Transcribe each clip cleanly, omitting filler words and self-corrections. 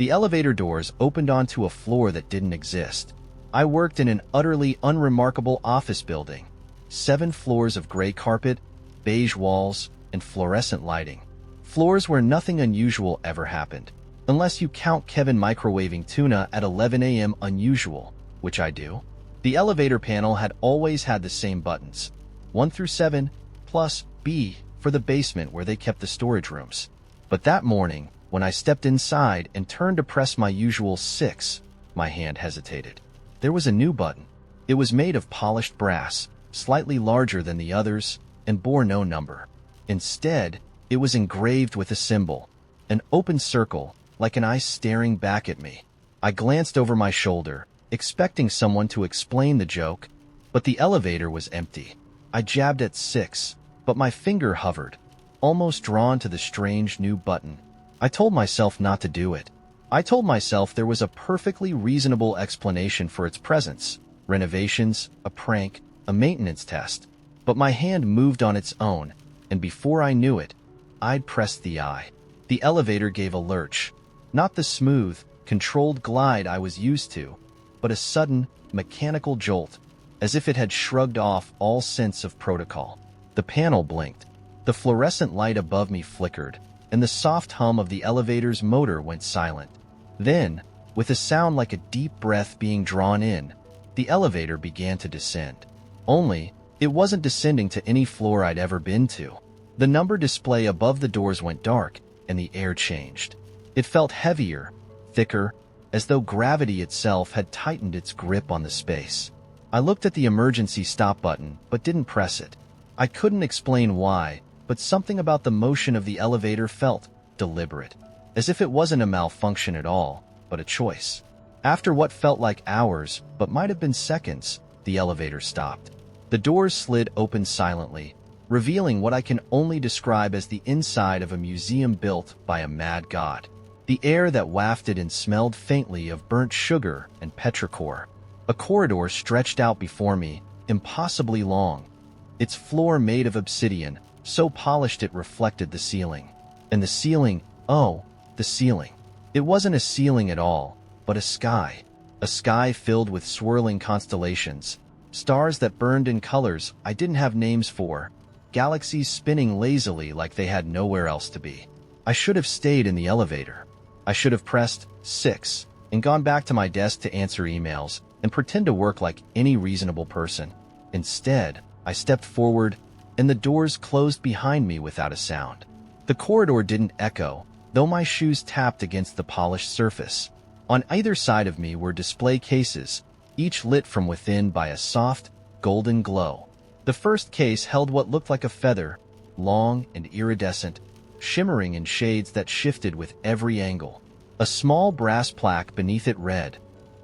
The elevator doors opened onto a floor that didn't exist. I worked in an utterly unremarkable office building. 7 floors of gray carpet, beige walls, and fluorescent lighting. Floors where nothing unusual ever happened. Unless you count Kevin microwaving tuna at 11 a.m. unusual, which I do. The elevator panel had always had the same buttons. 1 through 7, plus B for the basement where they kept the storage rooms. But that morning, when I stepped inside and turned to press my usual 6, my hand hesitated. There was a new button. It was made of polished brass, slightly larger than the others, and bore no number. Instead, it was engraved with a symbol, an open circle, like an eye staring back at me. I glanced over my shoulder, expecting someone to explain the joke, but the elevator was empty. I jabbed at 6, but my finger hovered, almost drawn to the strange new button. I told myself not to do it. I told myself there was a perfectly reasonable explanation for its presence. Renovations, a prank, a maintenance test. But my hand moved on its own, and before I knew it, I'd pressed the eye. The elevator gave a lurch. Not the smooth, controlled glide I was used to, but a sudden, mechanical jolt, as if it had shrugged off all sense of protocol. The panel blinked. The fluorescent light above me flickered, and the soft hum of the elevator's motor went silent. Then, with a sound like a deep breath being drawn in, the elevator began to descend. Only, it wasn't descending to any floor I'd ever been to. The number display above the doors went dark, and the air changed. It felt heavier, thicker, as though gravity itself had tightened its grip on the space. I looked at the emergency stop button, but didn't press it. I couldn't explain why, but something about the motion of the elevator felt deliberate, as if it wasn't a malfunction at all, but a choice. After what felt like hours, but might have been seconds, the elevator stopped. The doors slid open silently, revealing what I can only describe as the inside of a museum built by a mad god. The air that wafted and smelled faintly of burnt sugar and petrichor. A corridor stretched out before me, impossibly long. Its floor made of obsidian, so polished it reflected the ceiling. And the ceiling, oh, the ceiling. It wasn't a ceiling at all, but a sky. A sky filled with swirling constellations. Stars that burned in colors I didn't have names for. Galaxies spinning lazily like they had nowhere else to be. I should have stayed in the elevator. I should have pressed 6 and gone back to my desk to answer emails and pretend to work like any reasonable person. Instead, I stepped forward, and the doors closed behind me without a sound. The corridor didn't echo, though my shoes tapped against the polished surface. On either side of me were display cases, each lit from within by a soft, golden glow. The first case held what looked like a feather, long and iridescent, shimmering in shades that shifted with every angle. A small brass plaque beneath it read,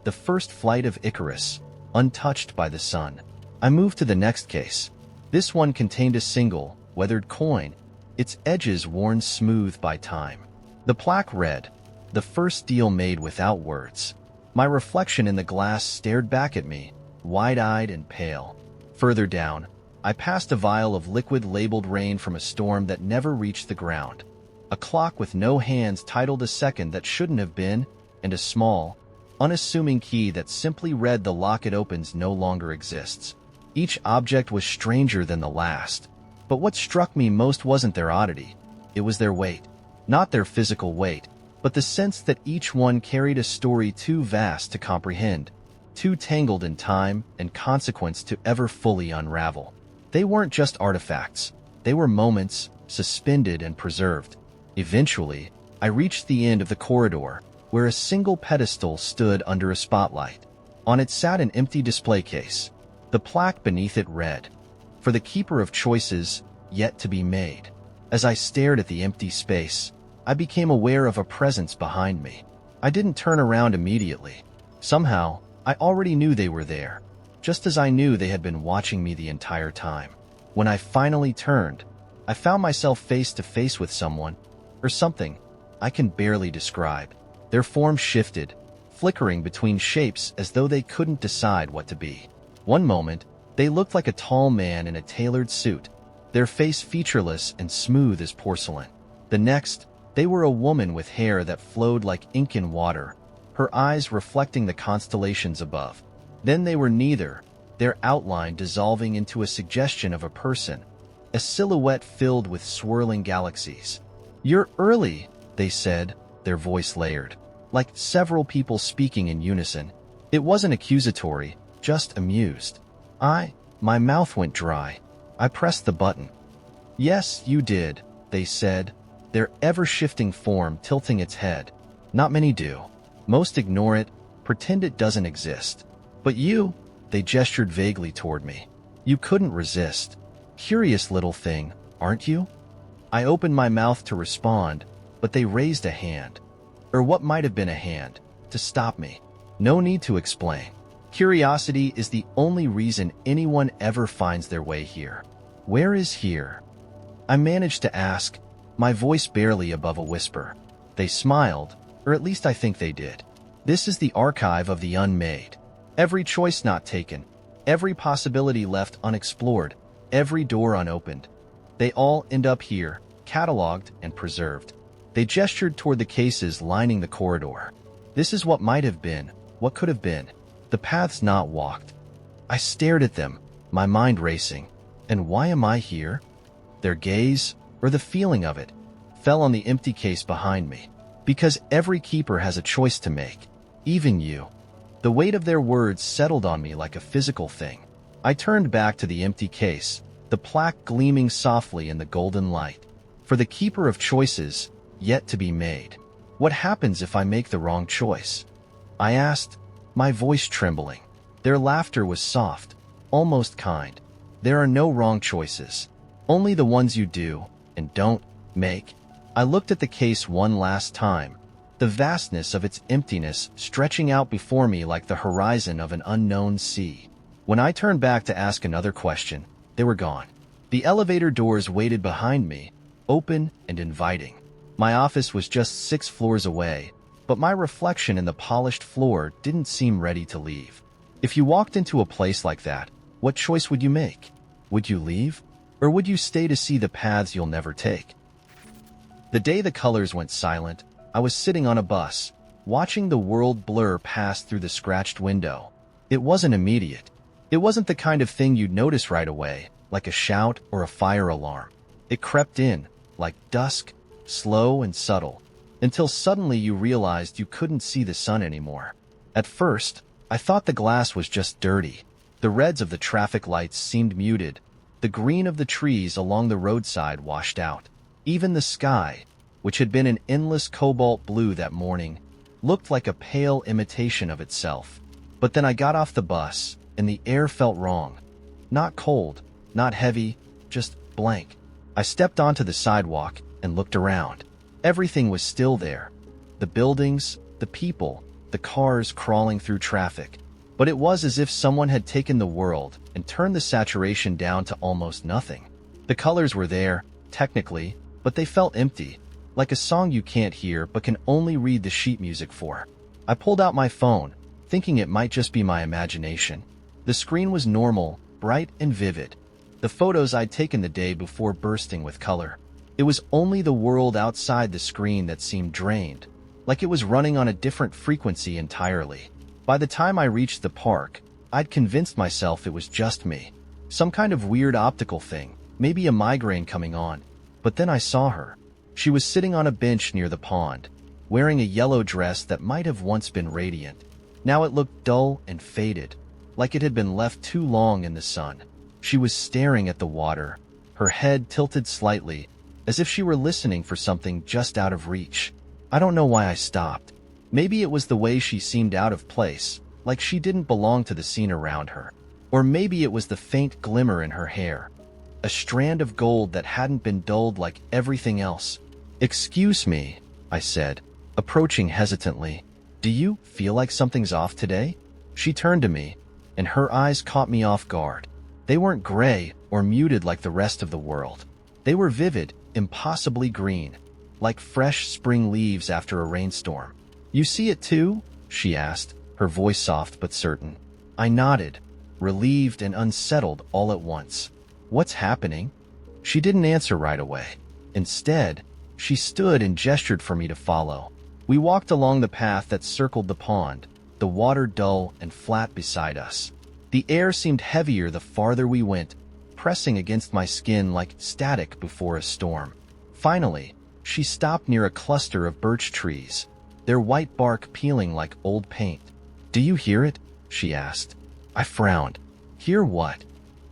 "The First Flight of Icarus, untouched by the sun." I moved to the next case. This one contained a single, weathered coin, its edges worn smooth by time. The plaque read, "The first deal made without words." My reflection in the glass stared back at me, wide-eyed and pale. Further down, I passed a vial of liquid labeled rain from a storm that never reached the ground. A clock with no hands titled a second that shouldn't have been, and a small, unassuming key that simply read the lock it opens no longer exists. Each object was stranger than the last. But what struck me most wasn't their oddity. It was their weight. Not their physical weight, but the sense that each one carried a story too vast to comprehend, too tangled in time and consequence to ever fully unravel. They weren't just artifacts. They were moments, suspended and preserved. Eventually, I reached the end of the corridor, where a single pedestal stood under a spotlight. On it sat an empty display case. The plaque beneath it read, "For the keeper of choices yet to be made." As I stared at the empty space, I became aware of a presence behind me. I didn't turn around immediately. Somehow, I already knew they were there, just as I knew they had been watching me the entire time. When I finally turned, I found myself face to face with someone, or something, I can barely describe. Their form shifted, flickering between shapes as though they couldn't decide what to be. One moment, they looked like a tall man in a tailored suit, their face featureless and smooth as porcelain. The next, They were a woman with hair that flowed like ink in water, her eyes reflecting the constellations above. Then they were neither, their outline dissolving into a suggestion of a person, a silhouette filled with swirling galaxies. "You're early," they said, their voice layered, like several people speaking in unison. It wasn't accusatory, just amused. My mouth went dry. I pressed the button. "Yes, you did," they said, their ever-shifting form tilting its head. "Not many do. Most ignore it, pretend it doesn't exist. But you," they gestured vaguely toward me. "You couldn't resist. Curious little thing, aren't you?" I opened my mouth to respond, but they raised a hand, or what might have been a hand, to stop me. No need to explain. Curiosity is the only reason anyone ever finds their way here. Where is here? I managed to ask, my voice barely above a whisper. They smiled, or at least I think they did. "This is the archive of the unmade. Every choice not taken, every possibility left unexplored, every door unopened. They all end up here, cataloged and preserved." They gestured toward the cases lining the corridor. "This is what might have been, what could have been, the paths not walked." I stared at them, my mind racing. And why am I here? Their gaze, or the feeling of it, fell on the empty case behind me. Because every keeper has a choice to make, even you. The weight of their words settled on me like a physical thing. I turned back to the empty case, the plaque gleaming softly in the golden light. For the keeper of choices, yet to be made. What happens if I make the wrong choice? I asked, my voice trembling. Their laughter was soft, almost kind. There are no wrong choices, only the ones you do and don't make. I looked at the case one last time, the vastness of its emptiness stretching out before me like the horizon of an unknown sea. When I turned back to ask another question, they were gone. The elevator doors waited behind me, open and inviting. My office was just 6 floors away, but my reflection in the polished floor didn't seem ready to leave. If you walked into a place like that, what choice would you make? Would you leave? Or would you stay to see the paths you'll never take? The day the colors went silent, I was sitting on a bus, watching the world blur past through the scratched window. It wasn't immediate. It wasn't the kind of thing you'd notice right away, like a shout or a fire alarm. It crept in, like dusk, slow and subtle, until suddenly you realized you couldn't see the sun anymore. At first, I thought the glass was just dirty. The reds of the traffic lights seemed muted, the green of the trees along the roadside washed out. Even the sky, which had been an endless cobalt blue that morning, looked like a pale imitation of itself. But then I got off the bus, and the air felt wrong. Not cold, not heavy, just blank. I stepped onto the sidewalk and looked around. Everything was still there. The buildings, the people, the cars crawling through traffic. But it was as if someone had taken the world and turned the saturation down to almost nothing. The colors were there, technically, but they felt empty, like a song you can't hear but can only read the sheet music for. I pulled out my phone, thinking it might just be my imagination. The screen was normal, bright and vivid. The photos I'd taken the day before bursting with color. It was only the world outside the screen that seemed drained, like it was running on a different frequency entirely. By the time I reached the park, I'd convinced myself it was just me. Some kind of weird optical thing, maybe a migraine coming on. But then I saw her. She was sitting on a bench near the pond, wearing a yellow dress that might have once been radiant. Now it looked dull and faded, like it had been left too long in the sun. She was staring at the water, her head tilted slightly, as if she were listening for something just out of reach. I don't know why I stopped. Maybe it was the way she seemed out of place, like she didn't belong to the scene around her. Or maybe it was the faint glimmer in her hair, a strand of gold that hadn't been dulled like everything else. "Excuse me," I said, approaching hesitantly. "Do you feel like something's off today?" She turned to me, and her eyes caught me off guard. They weren't gray or muted like the rest of the world. They were vivid, impossibly green, like fresh spring leaves after a rainstorm. "You see it too?" she asked, her voice soft but certain. I nodded, relieved and unsettled all at once. "What's happening?" She didn't answer right away. Instead, She stood and gestured for me to follow. We walked along the path that circled the pond, the water dull and flat beside us. The air seemed heavier the farther we went, pressing against my skin like static before a storm. Finally, she stopped near a cluster of birch trees, their white bark peeling like old paint. "Do you hear it?" she asked. I frowned. "Hear what?"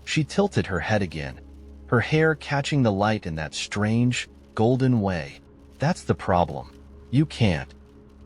She tilted her head again, her hair catching the light in that strange, golden way. "That's the problem. You can't."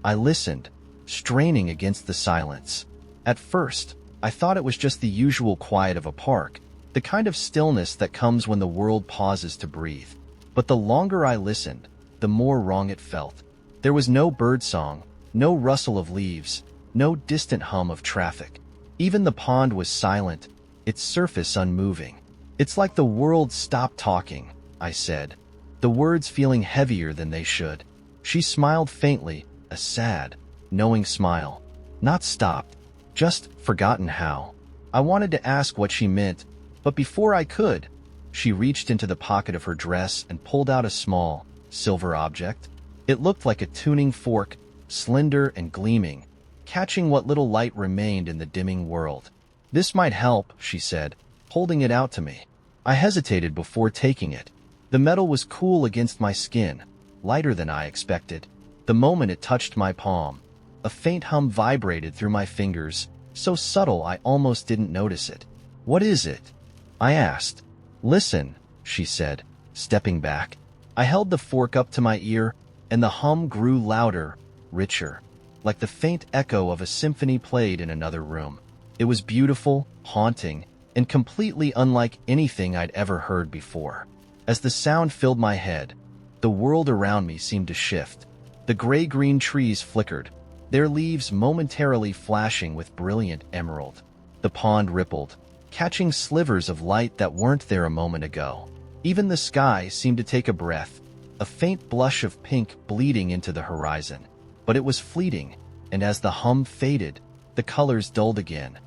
I listened, straining against the silence. At first, I thought it was just the usual quiet of a park, the kind of stillness that comes when the world pauses to breathe. But the longer I listened, the more wrong it felt. There was no birdsong, no rustle of leaves, no distant hum of traffic. Even the pond was silent, its surface unmoving. "It's like the world stopped talking," I said, the words feeling heavier than they should. She smiled faintly, a sad, knowing smile. Not stopped, just forgotten how. I wanted to ask what she meant, but before I could, she reached into the pocket of her dress and pulled out a small, silver object. It looked like a tuning fork, slender and gleaming, catching what little light remained in the dimming world. "This might help," she said, holding it out to me. I hesitated before taking it. The metal was cool against my skin, lighter than I expected. The moment it touched my palm, a faint hum vibrated through my fingers, so subtle I almost didn't notice it. "What is it?" I asked. "Listen," she said, stepping back. I held the fork up to my ear, and the hum grew louder, richer, like the faint echo of a symphony played in another room. It was beautiful, haunting, and completely unlike anything I'd ever heard before. As the sound filled my head, the world around me seemed to shift. The gray-green trees flickered, their leaves momentarily flashing with brilliant emerald. The pond rippled, catching slivers of light that weren't there a moment ago. Even the sky seemed to take a breath, a faint blush of pink bleeding into the horizon. But it was fleeting, and as the hum faded, the colors dulled again,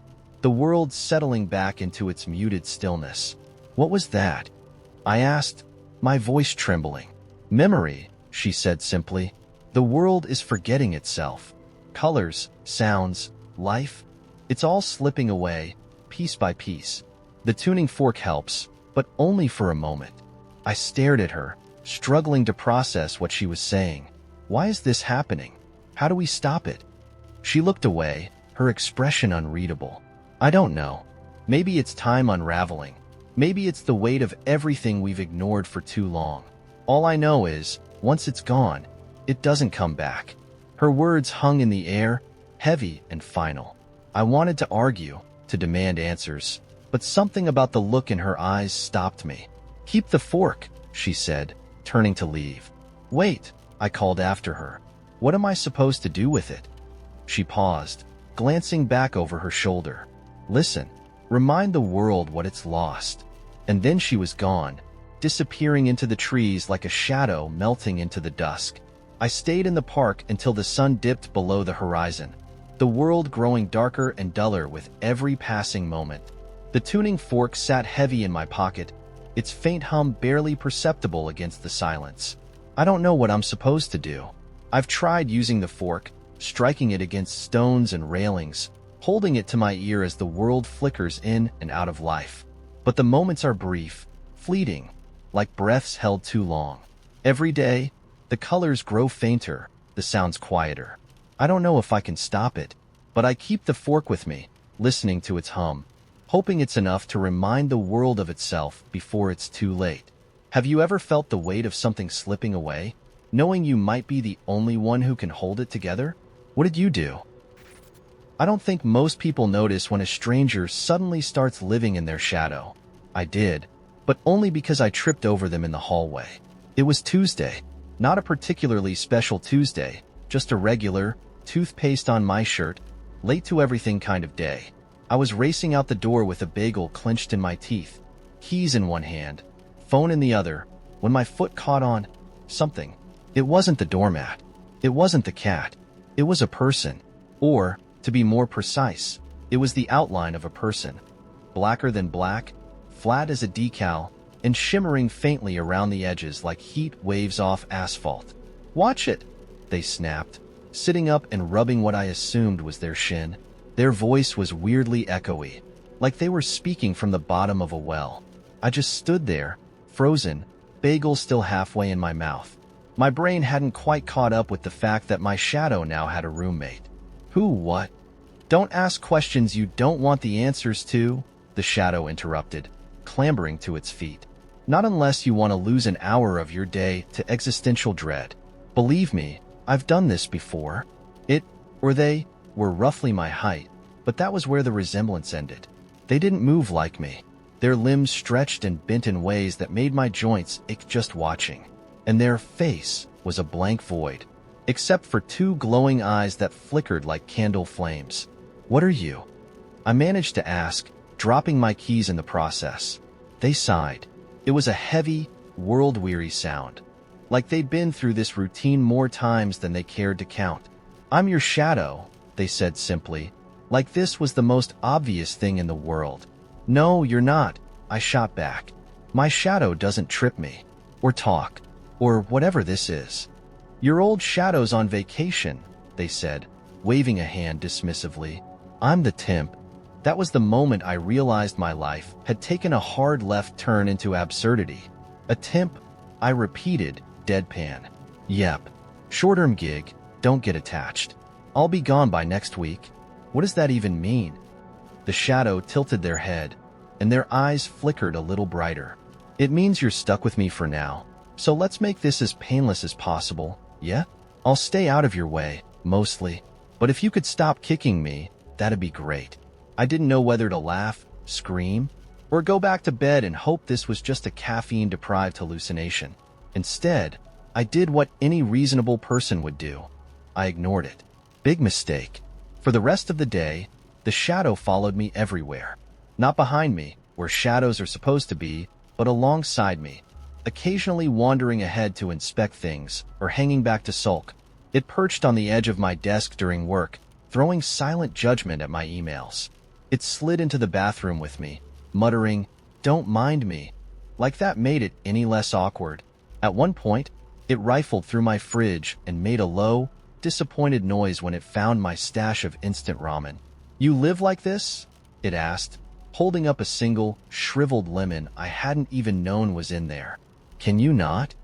the world settling back into its muted stillness. "What was that?" I asked, my voice trembling. "Memory," she said simply. "The world is forgetting itself. Colors, sounds, life, it's all slipping away, piece by piece. The tuning fork helps, but only for a moment." I stared at her, struggling to process what she was saying. Why is this happening? How do we stop it? She looked away, her expression unreadable. "I don't know. Maybe it's time unraveling. Maybe it's the weight of everything we've ignored for too long. All I know is, once it's gone, it doesn't come back." Her words hung in the air, heavy and final. I wanted to argue, to demand answers, but something about the look in her eyes stopped me. "Keep the fork," she said, turning to leave. "Wait," I called after her. "What am I supposed to do with it?" She paused, glancing back over her shoulder. "Listen, remind the world what it's lost." And then she was gone, disappearing into the trees like a shadow melting into the dusk. I stayed in the park until the sun dipped below the horizon, the world growing darker and duller with every passing moment. The tuning fork sat heavy in my pocket, its faint hum barely perceptible against the silence. I don't know what I'm supposed to do. I've tried using the fork, striking it against stones and railings, holding it to my ear as the world flickers in and out of life. But the moments are brief, fleeting, like breaths held too long. Every day, the colors grow fainter, the sounds quieter. I don't know if I can stop it, but I keep the fork with me, listening to its hum, hoping it's enough to remind the world of itself before it's too late. Have you ever felt the weight of something slipping away, knowing you might be the only one who can hold it together? What did you do? I don't think most people notice when a stranger suddenly starts living in their shadow. I did, but only because I tripped over them in the hallway. It was Tuesday, not a particularly special Tuesday, just a regular, toothpaste on my shirt, late to everything kind of day. I was racing out the door with a bagel clenched in my teeth, keys in one hand, phone in the other, when my foot caught on something. It wasn't the doormat. It wasn't the cat. It was a person. Or, to be more precise, it was the outline of a person. Blacker than black, flat as a decal, and shimmering faintly around the edges like heat waves off asphalt. "Watch it," they snapped, sitting up and rubbing what I assumed was their shin. Their voice was weirdly echoey, like they were speaking from the bottom of a well. I just stood there, frozen, bagel still halfway in my mouth. My brain hadn't quite caught up with the fact that my shadow now had a roommate. "Who, what? Don't ask questions you don't want the answers to," the shadow interrupted, clambering to its feet. "Not unless you want to lose an hour of your day to existential dread. Believe me, I've done this before." It, or they, were roughly my height, but that was where the resemblance ended. They didn't move like me. Their limbs stretched and bent in ways that made my joints ache just watching. And their face was a blank void, except for two glowing eyes that flickered like candle flames. "What are you?" I managed to ask, dropping my keys in the process. They sighed. It was a heavy, world-weary sound, like they'd been through this routine more times than they cared to count. "I'm your shadow," they said simply, like this was the most obvious thing in the world. "No, you're not," I shot back. "My shadow doesn't trip me, or talk, or whatever this is." "Your old shadow's on vacation," they said, waving a hand dismissively. "I'm the temp." That was the moment I realized my life had taken a hard left turn into absurdity. "A temp?" I repeated, deadpan. "Yep. Short-term gig, don't get attached. I'll be gone by next week." "What does that even mean?" The shadow tilted their head, and their eyes flickered a little brighter. "It means you're stuck with me for now, so let's make this as painless as possible, yeah? I'll stay out of your way, mostly, but if you could stop kicking me, that'd be great." I didn't know whether to laugh, scream, or go back to bed and hope this was just a caffeine-deprived hallucination. Instead, I did what any reasonable person would do. I ignored it. Big mistake. For the rest of the day, the shadow followed me everywhere. Not behind me, where shadows are supposed to be, but alongside me, occasionally wandering ahead to inspect things or hanging back to sulk. It perched on the edge of my desk during work, throwing silent judgment at my emails. It slid into the bathroom with me, muttering, "Don't mind me," like that made it any less awkward. At one point, it rifled through my fridge and made a low, disappointed noise when it found my stash of instant ramen. "You live like this?" it asked, holding up a single, shriveled lemon I hadn't even known was in there. "Can you not?"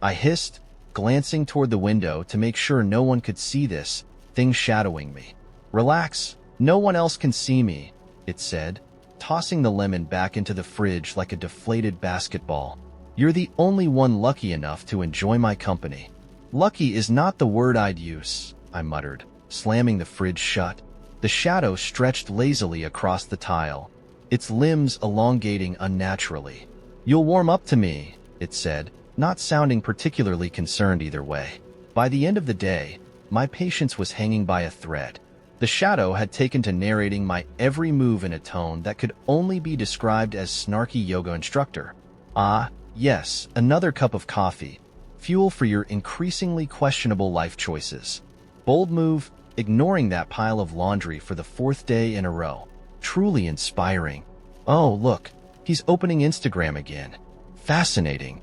I hissed, glancing toward the window to make sure no one could see this thing shadowing me. "Relax, no one else can see me," it said, tossing the lemon back into the fridge like a deflated basketball. "You're the only one lucky enough to enjoy my company." "Lucky is not the word I'd use," I muttered, slamming the fridge shut. The shadow stretched lazily across the tile, its limbs elongating unnaturally. "You'll warm up to me," it said, not sounding particularly concerned either way. By the end of the day, my patience was hanging by a thread. The shadow had taken to narrating my every move in a tone that could only be described as snarky yoga instructor. "Ah, yes, another cup of coffee. Fuel for your increasingly questionable life choices." Bold move, ignoring that pile of laundry for the fourth day in a row. Truly inspiring. "Oh, look, he's opening Instagram again. Fascinating.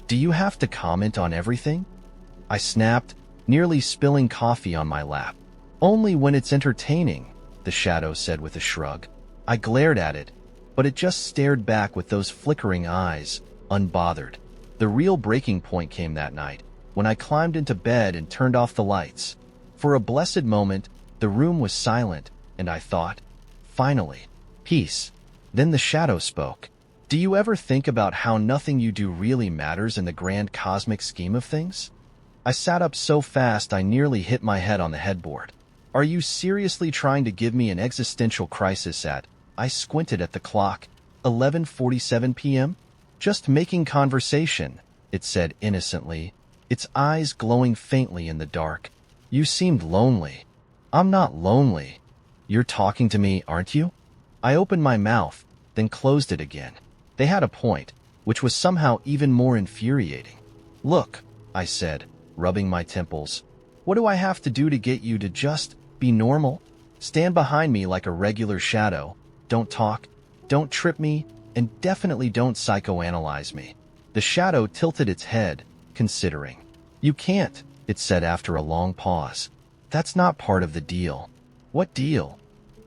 Do you have to comment on everything?" I snapped, nearly spilling coffee on my lap. "Only when it's entertaining," the shadow said with a shrug. I glared at it, but it just stared back with those flickering eyes, unbothered. The real breaking point came that night, when I climbed into bed and turned off the lights. For a blessed moment, the room was silent, and I thought, finally, peace. Then the shadow spoke. "Do you ever think about how nothing you do really matters in the grand cosmic scheme of things?" I sat up so fast I nearly hit my head on the headboard. "Are you seriously trying to give me an existential crisis at," I squinted at the clock, 11:47 p.m.? "Just making conversation," it said innocently, its eyes glowing faintly in the dark. "You seemed lonely." "I'm not lonely. You're talking to me, aren't you?" I opened my mouth, then closed it again. They had a point, which was somehow even more infuriating. "Look," I said, rubbing my temples, "what do I have to do to get you to just be normal? Stand behind me like a regular shadow. Don't talk. Don't trip me. and definitely don't psychoanalyze me." The shadow tilted its head, considering. "You can't," it said after a long pause. "That's not part of the deal." "What deal?"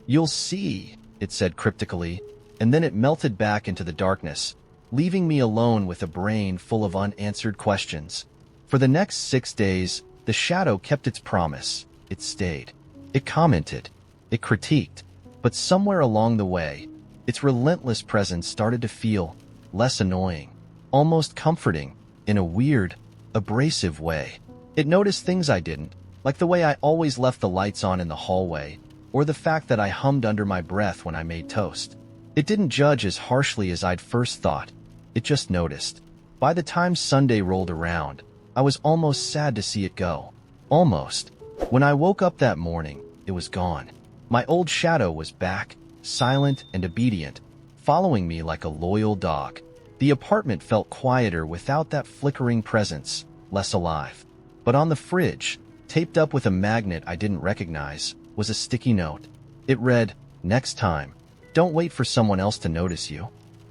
"You'll see," it said cryptically, and then it melted back into the darkness, leaving me alone with a brain full of unanswered questions. For the next 6 days, the shadow kept its promise. It stayed. It commented. It critiqued. But somewhere along the way, its relentless presence started to feel less annoying, almost comforting, in a weird, abrasive way. It noticed things I didn't, like the way I always left the lights on in the hallway, or the fact that I hummed under my breath when I made toast. It didn't judge as harshly as I'd first thought. It just noticed. By the time Sunday rolled around, I was almost sad to see it go. Almost. When I woke up that morning, it was gone. My old shadow was back, silent and obedient, following me like a loyal dog. The apartment felt quieter without that flickering presence, less alive. But on the fridge, taped up with a magnet I didn't recognize, was a sticky note. It read, "Next time, don't wait for someone else to notice you."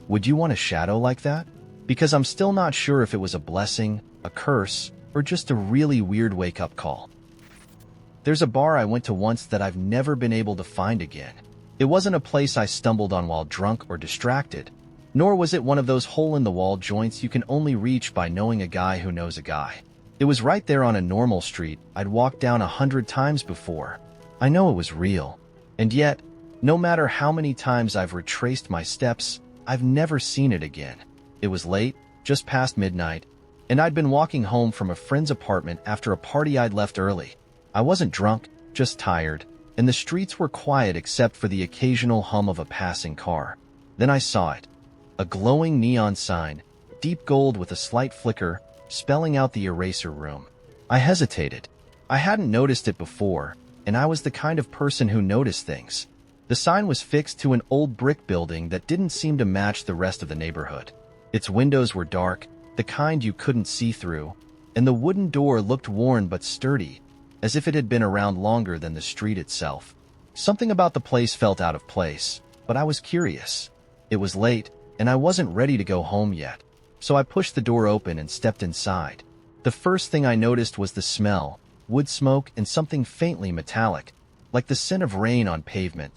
Would you want a shadow like that? Because I'm still not sure if it was a blessing, a curse, or just a really weird wake-up call. There's a bar I went to once that I've never been able to find again. It wasn't a place I stumbled on while drunk or distracted, nor was it one of those hole-in-the-wall joints you can only reach by knowing a guy who knows a guy. It was right there on a normal street I'd walked down 100 times before. I know it was real. And yet, no matter how many times I've retraced my steps, I've never seen it again. It was late, just past midnight, and I'd been walking home from a friend's apartment after a party I'd left early. I wasn't drunk, just tired, and the streets were quiet except for the occasional hum of a passing car. Then I saw it. A glowing neon sign, deep gold with a slight flicker, spelling out the eraser room. I hesitated. I hadn't noticed it before, and I was the kind of person who noticed things. The sign was fixed to an old brick building that didn't seem to match the rest of the neighborhood. Its windows were dark, the kind you couldn't see through, and the wooden door looked worn but sturdy, as if it had been around longer than the street itself. Something about the place felt out of place, but I was curious. It was late, and I wasn't ready to go home yet, so I pushed the door open and stepped inside. The first thing I noticed was the smell, wood smoke and something faintly metallic, like the scent of rain on pavement.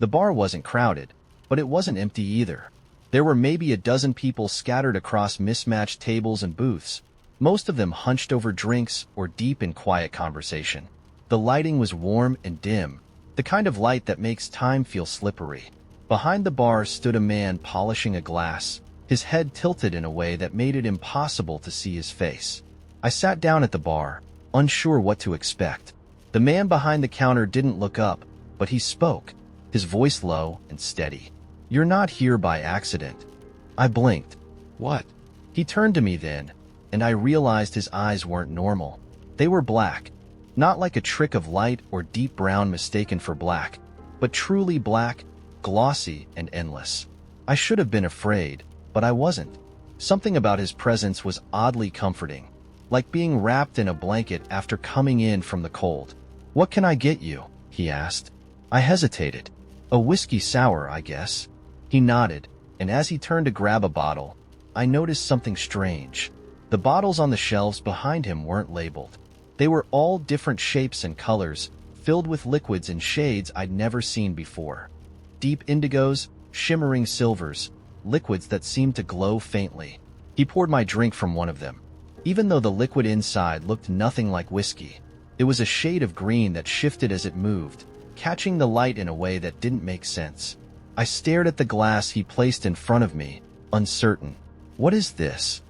The bar wasn't crowded, but it wasn't empty either. There were maybe a dozen people scattered across mismatched tables and booths, most of them hunched over drinks or deep in quiet conversation. The lighting was warm and dim, the kind of light that makes time feel slippery. Behind the bar stood a man polishing a glass, his head tilted in a way that made it impossible to see his face. I sat down at the bar, unsure what to expect. The man behind the counter didn't look up, but he spoke, his voice low and steady. "You're not here by accident." I blinked. "What?" He turned to me then, and I realized his eyes weren't normal. They were black, not like a trick of light or deep brown mistaken for black, but truly black, glossy and endless. I should have been afraid, but I wasn't. Something about his presence was oddly comforting, like being wrapped in a blanket after coming in from the cold. "What can I get you?" he asked. I hesitated. "A whiskey sour, I guess." He nodded, and as he turned to grab a bottle, I noticed something strange. The bottles on the shelves behind him weren't labeled. They were all different shapes and colors, filled with liquids in shades I'd never seen before. Deep indigos, shimmering silvers, liquids that seemed to glow faintly. He poured my drink from one of them. Even though the liquid inside looked nothing like whiskey, it was a shade of green that shifted as it moved, catching the light in a way that didn't make sense. I stared at the glass he placed in front of me, uncertain. "What is this?"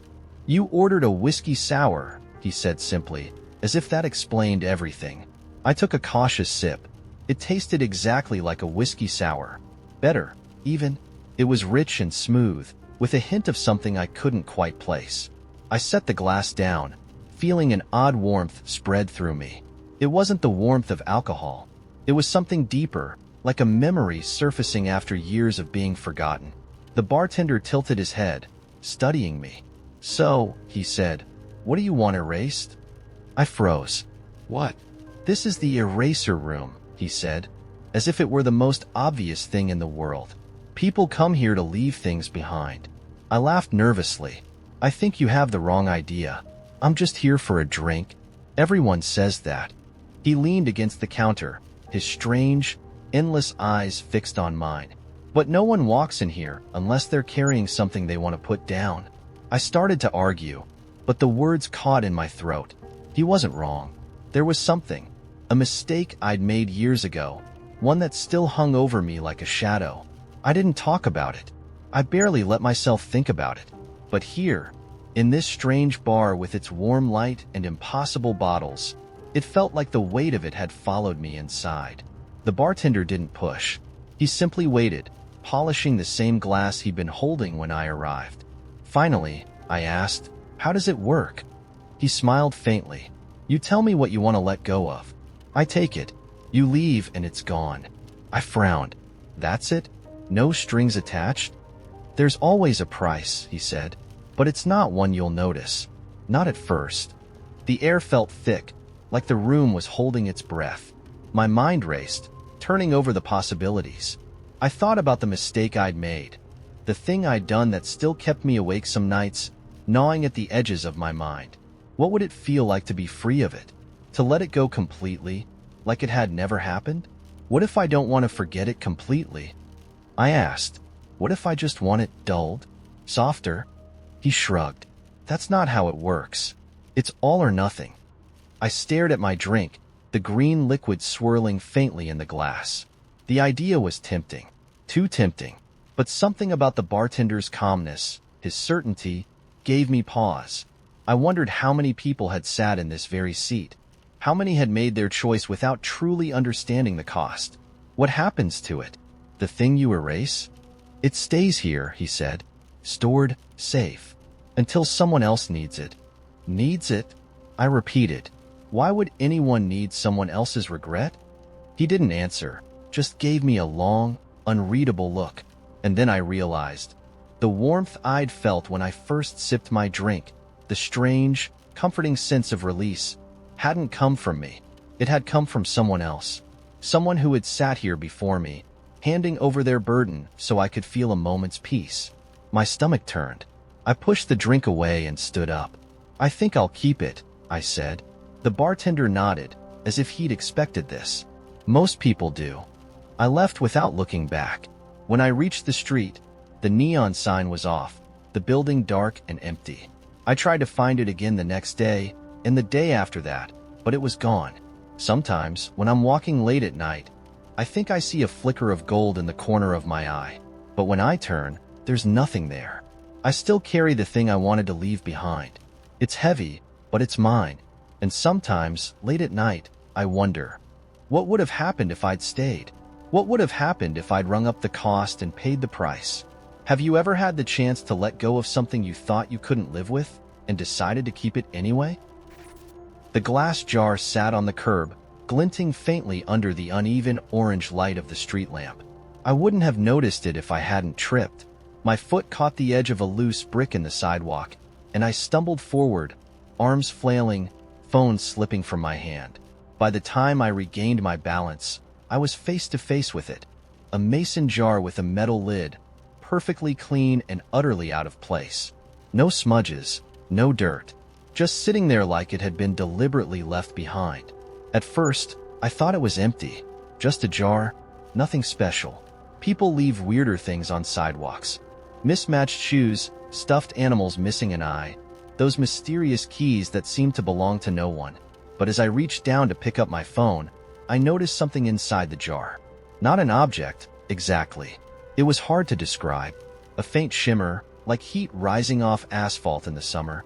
"You ordered a whiskey sour," he said simply, as if that explained everything. I took a cautious sip. It tasted exactly like a whiskey sour. Better, even. It was rich and smooth, with a hint of something I couldn't quite place. I set the glass down, feeling an odd warmth spread through me. It wasn't the warmth of alcohol. It was something deeper, like a memory surfacing after years of being forgotten. The bartender tilted his head, studying me. "So," he said, "what do you want erased?" I froze. "What?" "This is the eraser room," he said, as if it were the most obvious thing in the world. People come here to leave things behind. I laughed nervously. I think you have the wrong idea. I'm just here for a drink. Everyone says that. He leaned against the counter, his strange, endless eyes fixed on mine. But no one walks in here unless they're carrying something they want to put down. I started to argue, but the words caught in my throat. He wasn't wrong. There was something, a mistake I'd made years ago, one that still hung over me like a shadow. I didn't talk about it. I barely let myself think about it. But here, in this strange bar with its warm light and impossible bottles, it felt like the weight of it had followed me inside. The bartender didn't push. He simply waited, polishing the same glass he'd been holding when I arrived. Finally, I asked, "How does it work?" He smiled faintly. "You tell me what you want to let go of. I take it. You leave and it's gone." I frowned. "That's it? No strings attached?" "There's always a price," he said, "but it's not one you'll notice. Not at first." The air felt thick, like the room was holding its breath. My mind raced, turning over the possibilities. I thought about the mistake I'd made, the thing I'd done that still kept me awake some nights, gnawing at the edges of my mind. What would it feel like to be free of it? To let it go completely, like it had never happened? What if I don't want to forget it completely? I asked, "What if I just want it dulled? Softer?" He shrugged. "That's not how it works. It's all or nothing." I stared at my drink, the green liquid swirling faintly in the glass. The idea was tempting, too tempting, but something about the bartender's calmness, his certainty, gave me pause. I wondered how many people had sat in this very seat. How many had made their choice without truly understanding the cost? What happens to it? The thing you erase? "It stays here," he said, "stored, safe, until someone else needs it." "Needs it?" I repeated. Why would anyone need someone else's regret? He didn't answer, just gave me a long, unreadable look. And then I realized. The warmth I'd felt when I first sipped my drink, the strange, comforting sense of release, hadn't come from me. It had come from someone else. Someone who had sat here before me, handing over their burden so I could feel a moment's peace. My stomach turned. I pushed the drink away and stood up. "I think I'll keep it," I said. The bartender nodded, as if he'd expected this. Most people do. I left without looking back. When I reached the street, the neon sign was off, the building dark and empty. I tried to find it again the next day, and the day after that, but it was gone. Sometimes, when I'm walking late at night, I think I see a flicker of gold in the corner of my eye. But when I turn, there's nothing there. I still carry the thing I wanted to leave behind. It's heavy, but it's mine. And sometimes, late at night, I wonder, what would have happened if I'd stayed? What would have happened if I'd rung up the cost and paid the price? Have you ever had the chance to let go of something you thought you couldn't live with and decided to keep it anyway? The glass jar sat on the curb, glinting faintly under the uneven orange light of the street lamp. I wouldn't have noticed it if I hadn't tripped. My foot caught the edge of a loose brick in the sidewalk, and I stumbled forward, arms flailing, phone slipping from my hand. By the time I regained my balance, I was face to face with it. A mason jar with a metal lid, perfectly clean and utterly out of place. No smudges, no dirt, just sitting there like it had been deliberately left behind. At first, I thought it was empty, just a jar, nothing special. People leave weirder things on sidewalks. Mismatched shoes, stuffed animals missing an eye, those mysterious keys that seemed to belong to no one. But as I reached down to pick up my phone, I noticed something inside the jar. Not an object, exactly. It was hard to describe. A faint shimmer, like heat rising off asphalt in the summer,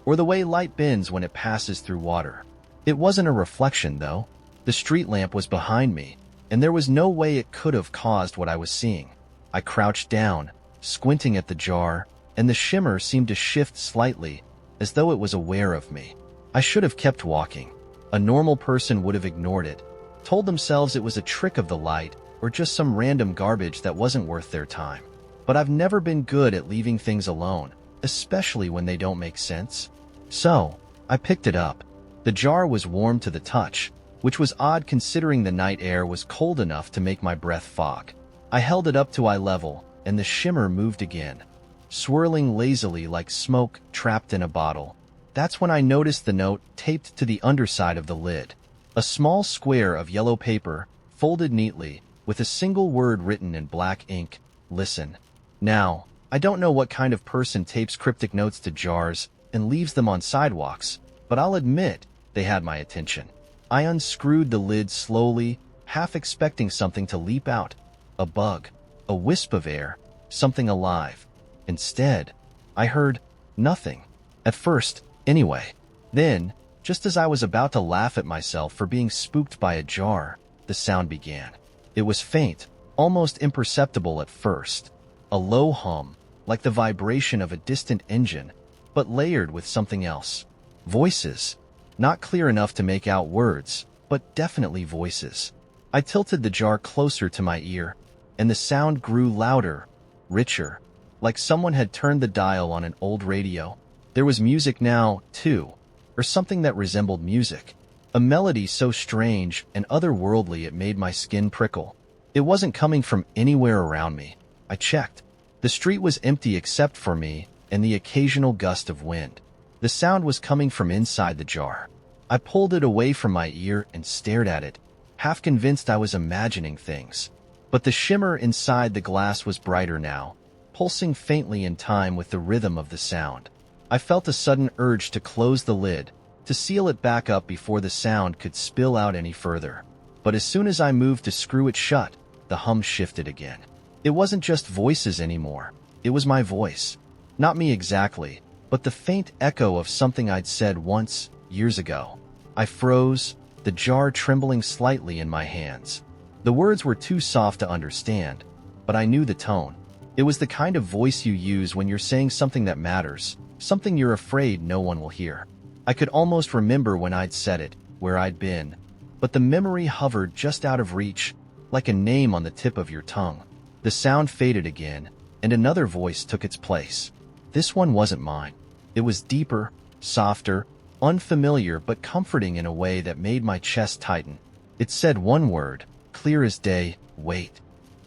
or the way light bends when it passes through water. It wasn't a reflection, though. The street lamp was behind me, and there was no way it could have caused what I was seeing. I crouched down, squinting at the jar, and the shimmer seemed to shift slightly, as though it was aware of me. I should have kept walking. A normal person would have ignored it, told themselves it was a trick of the light or just some random garbage that wasn't worth their time. But I've never been good at leaving things alone, especially when they don't make sense. So, I picked it up. The jar was warm to the touch, which was odd considering the night air was cold enough to make my breath fog. I held it up to eye level, and the shimmer moved again, swirling lazily like smoke trapped in a bottle. That's when I noticed the note taped to the underside of the lid. A small square of yellow paper, folded neatly, with a single word written in black ink: listen. Now, I don't know what kind of person tapes cryptic notes to jars and leaves them on sidewalks, but I'll admit they had my attention. I unscrewed the lid slowly, half expecting something to leap out. A bug, a wisp of air, something alive. Instead, I heard nothing. At first, anyway. Then, just as I was about to laugh at myself for being spooked by a jar, the sound began. It was faint, almost imperceptible at first. A low hum, like the vibration of a distant engine, but layered with something else. Voices. Not clear enough to make out words, but definitely voices. I tilted the jar closer to my ear, and the sound grew louder, richer, like someone had turned the dial on an old radio. There was music now, too, or something that resembled music. A melody so strange and otherworldly it made my skin prickle. It wasn't coming from anywhere around me. I checked. The street was empty except for me and the occasional gust of wind. The sound was coming from inside the jar. I pulled it away from my ear and stared at it, half convinced I was imagining things. But the shimmer inside the glass was brighter now, pulsing faintly in time with the rhythm of the sound. I felt a sudden urge to close the lid, to seal it back up before the sound could spill out any further. But as soon as I moved to screw it shut, the hum shifted again. It wasn't just voices anymore. It was my voice. Not me exactly, but the faint echo of something I'd said once, years ago. I froze, the jar trembling slightly in my hands. The words were too soft to understand, but I knew the tone. It was the kind of voice you use when you're saying something that matters, something you're afraid no one will hear. I could almost remember when I'd said it, where I'd been, but the memory hovered just out of reach, like a name on the tip of your tongue. The sound faded again, and another voice took its place. This one wasn't mine. It was deeper, softer, unfamiliar but comforting in a way that made my chest tighten. It said one word, clear as day: wait.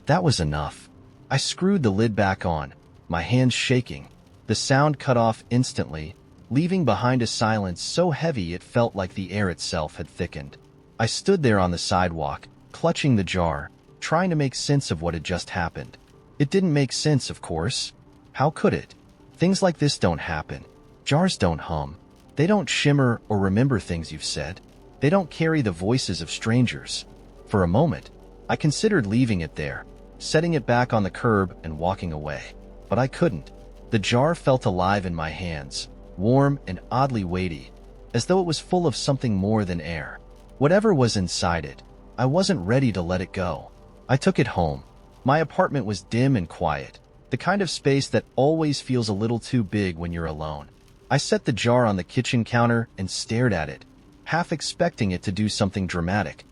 That was enough. I screwed the lid back on, my hands shaking. The sound cut off instantly, leaving behind a silence so heavy it felt like the air itself had thickened. I stood there on the sidewalk, clutching the jar, trying to make sense of what had just happened. It didn't make sense, of course. How could it? Things like this don't happen. Jars don't hum. They don't shimmer or remember things you've said. They don't carry the voices of strangers. For a moment, I considered leaving it there, setting it back on the curb and walking away. But I couldn't. The jar felt alive in my hands, warm and oddly weighty, as though it was full of something more than air. Whatever was inside it, I wasn't ready to let it go. I took it home. My apartment was dim and quiet, the kind of space that always feels a little too big when you're alone. I set the jar on the kitchen counter and stared at it, half expecting it to do something dramatic.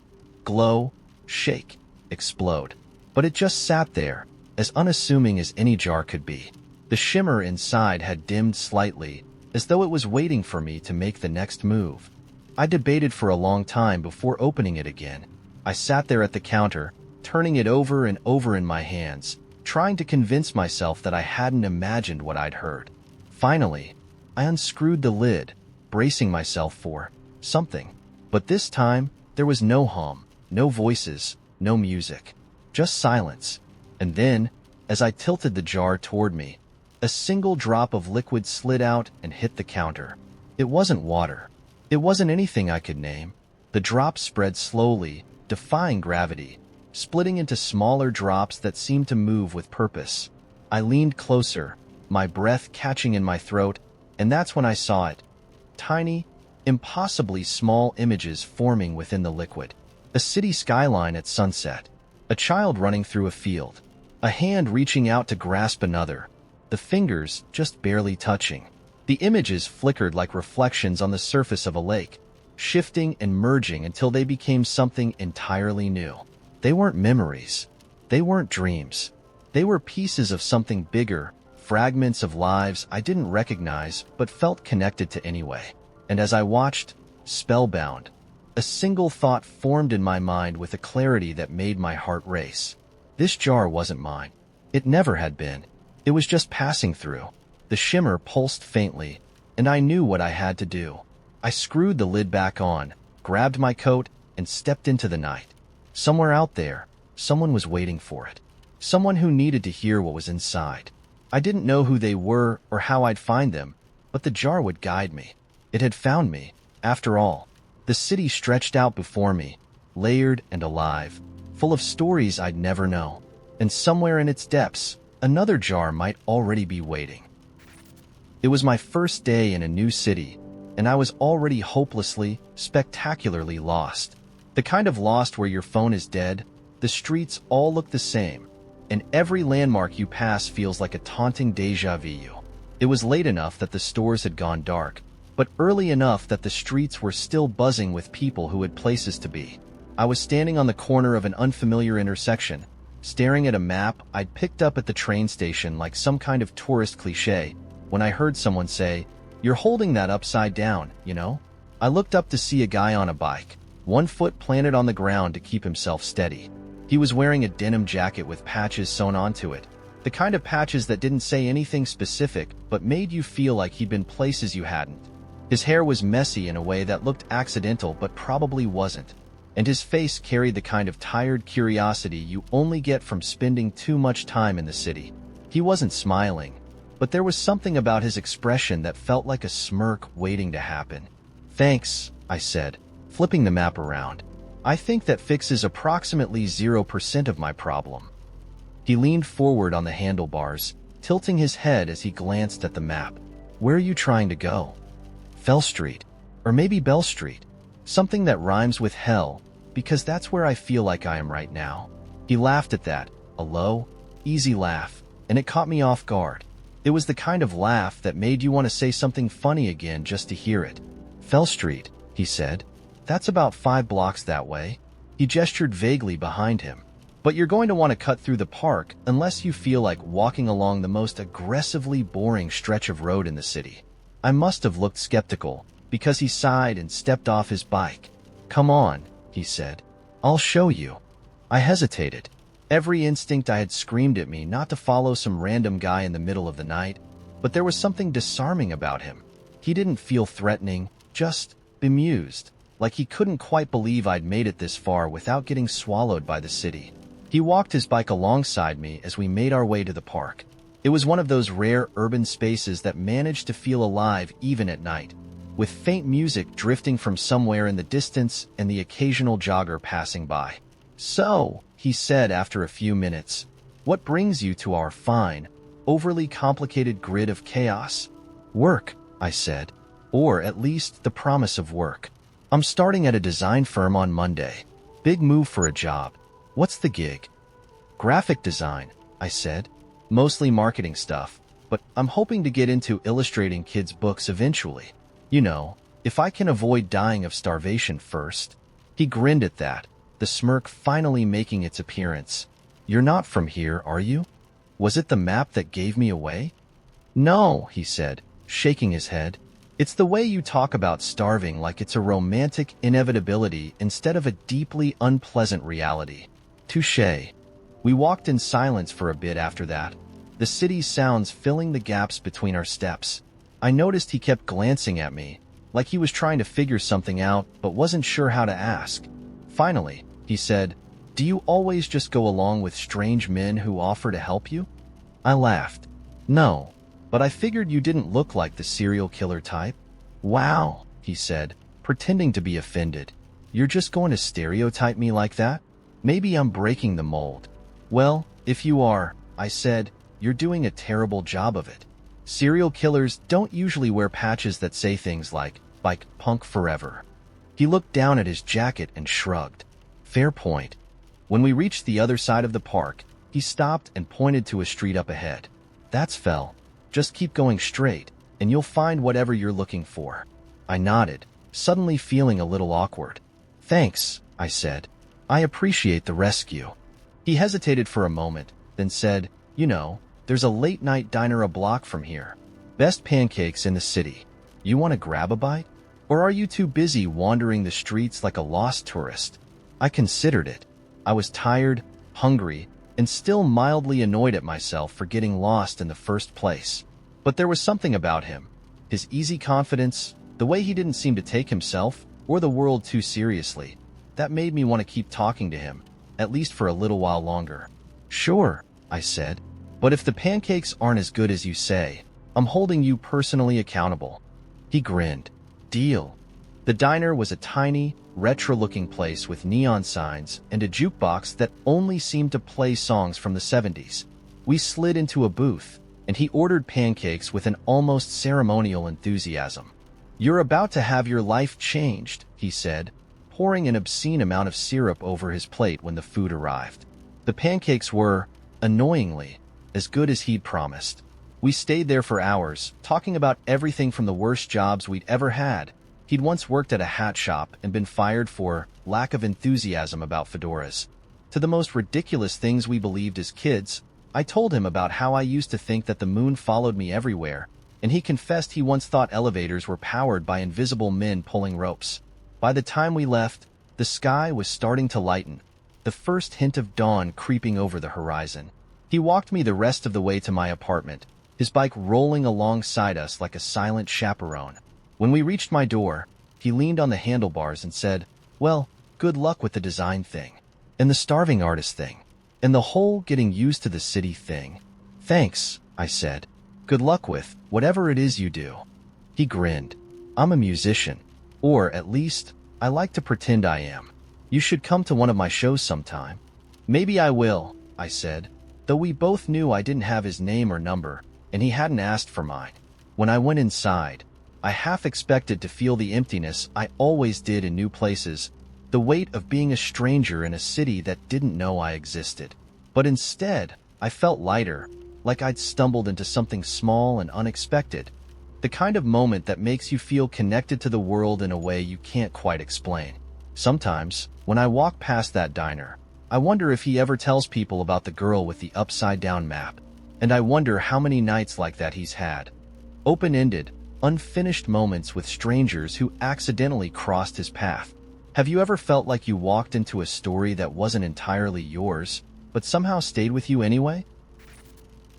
Glow, shake, explode. But it just sat there, as unassuming as any jar could be. The shimmer inside had dimmed slightly, as though it was waiting for me to make the next move. I debated for a long time before opening it again. I sat there at the counter, turning it over and over in my hands, trying to convince myself that I hadn't imagined what I'd heard. Finally, I unscrewed the lid, bracing myself for something. But this time, there was no hum, no voices, no music, just silence. And then, as I tilted the jar toward me, a single drop of liquid slid out and hit the counter. It wasn't water. It wasn't anything I could name. The drop spread slowly, defying gravity, splitting into smaller drops that seemed to move with purpose. I leaned closer, my breath catching in my throat, and that's when I saw it. Tiny, impossibly small images forming within the liquid. A city skyline at sunset. A child running through a field. A hand reaching out to grasp another. The fingers just barely touching. The images flickered like reflections on the surface of a lake, shifting and merging until they became something entirely new. They weren't memories. They weren't dreams. They were pieces of something bigger, fragments of lives I didn't recognize but felt connected to anyway. And as I watched, spellbound, a single thought formed in my mind with a clarity that made my heart race. This jar wasn't mine. It never had been. It was just passing through. The shimmer pulsed faintly, and I knew what I had to do. I screwed the lid back on, grabbed my coat, and stepped into the night. Somewhere out there, someone was waiting for it. Someone who needed to hear what was inside. I didn't know who they were or how I'd find them, but the jar would guide me. It had found me. After all, the city stretched out before me, layered and alive, full of stories I'd never know. And somewhere in its depths, another jar might already be waiting. It was my first day in a new city, and I was already hopelessly, spectacularly lost. The kind of lost where your phone is dead, the streets all look the same, and every landmark you pass feels like a taunting déjà vu. It was late enough that the stores had gone dark, but early enough that the streets were still buzzing with people who had places to be. I was standing on the corner of an unfamiliar intersection, staring at a map I'd picked up at the train station like some kind of tourist cliché, when I heard someone say, "You're holding that upside down, you know?" I looked up to see a guy on a bike, one foot planted on the ground to keep himself steady. He was wearing a denim jacket with patches sewn onto it, the kind of patches that didn't say anything specific but made you feel like he'd been places you hadn't. His hair was messy in a way that looked accidental but probably wasn't, and his face carried the kind of tired curiosity you only get from spending too much time in the city. He wasn't smiling, but there was something about his expression that felt like a smirk waiting to happen. "Thanks," I said, flipping the map around. "I think that fixes approximately 0% of my problem." He leaned forward on the handlebars, tilting his head as he glanced at the map. "Where are you trying to go?" "Fell Street. Or maybe Bell Street. Something that rhymes with hell, because that's where I feel like I am right now." He laughed at that, a low, easy laugh, and it caught me off guard. It was the kind of laugh that made you want to say something funny again just to hear it. "Fell Street," he said. "That's about 5 blocks that way." He gestured vaguely behind him. "But you're going to want to cut through the park unless you feel like walking along the most aggressively boring stretch of road in the city." I must have looked skeptical, because he sighed and stepped off his bike. "Come on," he said. "I'll show you." I hesitated. Every instinct I had screamed at me not to follow some random guy in the middle of the night, but there was something disarming about him. He didn't feel threatening, just bemused, like he couldn't quite believe I'd made it this far without getting swallowed by the city. He walked his bike alongside me as we made our way to the park. It was one of those rare urban spaces that managed to feel alive even at night, with faint music drifting from somewhere in the distance and the occasional jogger passing by. "So," he said after a few minutes, "what brings you to our fine, overly complicated grid of chaos?" "Work," I said. "Or at least the promise of work. I'm starting at a design firm on Monday. Big move for a job." "What's the gig?" "Graphic design," I said. "Mostly marketing stuff, but I'm hoping to get into illustrating kids' books eventually. You know, if I can avoid dying of starvation first." He grinned at that, the smirk finally making its appearance. "You're not from here, are you? Was it the map that gave me away?" "No," he said, shaking his head. "It's the way you talk about starving like it's a romantic inevitability instead of a deeply unpleasant reality." Touché. We walked in silence for a bit after that, the city's sounds filling the gaps between our steps. I noticed he kept glancing at me, like he was trying to figure something out but wasn't sure how to ask. Finally, he said, "Do you always just go along with strange men who offer to help you?" I laughed. "No, but I figured you didn't look like the serial killer type." "Wow," he said, pretending to be offended. "You're just going to stereotype me like that? Maybe I'm breaking the mold." "Well, if you are," I said, "you're doing a terrible job of it. Serial killers don't usually wear patches that say things like punk forever." He looked down at his jacket and shrugged. "Fair point." When we reached the other side of the park, he stopped and pointed to a street up ahead. "That's Fell. Just keep going straight, and you'll find whatever you're looking for." I nodded, suddenly feeling a little awkward. "Thanks," I said. "I appreciate the rescue." He hesitated for a moment, then said, "You know, there's a late-night diner a block from here. Best pancakes in the city. You want to grab a bite? Or are you too busy wandering the streets like a lost tourist?" I considered it. I was tired, hungry, and still mildly annoyed at myself for getting lost in the first place. But there was something about him, his easy confidence, the way he didn't seem to take himself or the world too seriously, that made me want to keep talking to him, at least for a little while longer. "Sure," I said, "but if the pancakes aren't as good as you say, I'm holding you personally accountable." He grinned. "Deal." The diner was a tiny, retro-looking place with neon signs and a jukebox that only seemed to play songs from the 70s. We slid into a booth, and he ordered pancakes with an almost ceremonial enthusiasm. "You're about to have your life changed," he said, pouring an obscene amount of syrup over his plate when the food arrived. The pancakes were, annoyingly, as good as he'd promised. We stayed there for hours, talking about everything from the worst jobs we'd ever had. He'd once worked at a hat shop and been fired for lack of enthusiasm about fedoras, to the most ridiculous things we believed as kids. I told him about how I used to think that the moon followed me everywhere, and he confessed he once thought elevators were powered by invisible men pulling ropes. By the time we left, the sky was starting to lighten, the first hint of dawn creeping over the horizon. He walked me the rest of the way to my apartment, his bike rolling alongside us like a silent chaperone. When we reached my door, he leaned on the handlebars and said, "Well, good luck with the design thing, and the starving artist thing, and the whole getting used to the city thing." "Thanks," I said. "Good luck with whatever it is you do." He grinned. "I'm a musician, or at least, I like to pretend I am. You should come to one of my shows sometime." "Maybe I will," I said, though we both knew I didn't have his name or number, and he hadn't asked for mine. When I went inside, I half expected to feel the emptiness I always did in new places, the weight of being a stranger in a city that didn't know I existed. But instead, I felt lighter, like I'd stumbled into something small and unexpected, the kind of moment that makes you feel connected to the world in a way you can't quite explain. Sometimes, when I walk past that diner, I wonder if he ever tells people about the girl with the upside-down map, and I wonder how many nights like that he's had. Open-ended, unfinished moments with strangers who accidentally crossed his path. Have you ever felt like you walked into a story that wasn't entirely yours, but somehow stayed with you anyway?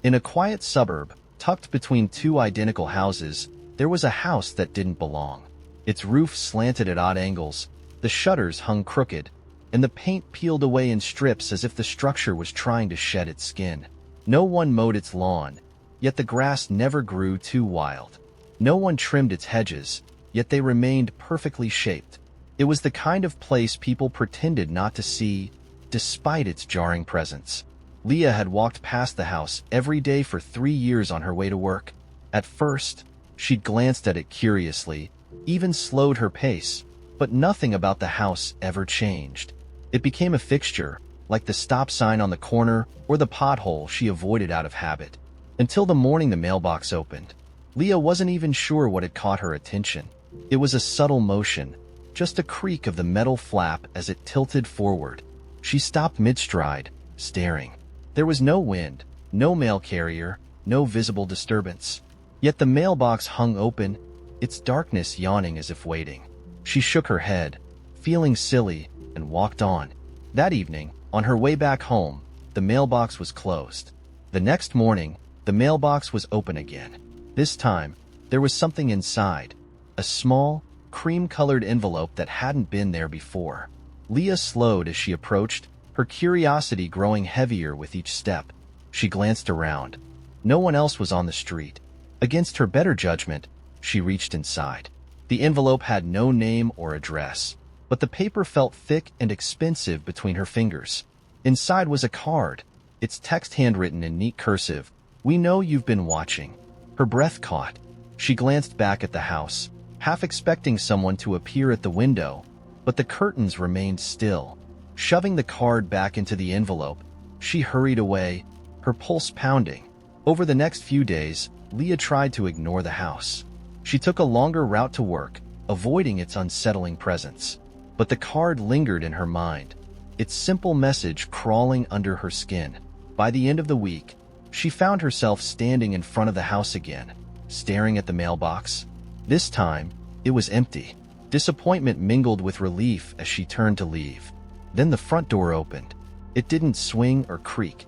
In a quiet suburb, tucked between two identical houses, there was a house that didn't belong. Its roof slanted at odd angles, the shutters hung crooked, and the paint peeled away in strips as if the structure was trying to shed its skin. No one mowed its lawn, yet the grass never grew too wild. No one trimmed its hedges, yet they remained perfectly shaped. It was the kind of place people pretended not to see, despite its jarring presence. Leah had walked past the house every day for 3 years on her way to work. At first, she'd glanced at it curiously, even slowed her pace, but nothing about the house ever changed. It became a fixture, like the stop sign on the corner or the pothole she avoided out of habit. Until the morning the mailbox opened. Leah wasn't even sure what had caught her attention. It was a subtle motion, just a creak of the metal flap as it tilted forward. She stopped mid-stride, staring. There was no wind, no mail carrier, no visible disturbance. Yet the mailbox hung open, its darkness yawning as if waiting. She shook her head, feeling silly, and walked on. That evening, on her way back home, the mailbox was closed. The next morning, the mailbox was open again. This time, there was something inside, a small, cream-colored envelope that hadn't been there before. Leah slowed as she approached, her curiosity growing heavier with each step. She glanced around. No one else was on the street. Against her better judgment, she reached inside. The envelope had no name or address, but the paper felt thick and expensive between her fingers. Inside was a card, its text handwritten in neat cursive. "We know you've been watching." Her breath caught. She glanced back at the house, half expecting someone to appear at the window, but the curtains remained still. Shoving the card back into the envelope, she hurried away, her pulse pounding. Over the next few days, Leah tried to ignore the house. She took a longer route to work, avoiding its unsettling presence. But the card lingered in her mind, its simple message crawling under her skin. By the end of the week, she found herself standing in front of the house again, staring at the mailbox. This time, it was empty. Disappointment mingled with relief as she turned to leave. Then the front door opened. It didn't swing or creak.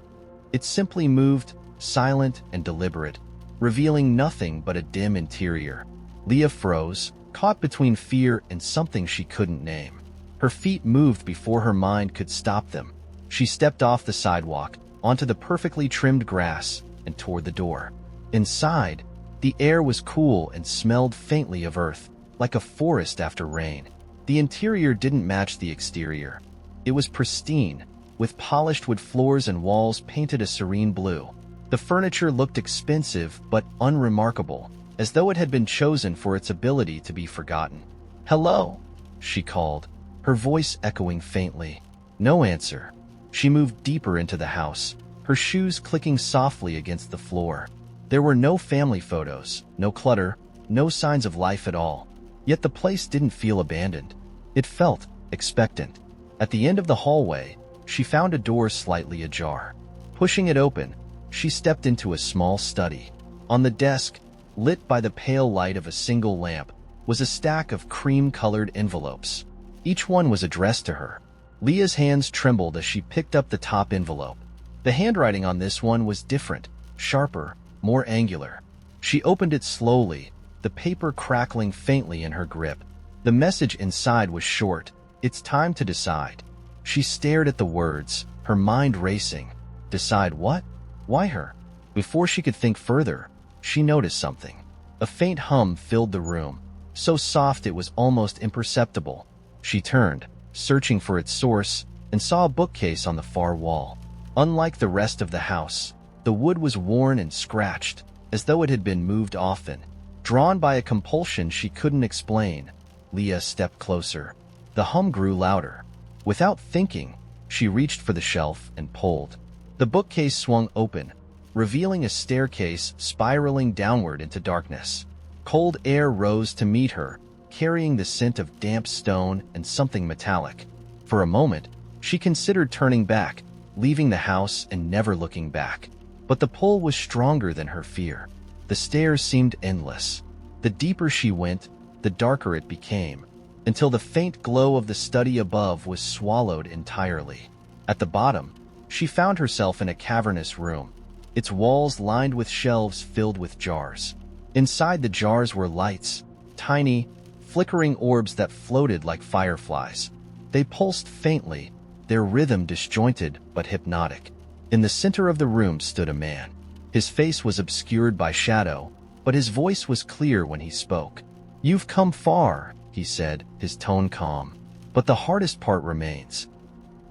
It simply moved, silent and deliberate, revealing nothing but a dim interior. Leah froze, caught between fear and something she couldn't name. Her feet moved before her mind could stop them. She stepped off the sidewalk, onto the perfectly trimmed grass, and toward the door. Inside, the air was cool and smelled faintly of earth, like a forest after rain. The interior didn't match the exterior. It was pristine, with polished wood floors and walls painted a serene blue. The furniture looked expensive but unremarkable, as though it had been chosen for its ability to be forgotten. "Hello," she called, her voice echoing faintly. No answer. She moved deeper into the house, her shoes clicking softly against the floor. There were no family photos, no clutter, no signs of life at all. Yet the place didn't feel abandoned. It felt expectant. At the end of the hallway, she found a door slightly ajar. Pushing it open, she stepped into a small study. On the desk, lit by the pale light of a single lamp, was a stack of cream-colored envelopes. Each one was addressed to her. Leah's hands trembled as she picked up the top envelope. The handwriting on this one was different, sharper, more angular. She opened it slowly, the paper crackling faintly in her grip. The message inside was short: "It's time to decide." She stared at the words, her mind racing. Decide what? Why her? Before she could think further, she noticed something. A faint hum filled the room, so soft it was almost imperceptible. She turned, searching for its source, and saw a bookcase on the far wall. Unlike the rest of the house, the wood was worn and scratched, as though it had been moved often. Drawn by a compulsion she couldn't explain, Leah stepped closer. The hum grew louder. Without thinking, she reached for the shelf and pulled. The bookcase swung open, revealing a staircase spiraling downward into darkness. Cold air rose to meet her, carrying the scent of damp stone and something metallic. For a moment, she considered turning back, leaving the house and never looking back. But the pull was stronger than her fear. The stairs seemed endless. The deeper she went, the darker it became, until the faint glow of the study above was swallowed entirely. At the bottom, she found herself in a cavernous room, its walls lined with shelves filled with jars. Inside the jars were lights, tiny, flickering orbs that floated like fireflies. They pulsed faintly, their rhythm disjointed but hypnotic. In the center of the room stood a man. His face was obscured by shadow, but his voice was clear when he spoke. "You've come far," he said, his tone calm. "But the hardest part remains."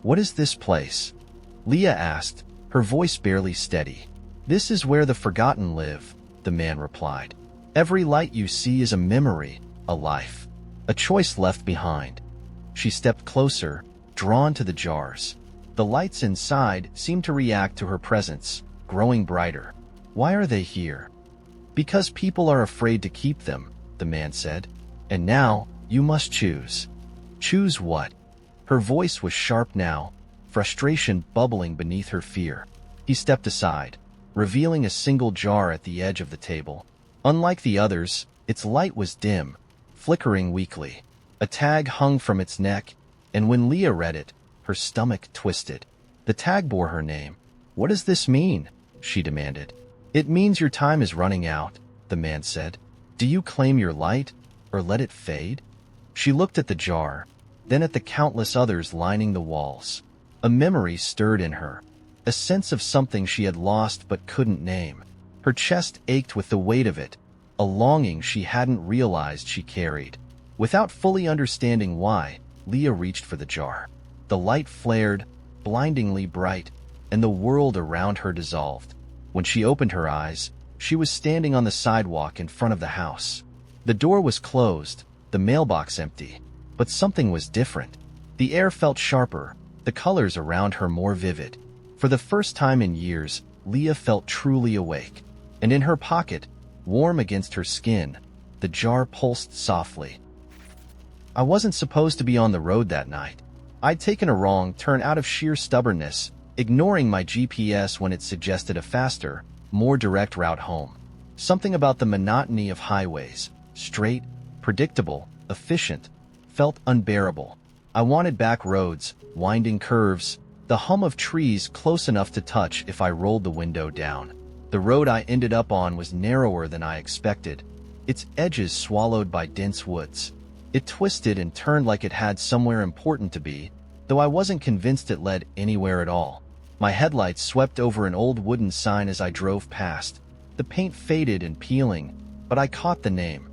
"What is this place?" Leah asked, her voice barely steady. "This is where the forgotten live," the man replied. "Every light you see is a memory, a life, a choice left behind." She stepped closer, drawn to the jars. The lights inside seemed to react to her presence, growing brighter. "Why are they here?" "Because people are afraid to keep them," the man said. "And now, you must choose." "Choose what?" Her voice was sharp now, frustration bubbling beneath her fear. He stepped aside, revealing a single jar at the edge of the table. Unlike the others, its light was dim, flickering weakly. A tag hung from its neck, and when Leah read it, her stomach twisted. The tag bore her name. "What does this mean?" she demanded. "It means your time is running out," the man said. "Do you claim your light, or let it fade?" She looked at the jar, then at the countless others lining the walls. A memory stirred in her, a sense of something she had lost but couldn't name. Her chest ached with the weight of it, a longing she hadn't realized she carried. Without fully understanding why, Leah reached for the jar. The light flared, blindingly bright, and the world around her dissolved. When she opened her eyes, she was standing on the sidewalk in front of the house. The door was closed, the mailbox empty, but something was different. The air felt sharper, the colors around her more vivid. For the first time in years, Leah felt truly awake. And in her pocket, warm against her skin, the jar pulsed softly. "I wasn't supposed to be on the road that night. I'd taken a wrong turn out of sheer stubbornness, ignoring my GPS when it suggested a faster, more direct route home. Something about the monotony of highways, straight, predictable, efficient, felt unbearable. I wanted back roads, winding curves, The hum of trees close enough to touch if I rolled the window down. The road I ended up on was narrower than I expected, its edges swallowed by dense woods. It twisted and turned like it had somewhere important to be, though I wasn't convinced it led anywhere at all. My headlights swept over an old wooden sign as I drove past. The paint faded and peeling, but I caught the name.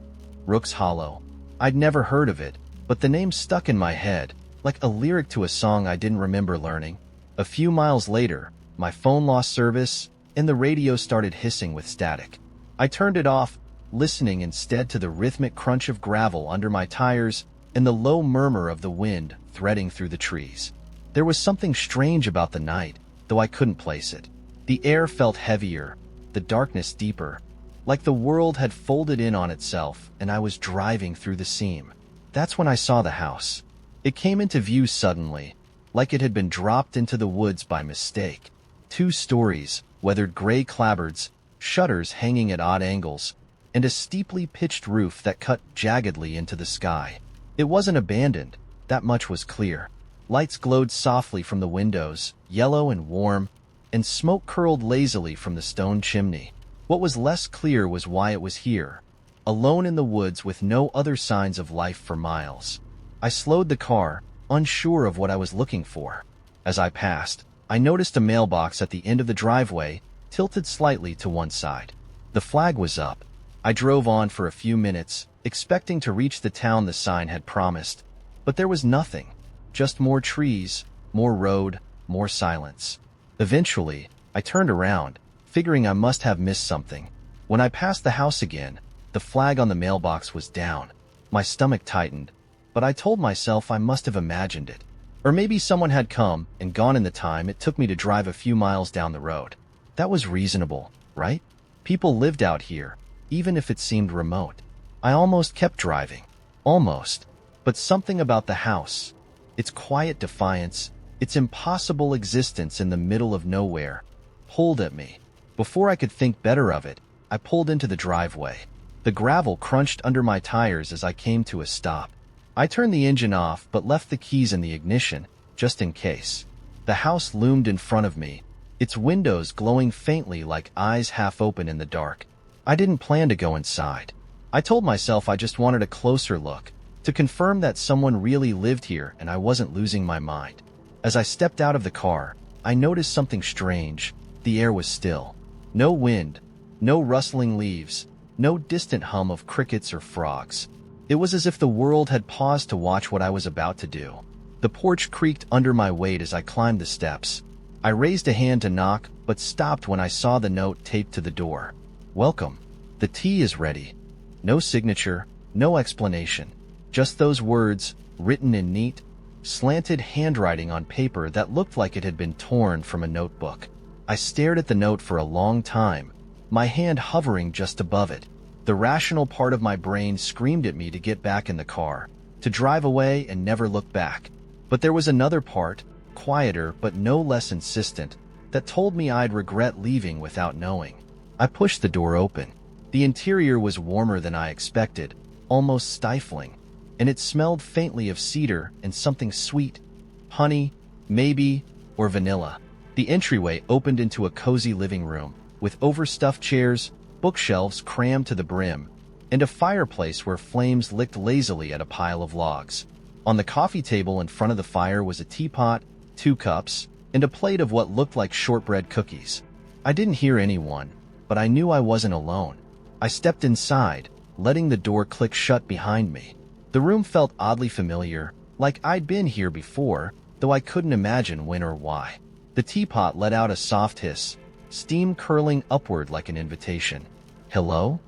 Rook's Hollow. I'd never heard of it, but the name stuck in my head, like a lyric to a song I didn't remember learning. A few miles later, my phone lost service, and the radio started hissing with static. I turned it off, listening instead to the rhythmic crunch of gravel under my tires and the low murmur of the wind threading through the trees. There was something strange about the night, though I couldn't place it. The air felt heavier, the darkness deeper, like the world had folded in on itself and I was driving through the seam. That's when I saw the house. It came into view suddenly, like it had been dropped into the woods by mistake. 2 stories, weathered gray clapboards, shutters hanging at odd angles, and a steeply pitched roof that cut jaggedly into the sky. It wasn't abandoned, that much was clear. Lights glowed softly from the windows, yellow and warm, and smoke curled lazily from the stone chimney. What was less clear was why it was here, alone in the woods with no other signs of life for miles. I slowed the car, unsure of what I was looking for. As I passed, I noticed a mailbox at the end of the driveway, tilted slightly to one side. The flag was up. I drove on for a few minutes, expecting to reach the town the sign had promised. But there was nothing. Just more trees, more road, more silence. Eventually, I turned around, figuring I must have missed something. When I passed the house again, the flag on the mailbox was down. My stomach tightened, but I told myself I must have imagined it. Or maybe someone had come and gone in the time it took me to drive a few miles down the road. That was reasonable, right? People lived out here, even if it seemed remote. I almost kept driving. Almost. But something about the house, its quiet defiance, its impossible existence in the middle of nowhere, pulled at me. Before I could think better of it, I pulled into the driveway. The gravel crunched under my tires as I came to a stop. I turned the engine off but left the keys in the ignition, just in case. The house loomed in front of me, its windows glowing faintly like eyes half open in the dark. I didn't plan to go inside. I told myself I just wanted a closer look, to confirm that someone really lived here and I wasn't losing my mind. As I stepped out of the car, I noticed something strange. The air was still. No wind, no rustling leaves, no distant hum of crickets or frogs. It was as if the world had paused to watch what I was about to do. The porch creaked under my weight as I climbed the steps. I raised a hand to knock, but stopped when I saw the note taped to the door. Welcome. The tea is ready. No signature, no explanation. Just those words, written in neat, slanted handwriting on paper that looked like it had been torn from a notebook. I stared at the note for a long time, my hand hovering just above it. The rational part of my brain screamed at me to get back in the car, to drive away and never look back. But there was another part, quieter but no less insistent, that told me I'd regret leaving without knowing. I pushed the door open. The interior was warmer than I expected, almost stifling, and it smelled faintly of cedar and something sweet, honey, maybe, or vanilla. The entryway opened into a cozy living room, with overstuffed chairs, bookshelves crammed to the brim, and a fireplace where flames licked lazily at a pile of logs. On the coffee table in front of the fire was a teapot, 2 cups, and a plate of what looked like shortbread cookies. I didn't hear anyone, but I knew I wasn't alone. I stepped inside, letting the door click shut behind me. The room felt oddly familiar, like I'd been here before, though I couldn't imagine when or why. The teapot let out a soft hiss, steam curling upward like an invitation. "Hello?"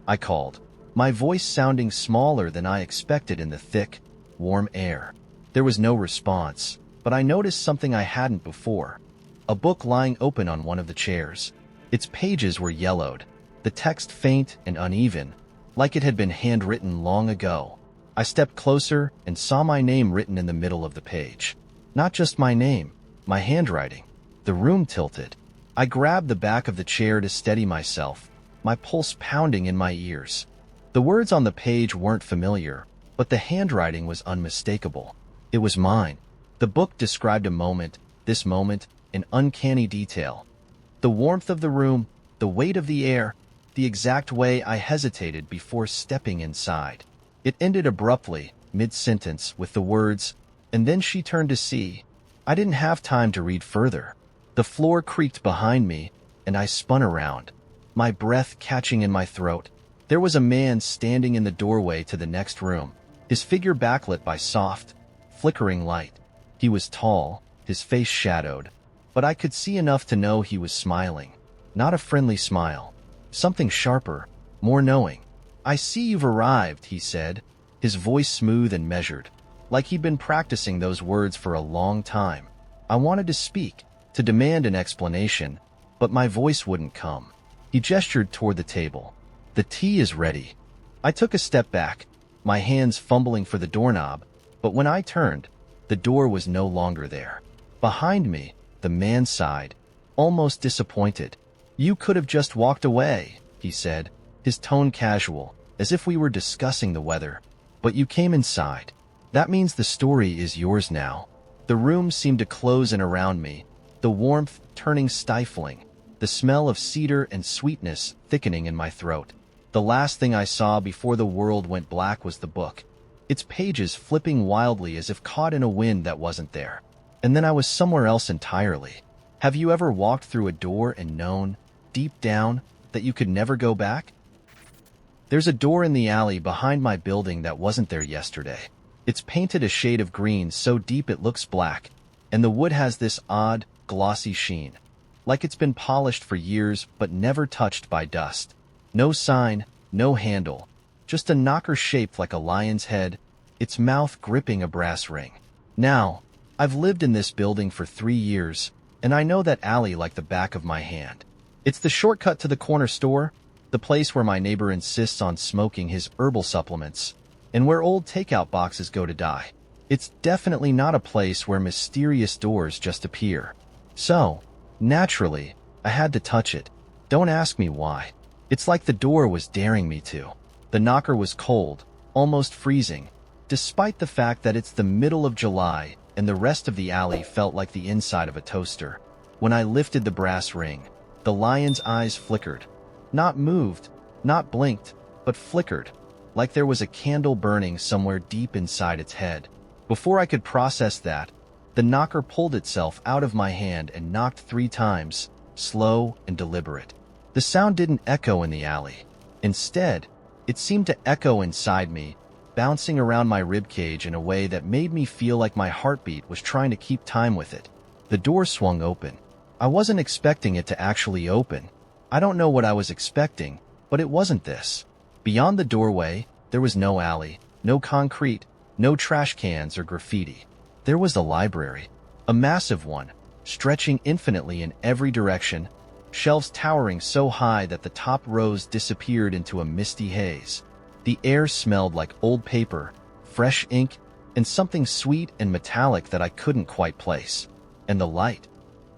I called, my voice sounding smaller than I expected in the thick, warm air. There was no response, but I noticed something I hadn't before. A book lying open on one of the chairs. Its pages were yellowed, the text faint and uneven, like it had been handwritten long ago. I stepped closer and saw my name written in the middle of the page. Not just my name, my handwriting. The room tilted. I grabbed the back of the chair to steady myself, my pulse pounding in my ears. The words on the page weren't familiar, but the handwriting was unmistakable. It was mine. The book described a moment, this moment in uncanny detail. The warmth of the room, the weight of the air, the exact way I hesitated before stepping inside. It ended abruptly, mid-sentence, with the words, "And then she turned to see." I didn't have time to read further. The floor creaked behind me, and I spun around, my breath catching in my throat. There was a man standing in the doorway to the next room, his figure backlit by soft, flickering light. He was tall, his face shadowed, but I could see enough to know he was smiling. Not a friendly smile. Something sharper, more knowing. "I see you've arrived," he said, his voice smooth and measured, like he'd been practicing those words for a long time. I wanted to speak, to demand an explanation, but my voice wouldn't come. He gestured toward the table. "The tea is ready." I took a step back, my hands fumbling for the doorknob, but when I turned, the door was no longer there. Behind me, the man sighed, almost disappointed. "You could have just walked away," he said, his tone casual, as if we were discussing the weather. "But you came inside. That means the story is yours now." The room seemed to close in around me, the warmth turning stifling, the smell of cedar and sweetness thickening in my throat. The last thing I saw before the world went black was the book, its pages flipping wildly as if caught in a wind that wasn't there. And then I was somewhere else entirely. Have you ever walked through a door and known, deep down, that you could never go back? There's a door in the alley behind my building that wasn't there yesterday. It's painted a shade of green so deep it looks black, and the wood has this odd, glossy sheen, like it's been polished for years but never touched by dust. No sign, no handle, just a knocker shaped like a lion's head, its mouth gripping a brass ring. Now, I've lived in this building for 3 years, and I know that alley like the back of my hand. It's the shortcut to the corner store, the place where my neighbor insists on smoking his herbal supplements, and where old takeout boxes go to die. It's definitely not a place where mysterious doors just appear. So, naturally, I had to touch it. Don't ask me why. It's like the door was daring me to. The knocker was cold, almost freezing, despite the fact that it's the middle of July and the rest of the alley felt like the inside of a toaster. When I lifted the brass ring, the lion's eyes flickered. Not moved, not blinked, but flickered, like there was a candle burning somewhere deep inside its head. Before I could process that, the knocker pulled itself out of my hand and knocked 3 times, slow and deliberate. The sound didn't echo in the alley. Instead, it seemed to echo inside me, bouncing around my ribcage in a way that made me feel like my heartbeat was trying to keep time with it. The door swung open. I wasn't expecting it to actually open. I don't know what I was expecting, but it wasn't this. Beyond the doorway, there was no alley, no concrete, no trash cans or graffiti. There was the library, a massive one, stretching infinitely in every direction, shelves towering so high that the top rows disappeared into a misty haze. The air smelled like old paper, fresh ink, and something sweet and metallic that I couldn't quite place. And the light.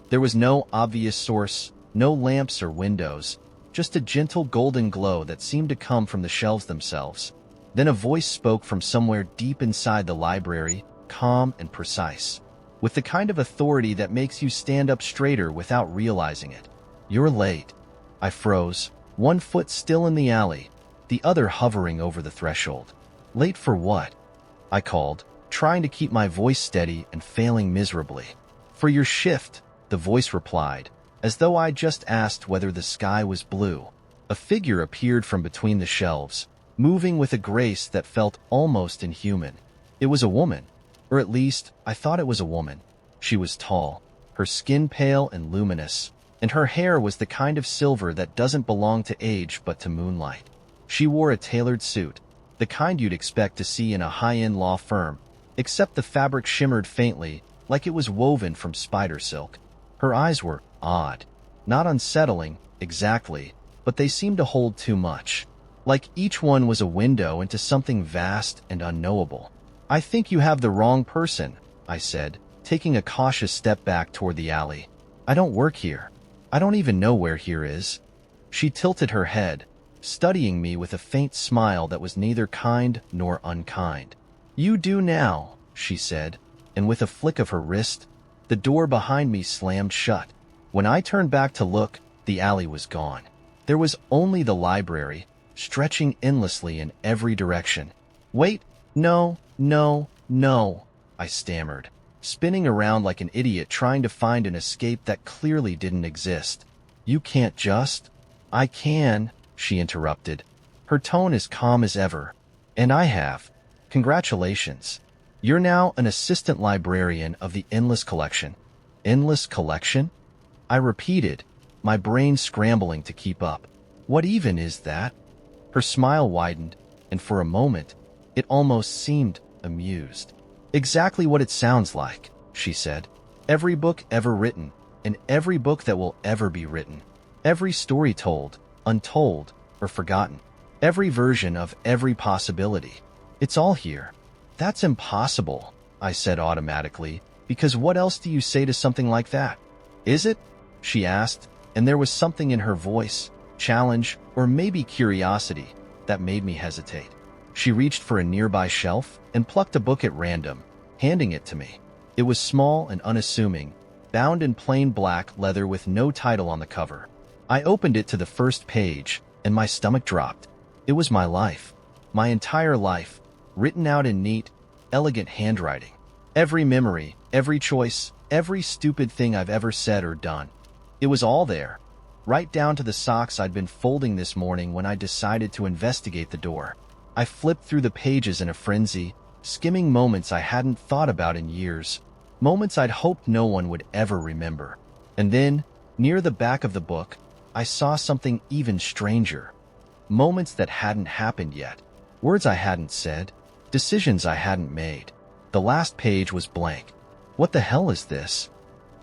There was no obvious source, no lamps or windows, just a gentle golden glow that seemed to come from the shelves themselves. Then a voice spoke from somewhere deep inside the library, calm and precise, with the kind of authority that makes you stand up straighter without realizing it. "You're late." I froze, one foot still in the alley, the other hovering over the threshold. "Late for what?" I called, trying to keep my voice steady and failing miserably. "For your shift," the voice replied, as though I just asked whether the sky was blue. A figure appeared from between the shelves, moving with a grace that felt almost inhuman. It was a woman, or at least I thought it was a woman. She was tall, her skin pale and luminous, and her hair was the kind of silver that doesn't belong to age but to moonlight. She wore a tailored suit, the kind you'd expect to see in a high-end law firm, except the fabric shimmered faintly, like it was woven from spider silk. Her eyes were odd, not unsettling, exactly, but they seemed to hold too much. Like each one was a window into something vast and unknowable. "I think you have the wrong person," I said, taking a cautious step back toward the alley. "I don't work here. I don't even know where here is." She tilted her head, studying me with a faint smile that was neither kind nor unkind. "You do now," she said, and with a flick of her wrist, The door behind me slammed shut. When I turned back to look, the alley was gone. There was only the library, stretching endlessly in every direction. "Wait, no, no, no," I stammered, spinning around like an idiot trying to find an escape that clearly didn't exist. "You can't just—" "I can," she interrupted. Her tone as calm as ever. "And I have. Congratulations. You're now an assistant librarian of the Endless Collection." "Endless Collection?" I repeated, my brain scrambling to keep up. "What even is that?" Her smile widened, and for a moment, it almost seemed amused. "Exactly what it sounds like," she said. "Every book ever written, and every book that will ever be written. Every story told, untold, or forgotten. Every version of every possibility. It's all here." "That's impossible," I said automatically, because what else do you say to something like that? "Is it?" she asked, and there was something in her voice, challenge, or maybe curiosity, that made me hesitate. She reached for a nearby shelf and plucked a book at random, handing it to me. It was small and unassuming, bound in plain black leather with no title on the cover. I opened it to the first page, and my stomach dropped. It was my life, my entire life, written out in neat, elegant handwriting. Every memory, every choice, every stupid thing I've ever said or done. It was all there, right down to the socks I'd been folding this morning when I decided to investigate the door. I flipped through the pages in a frenzy, skimming moments I hadn't thought about in years, moments I'd hoped no one would ever remember. And then, near the back of the book, I saw something even stranger. Moments that hadn't happened yet, words I hadn't said, decisions I hadn't made. The last page was blank. "What the hell is this?"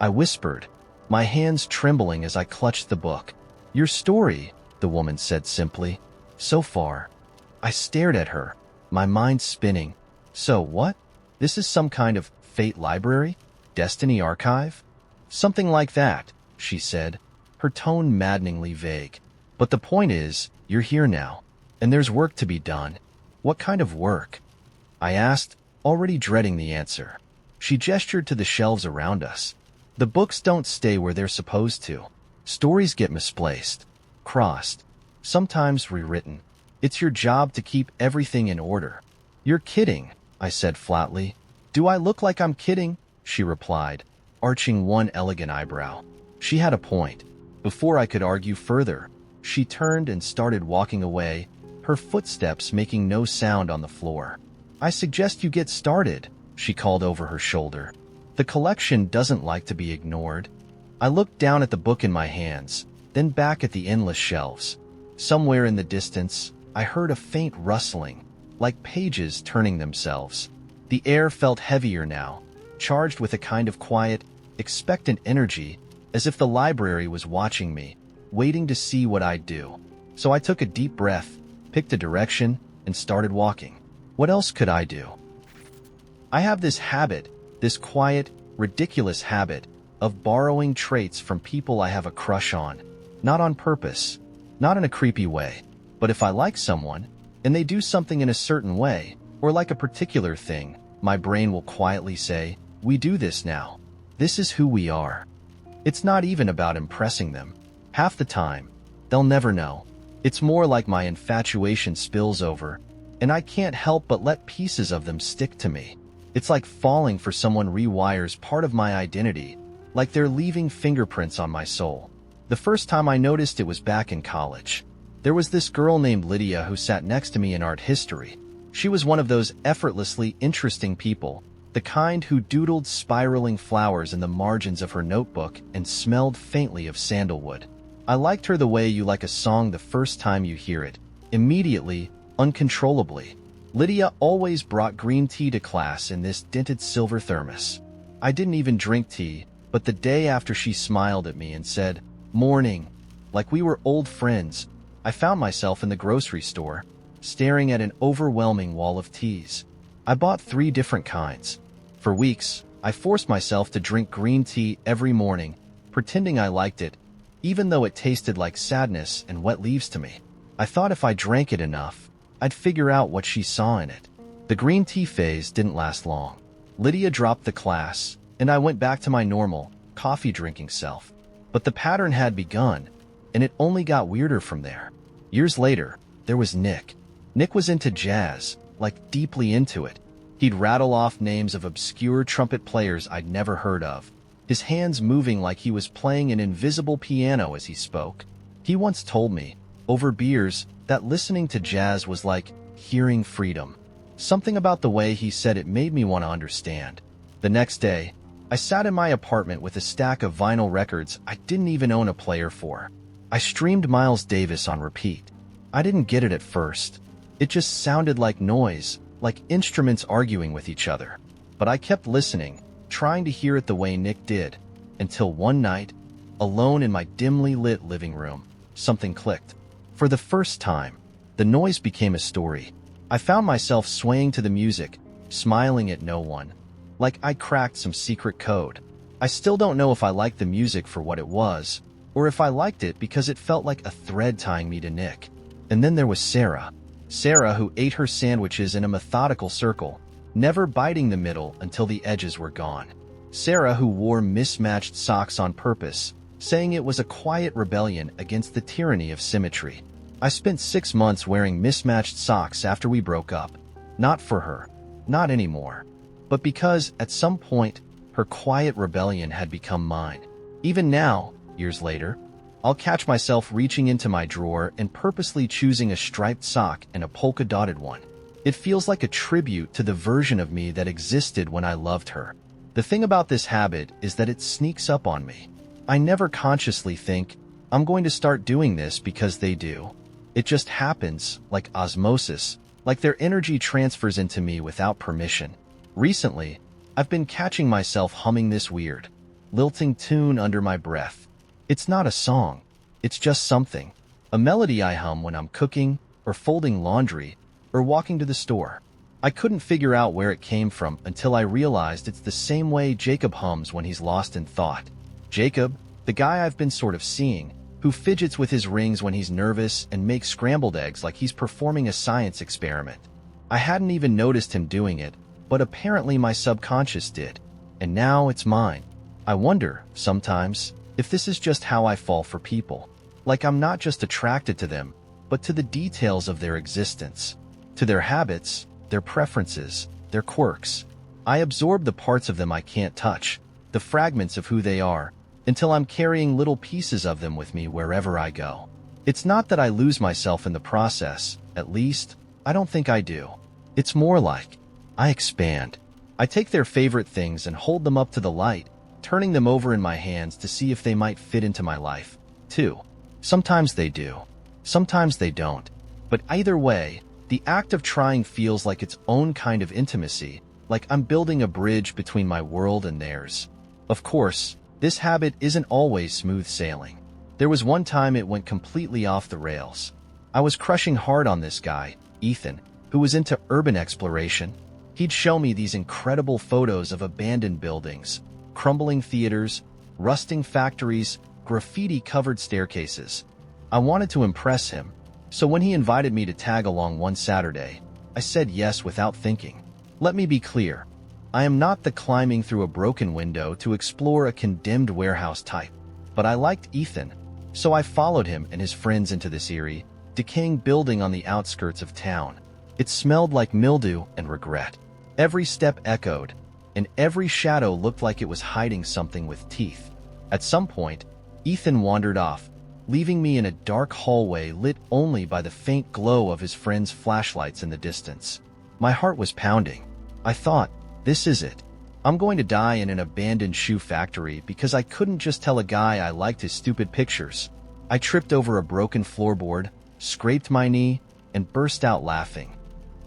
I whispered, my hands trembling as I clutched the book. "Your story," the woman said simply. "So far." I stared at her, my mind spinning. "So what? This is some kind of fate library? Destiny archive?" "Something like that," she said, her tone maddeningly vague. "But the point is, you're here now, and there's work to be done." "What kind of work?" I asked, already dreading the answer. She gestured to the shelves around us. "The books don't stay where they're supposed to. Stories get misplaced, crossed, sometimes rewritten. It's your job to keep everything in order." "You're kidding," I said flatly. "Do I look like I'm kidding?" she replied, arching one elegant eyebrow. She had a point. Before I could argue further, she turned and started walking away, her footsteps making no sound on the floor. "I suggest you get started," she called over her shoulder. "The collection doesn't like to be ignored." I looked down at the book in my hands, then back at the endless shelves. Somewhere in the distance, I heard a faint rustling, like pages turning themselves. The air felt heavier now, charged with a kind of quiet, expectant energy, as if the library was watching me, waiting to see what I'd do. So I took a deep breath, picked a direction, and started walking. What else could I do? I have this habit, this quiet, ridiculous habit, of borrowing traits from people I have a crush on. Not on purpose, not in a creepy way, but if I like someone, and they do something in a certain way, or like a particular thing, my brain will quietly say, "We do this now. This is who we are." It's not even about impressing them. Half the time, they'll never know. It's more like my infatuation spills over, and I can't help but let pieces of them stick to me. It's like falling for someone rewires part of my identity, like they're leaving fingerprints on my soul. The first time I noticed it was back in college. There was this girl named Lydia who sat next to me in art history. She was one of those effortlessly interesting people, the kind who doodled spiraling flowers in the margins of her notebook and smelled faintly of sandalwood. I liked her the way you like a song the first time you hear it, immediately, uncontrollably. Lydia always brought green tea to class in this dinted silver thermos. I didn't even drink tea, but the day after she smiled at me and said, "Morning," like we were old friends, I found myself in the grocery store, staring at an overwhelming wall of teas. I bought 3 different kinds. For weeks, I forced myself to drink green tea every morning, pretending I liked it, even though it tasted like sadness and wet leaves to me. I thought if I drank it enough, I'd figure out what she saw in it. The green tea phase didn't last long. Lydia dropped the class, and I went back to my normal, coffee-drinking self. But the pattern had begun, and it only got weirder from there. Years later, there was Nick. Nick was into jazz, like deeply into it. He'd rattle off names of obscure trumpet players I'd never heard of, his hands moving like he was playing an invisible piano as he spoke. He once told me, over beers, that listening to jazz was like hearing freedom. Something about the way he said it made me want to understand. The next day, I sat in my apartment with a stack of vinyl records I didn't even own a player for. I streamed Miles Davis on repeat. I didn't get it at first. It just sounded like noise, like instruments arguing with each other. But I kept listening, trying to hear it the way Nick did, until one night, alone in my dimly lit living room, something clicked. For the first time, the noise became a story. I found myself swaying to the music, smiling at no one, like I cracked some secret code. I still don't know if I liked the music for what it was, or if I liked it because it felt like a thread tying me to Nick. And then there was Sarah. Sarah, who ate her sandwiches in a methodical circle, never biting the middle until the edges were gone. Sarah, who wore mismatched socks on purpose, saying it was a quiet rebellion against the tyranny of symmetry. I spent 6 months wearing mismatched socks after we broke up. Not for her. Not anymore. But because, at some point, her quiet rebellion had become mine. Even now, years later, I'll catch myself reaching into my drawer and purposely choosing a striped sock and a polka-dotted one. It feels like a tribute to the version of me that existed when I loved her. The thing about this habit is that it sneaks up on me. I never consciously think, I'm going to start doing this because they do. It just happens, like osmosis, like their energy transfers into me without permission. Recently, I've been catching myself humming this weird, lilting tune under my breath. It's not a song. It's just something. A melody I hum when I'm cooking, or folding laundry, or walking to the store. I couldn't figure out where it came from until I realized it's the same way Jacob hums when he's lost in thought. Jacob, the guy I've been sort of seeing, who fidgets with his rings when he's nervous and makes scrambled eggs like he's performing a science experiment. I hadn't even noticed him doing it, but apparently my subconscious did, and now it's mine. I wonder, sometimes, if this is just how I fall for people. Like I'm not just attracted to them, but to the details of their existence, to their habits, their preferences, their quirks. I absorb the parts of them I can't touch, the fragments of who they are, until I'm carrying little pieces of them with me wherever I go. It's not that I lose myself in the process, at least, I don't think I do. It's more like, I expand. I take their favorite things and hold them up to the light, turning them over in my hands to see if they might fit into my life, too. Sometimes they do. Sometimes they don't. But either way, the act of trying feels like its own kind of intimacy, like I'm building a bridge between my world and theirs. Of course, this habit isn't always smooth sailing. There was one time it went completely off the rails. I was crushing hard on this guy, Ethan, who was into urban exploration. He'd show me these incredible photos of abandoned buildings, crumbling theaters, rusting factories, graffiti-covered staircases. I wanted to impress him, so when he invited me to tag along one Saturday, I said yes without thinking. Let me be clear. I am not the climbing through a broken window to explore a condemned warehouse type, but I liked Ethan, so I followed him and his friends into this eerie, decaying building on the outskirts of town. It smelled like mildew and regret. Every step echoed, and every shadow looked like it was hiding something with teeth. At some point, Ethan wandered off, leaving me in a dark hallway lit only by the faint glow of his friends' flashlights in the distance. My heart was pounding. I thought, this is it. I'm going to die in an abandoned shoe factory because I couldn't just tell a guy I liked his stupid pictures. I tripped over a broken floorboard, scraped my knee, and burst out laughing.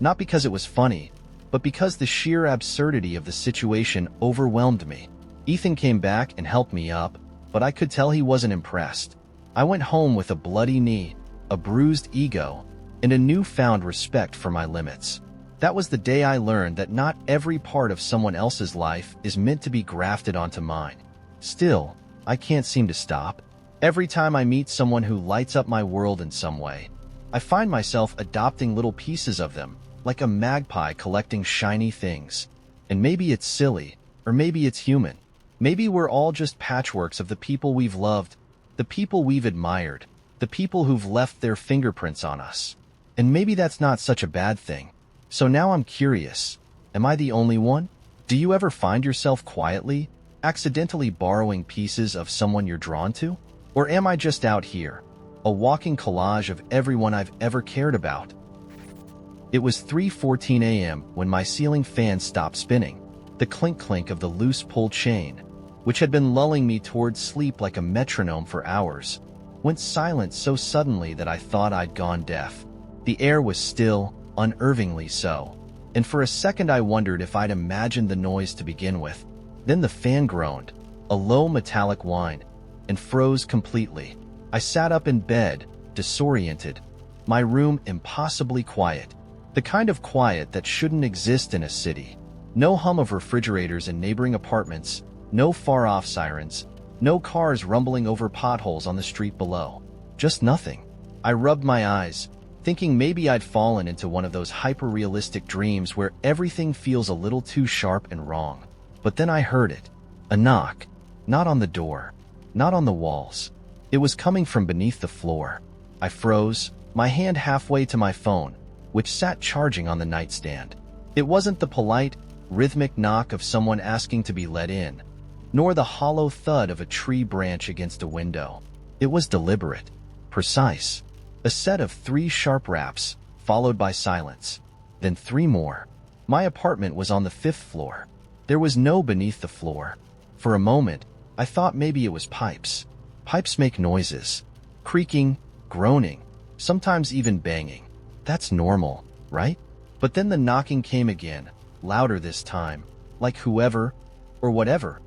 Not because it was funny, but because the sheer absurdity of the situation overwhelmed me. Ethan came back and helped me up, but I could tell he wasn't impressed. I went home with a bloody knee, a bruised ego, and a newfound respect for my limits. That was the day I learned that not every part of someone else's life is meant to be grafted onto mine. Still, I can't seem to stop. Every time I meet someone who lights up my world in some way, I find myself adopting little pieces of them, like a magpie collecting shiny things. And maybe it's silly, or maybe it's human, Maybe we're all just patchworks of the people we've loved, the people we've admired, the people who've left their fingerprints on us. And maybe that's not such a bad thing. So now I'm curious, am I the only one? Do you ever find yourself quietly, accidentally borrowing pieces of someone you're drawn to? Or am I just out here, a walking collage of everyone I've ever cared about? It was 3:14 a.m. when my ceiling fan stopped spinning. The clink-clink of the loose pull chain, which had been lulling me towards sleep like a metronome for hours, went silent so suddenly that I thought I'd gone deaf. The air was still, unnervingly so, and for a second I wondered if I'd imagined the noise to begin with. Then the fan groaned, a low metallic whine, and froze completely. I sat up in bed, disoriented, my room impossibly quiet, the kind of quiet that shouldn't exist in a city. No hum of refrigerators in neighboring apartments, no far-off sirens, no cars rumbling over potholes on the street below. Just nothing. I rubbed my eyes, thinking maybe I'd fallen into one of those hyper-realistic dreams where everything feels a little too sharp and wrong. But then I heard it. A knock. Not on the door. Not on the walls. It was coming from beneath the floor. I froze, my hand halfway to my phone, which sat charging on the nightstand. It wasn't the polite, rhythmic knock of someone asking to be let in, nor the hollow thud of a tree branch against a window. It was deliberate, precise. A set of 3 sharp raps, followed by silence. Then 3 more. My apartment was on the 5th floor. There was no beneath the floor. For a moment, I thought maybe it was pipes. Pipes make noises. Creaking, groaning, sometimes even banging. That's normal, right? But then the knocking came again, louder this time, like whoever, or whatever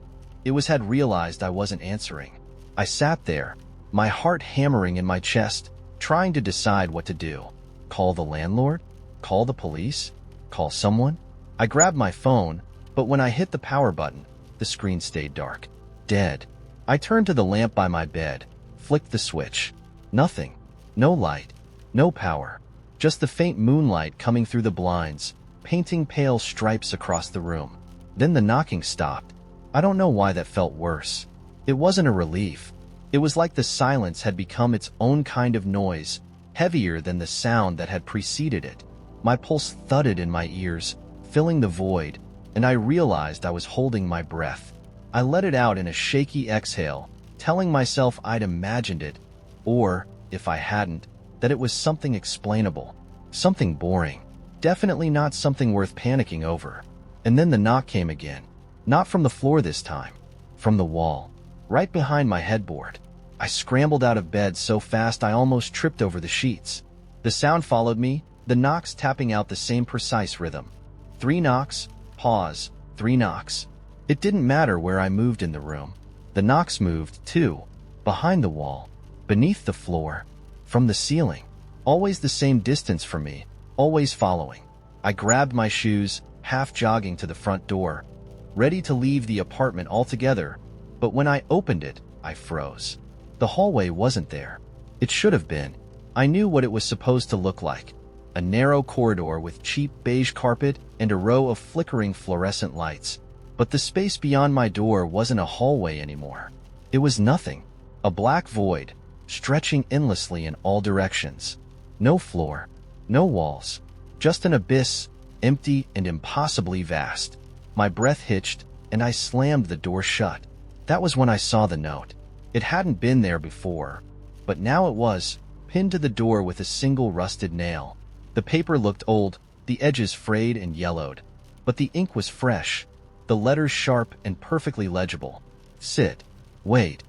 it was had realized I wasn't answering. I sat there, my heart hammering in my chest, trying to decide what to do. Call the landlord? Call the police? Call someone? I grabbed my phone, but when I hit the power button, the screen stayed dark. Dead. I turned to the lamp by my bed, flicked the switch. Nothing. No light. No power. Just the faint moonlight coming through the blinds, painting pale stripes across the room. Then the knocking stopped. I don't know why that felt worse. It wasn't a relief. It was like the silence had become its own kind of noise, heavier than the sound that had preceded it. My pulse thudded in my ears, filling the void, and I realized I was holding my breath. I let it out in a shaky exhale, telling myself I'd imagined it, or, if I hadn't, that it was something explainable, something boring, definitely not something worth panicking over. And then the knock came again. Not from the floor this time, from the wall, right behind my headboard. I scrambled out of bed so fast I almost tripped over the sheets. The sound followed me, the knocks tapping out the same precise rhythm. 3 knocks, pause, 3 knocks. It didn't matter where I moved in the room. The knocks moved, too, behind the wall, beneath the floor, from the ceiling. Always the same distance from me, always following. I grabbed my shoes, half jogging to the front door, ready to leave the apartment altogether, but when I opened it, I froze. The hallway wasn't there. It should have been. I knew what it was supposed to look like. A narrow corridor with cheap beige carpet and a row of flickering fluorescent lights. But the space beyond my door wasn't a hallway anymore. It was nothing. A black void, stretching endlessly in all directions. No floor, no walls, just an abyss, empty and impossibly vast. My breath hitched, and I slammed the door shut. That was when I saw the note. It hadn't been there before, but now it was, pinned to the door with a single rusted nail. The paper looked old, the edges frayed and yellowed, but the ink was fresh, the letters sharp and perfectly legible. Sit. Wait.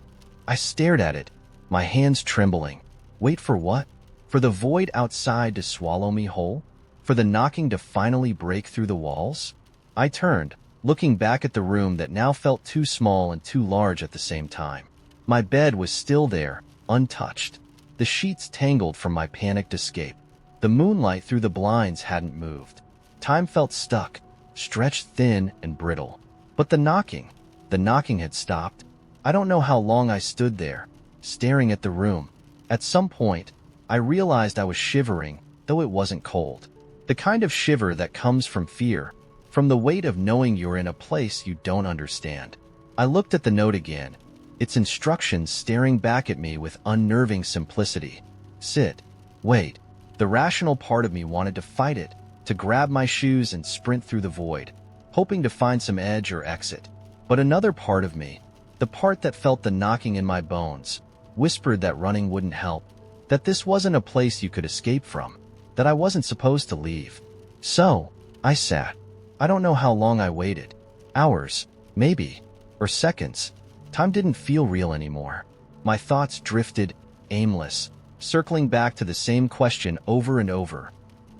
I stared at it, my hands trembling. Wait for what? For the void outside to swallow me whole? For the knocking to finally break through the walls? I turned, looking back at the room that now felt too small and too large at the same time. My bed was still there, untouched. The sheets tangled from my panicked escape. The moonlight through the blinds hadn't moved. Time felt stuck, stretched thin and brittle. But the knocking had stopped. I don't know how long I stood there, staring at the room. At some point, I realized I was shivering, though it wasn't cold. The kind of shiver that comes from fear, from the weight of knowing you're in a place you don't understand. I looked at the note again, its instructions staring back at me with unnerving simplicity. Sit. Wait. The rational part of me wanted to fight it, to grab my shoes and sprint through the void, hoping to find some edge or exit. But another part of me, the part that felt the knocking in my bones, whispered that running wouldn't help, that this wasn't a place you could escape from, that I wasn't supposed to leave. So, I sat. I don't know how long I waited. Hours, maybe, or seconds. Time didn't feel real anymore. My thoughts drifted, aimless, circling back to the same question over and over.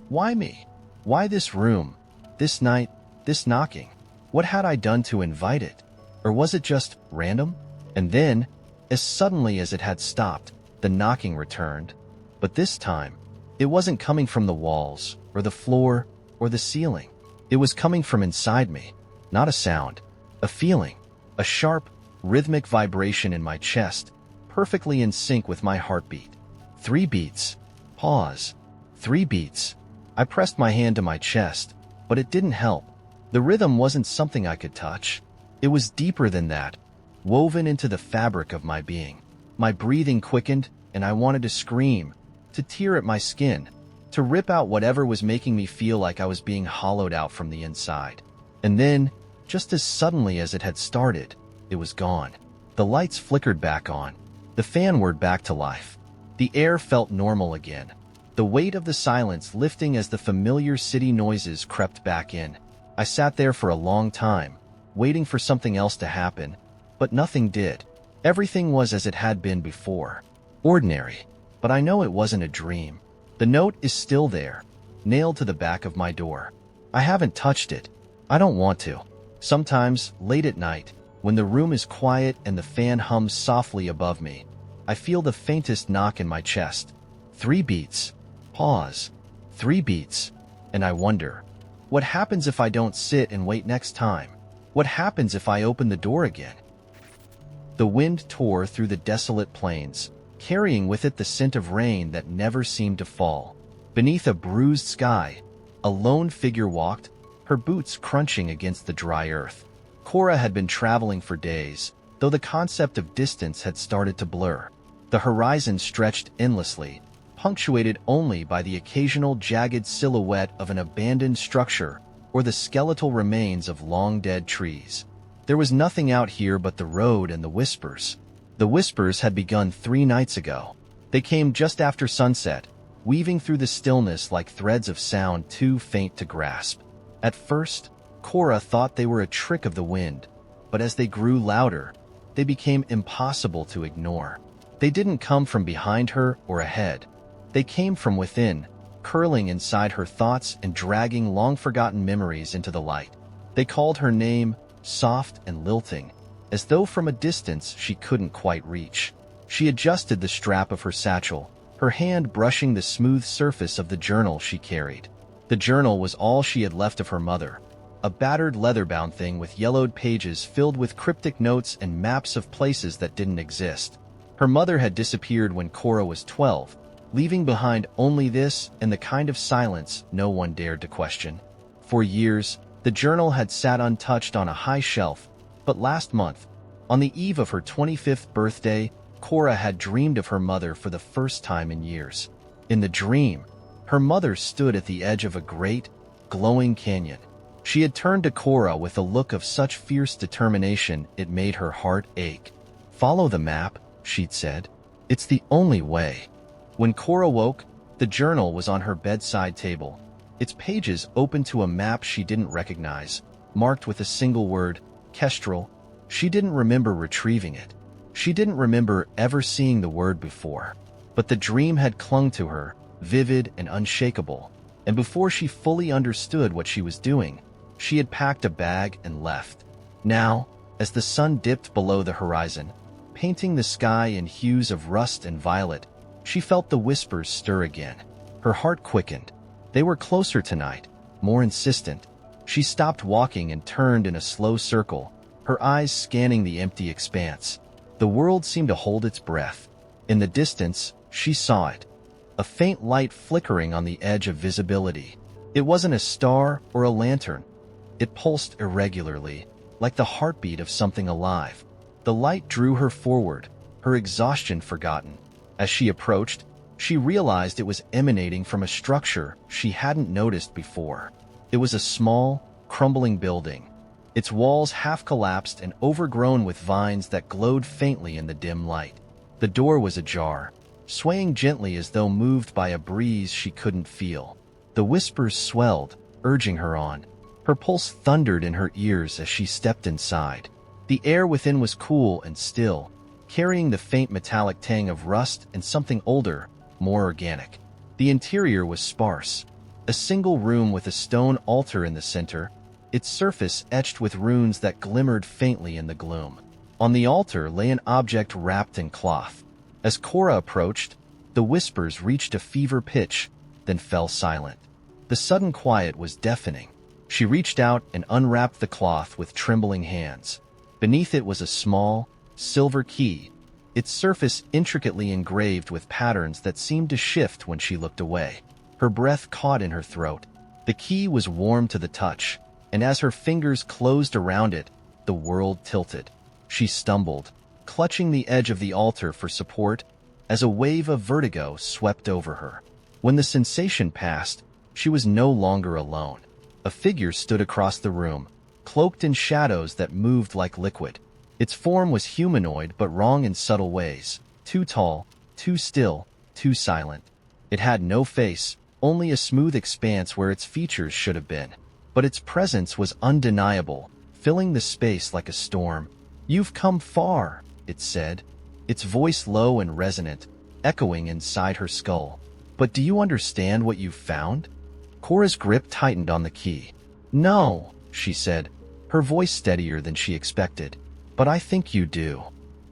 Why me? Why this room? This night? This knocking? What had I done to invite it? Or was it just random? And then, as suddenly as it had stopped, the knocking returned. But this time, it wasn't coming from the walls, or the floor, or the ceiling. It was coming from inside me. Not a sound, a feeling, a sharp, rhythmic vibration in my chest, perfectly in sync with my heartbeat. 3 beats. Pause. 3 beats. I pressed my hand to my chest, but it didn't help. The rhythm wasn't something I could touch. It was deeper than that, woven into the fabric of my being. My breathing quickened, and I wanted to scream, to tear at my skin, to rip out whatever was making me feel like I was being hollowed out from the inside. And then, just as suddenly as it had started, it was gone. The lights flickered back on. The fan whirred back to life. The air felt normal again, the weight of the silence lifting as the familiar city noises crept back in. I sat there for a long time, waiting for something else to happen, but nothing did. Everything was as it had been before. Ordinary. But I know it wasn't a dream. The note is still there, nailed to the back of my door. I haven't touched it. I don't want to. Sometimes, late at night, when the room is quiet and the fan hums softly above me, I feel the faintest knock in my chest. 3 beats. Pause. 3 beats. And I wonder, what happens if I don't sit and wait next time? What happens if I open the door again? The wind tore through the desolate plains, carrying with it the scent of rain that never seemed to fall. Beneath a bruised sky, a lone figure walked, her boots crunching against the dry earth. Cora had been traveling for days, though the concept of distance had started to blur. The horizon stretched endlessly, punctuated only by the occasional jagged silhouette of an abandoned structure or the skeletal remains of long-dead trees. There was nothing out here but the road and the whispers. The whispers had begun 3 nights ago. They came just after sunset, weaving through the stillness like threads of sound too faint to grasp. At first, Cora thought they were a trick of the wind, but as they grew louder, they became impossible to ignore. They didn't come from behind her or ahead. They came from within, curling inside her thoughts and dragging long-forgotten memories into the light. They called her name, soft and lilting, as though from a distance she couldn't quite reach. She adjusted the strap of her satchel, her hand brushing the smooth surface of the journal she carried. The journal was all she had left of her mother, a battered leather-bound thing with yellowed pages filled with cryptic notes and maps of places that didn't exist. Her mother had disappeared when Cora was 12, leaving behind only this and the kind of silence no one dared to question. For years, the journal had sat untouched on a high shelf, but last month, on the eve of her 25th birthday, Cora had dreamed of her mother for the first time in years. In the dream, her mother stood at the edge of a great, glowing canyon. She had turned to Cora with a look of such fierce determination it made her heart ache. "Follow the map," she'd said. "It's the only way." When Cora woke, the journal was on her bedside table, its pages open to a map she didn't recognize, marked with a single word, Kestrel. She didn't remember retrieving it. She didn't remember ever seeing the word before. But the dream had clung to her, vivid and unshakable, and before she fully understood what she was doing, she had packed a bag and left. Now, as the sun dipped below the horizon, painting the sky in hues of rust and violet, she felt the whispers stir again. Her heart quickened. They were closer tonight, more insistent. She stopped walking and turned in a slow circle, her eyes scanning the empty expanse. The world seemed to hold its breath. In the distance, she saw it. A faint light flickering on the edge of visibility. It wasn't a star or a lantern. It pulsed irregularly, like the heartbeat of something alive. The light drew her forward, her exhaustion forgotten. As she approached, she realized it was emanating from a structure she hadn't noticed before. It was a small, crumbling building, its walls half collapsed and overgrown with vines that glowed faintly in the dim light. The door was ajar, swaying gently as though moved by a breeze she couldn't feel. The whispers swelled, urging her on. Her pulse thundered in her ears as she stepped inside. The air within was cool and still, carrying the faint metallic tang of rust and something older, more organic. The interior was sparse. A single room with a stone altar in the center, its surface etched with runes that glimmered faintly in the gloom. On the altar lay an object wrapped in cloth. As Cora approached, the whispers reached a fever pitch, then fell silent. The sudden quiet was deafening. She reached out and unwrapped the cloth with trembling hands. Beneath it was a small, silver key, its surface intricately engraved with patterns that seemed to shift when she looked away. Her breath caught in her throat. The key was warm to the touch, and as her fingers closed around it, the world tilted. She stumbled, clutching the edge of the altar for support, as a wave of vertigo swept over her. When the sensation passed, she was no longer alone. A figure stood across the room, cloaked in shadows that moved like liquid. Its form was humanoid but wrong in subtle ways. Too tall, too still, too silent. It had no face, only a smooth expanse where its features should have been. But its presence was undeniable, filling the space like a storm. "You've come far," it said, its voice low and resonant, echoing inside her skull. "But do you understand what you've found?" Cora's grip tightened on the key. "No," she said, her voice steadier than she expected. "But I think you do."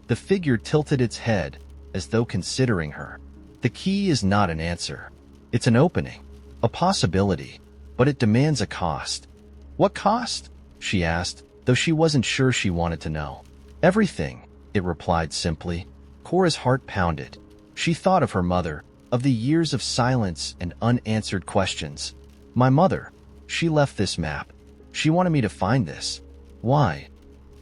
The figure tilted its head, as though considering her. "The key is not an answer. It's an opening, a possibility, but it demands a cost." "What cost?" she asked, though she wasn't sure she wanted to know. "Everything," it replied simply. Cora's heart pounded. She thought of her mother, of the years of silence and unanswered questions. "My mother. She left this map. She wanted me to find this. Why?"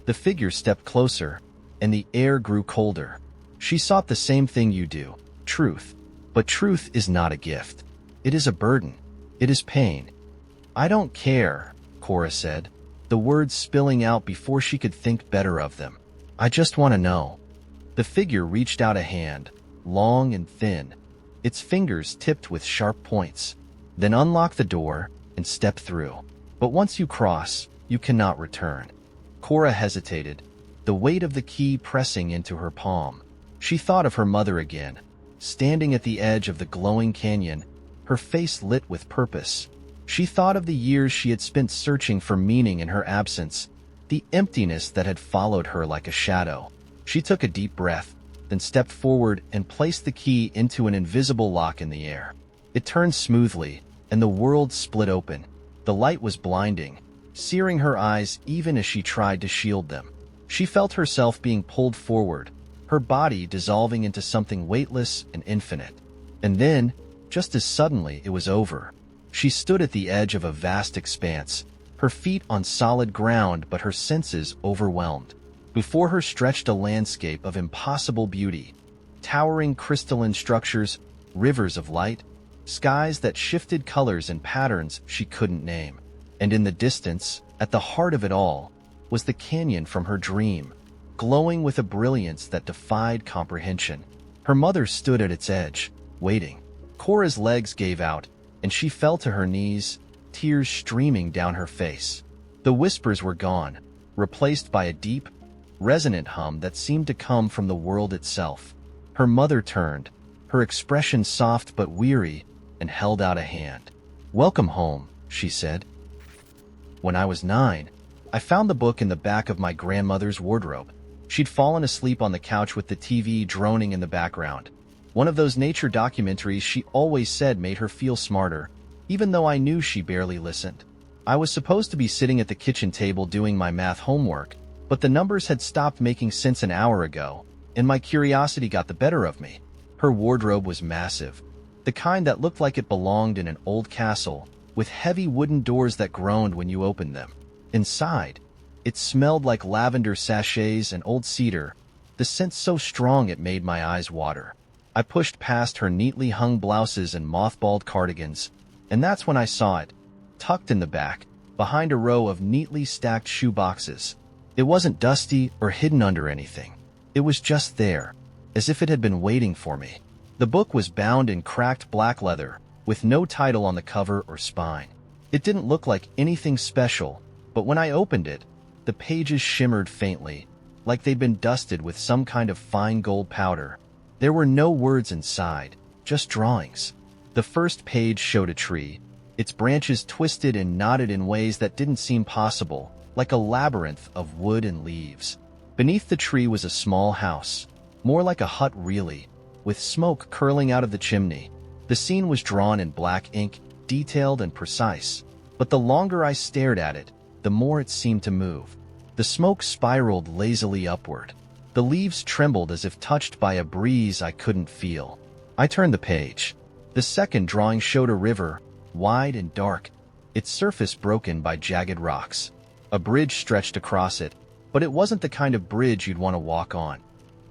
The figure stepped closer, and the air grew colder. "She sought the same thing you do, truth. But truth is not a gift. It is a burden. It is pain." "I don't care," Cora said, the words spilling out before she could think better of them. "I just want to know." The figure reached out a hand, long and thin, its fingers tipped with sharp points. "Then unlock the door and step through. But once you cross, you cannot return." Cora hesitated, the weight of the key pressing into her palm. She thought of her mother again, standing at the edge of the glowing canyon, her face lit with purpose. She thought of the years she had spent searching for meaning in her absence, the emptiness that had followed her like a shadow. She took a deep breath, then stepped forward and placed the key into an invisible lock in the air. It turned smoothly, and the world split open. The light was blinding, searing her eyes even as she tried to shield them. She felt herself being pulled forward, her body dissolving into something weightless and infinite. And then, just as suddenly, it was over. She stood at the edge of a vast expanse, her feet on solid ground but her senses overwhelmed. Before her stretched a landscape of impossible beauty, towering crystalline structures, rivers of light, skies that shifted colors and patterns she couldn't name. And in the distance, at the heart of it all, was the canyon from her dream, glowing with a brilliance that defied comprehension. Her mother stood at its edge, waiting. Cora's legs gave out, and she fell to her knees, tears streaming down her face. The whispers were gone, replaced by a deep, resonant hum that seemed to come from the world itself. Her mother turned, her expression soft but weary, and held out a hand. "Welcome home," she said. "When I was 9, I found the book in the back of my grandmother's wardrobe. She'd fallen asleep on the couch with the TV droning in the background. One of those nature documentaries she always said made her feel smarter, even though I knew she barely listened. I was supposed to be sitting at the kitchen table doing my math homework, but the numbers had stopped making sense an hour ago, and my curiosity got the better of me." Her wardrobe was massive, the kind that looked like it belonged in an old castle, with heavy wooden doors that groaned when you opened them. Inside, It smelled like lavender sachets and old cedar, the scent so strong it made my eyes water. I pushed past her neatly hung blouses and mothballed cardigans, and that's when I saw it, tucked in the back, behind a row of neatly stacked shoe boxes. It wasn't dusty or hidden under anything. It was just there, as if it had been waiting for me. The book was bound in cracked black leather, with no title on the cover or spine. It didn't look like anything special, but when I opened it, the pages shimmered faintly, like they'd been dusted with some kind of fine gold powder. There were no words inside, just drawings. The first page showed a tree, its branches twisted and knotted in ways that didn't seem possible, like a labyrinth of wood and leaves. Beneath the tree was a small house, more like a hut really, with smoke curling out of the chimney. The scene was drawn in black ink, detailed and precise, but the longer I stared at it, the more it seemed to move. The smoke spiraled lazily upward. The leaves trembled as if touched by a breeze I couldn't feel. I turned the page. The second drawing showed a river, wide and dark, its surface broken by jagged rocks. A bridge stretched across it, but it wasn't the kind of bridge you'd want to walk on.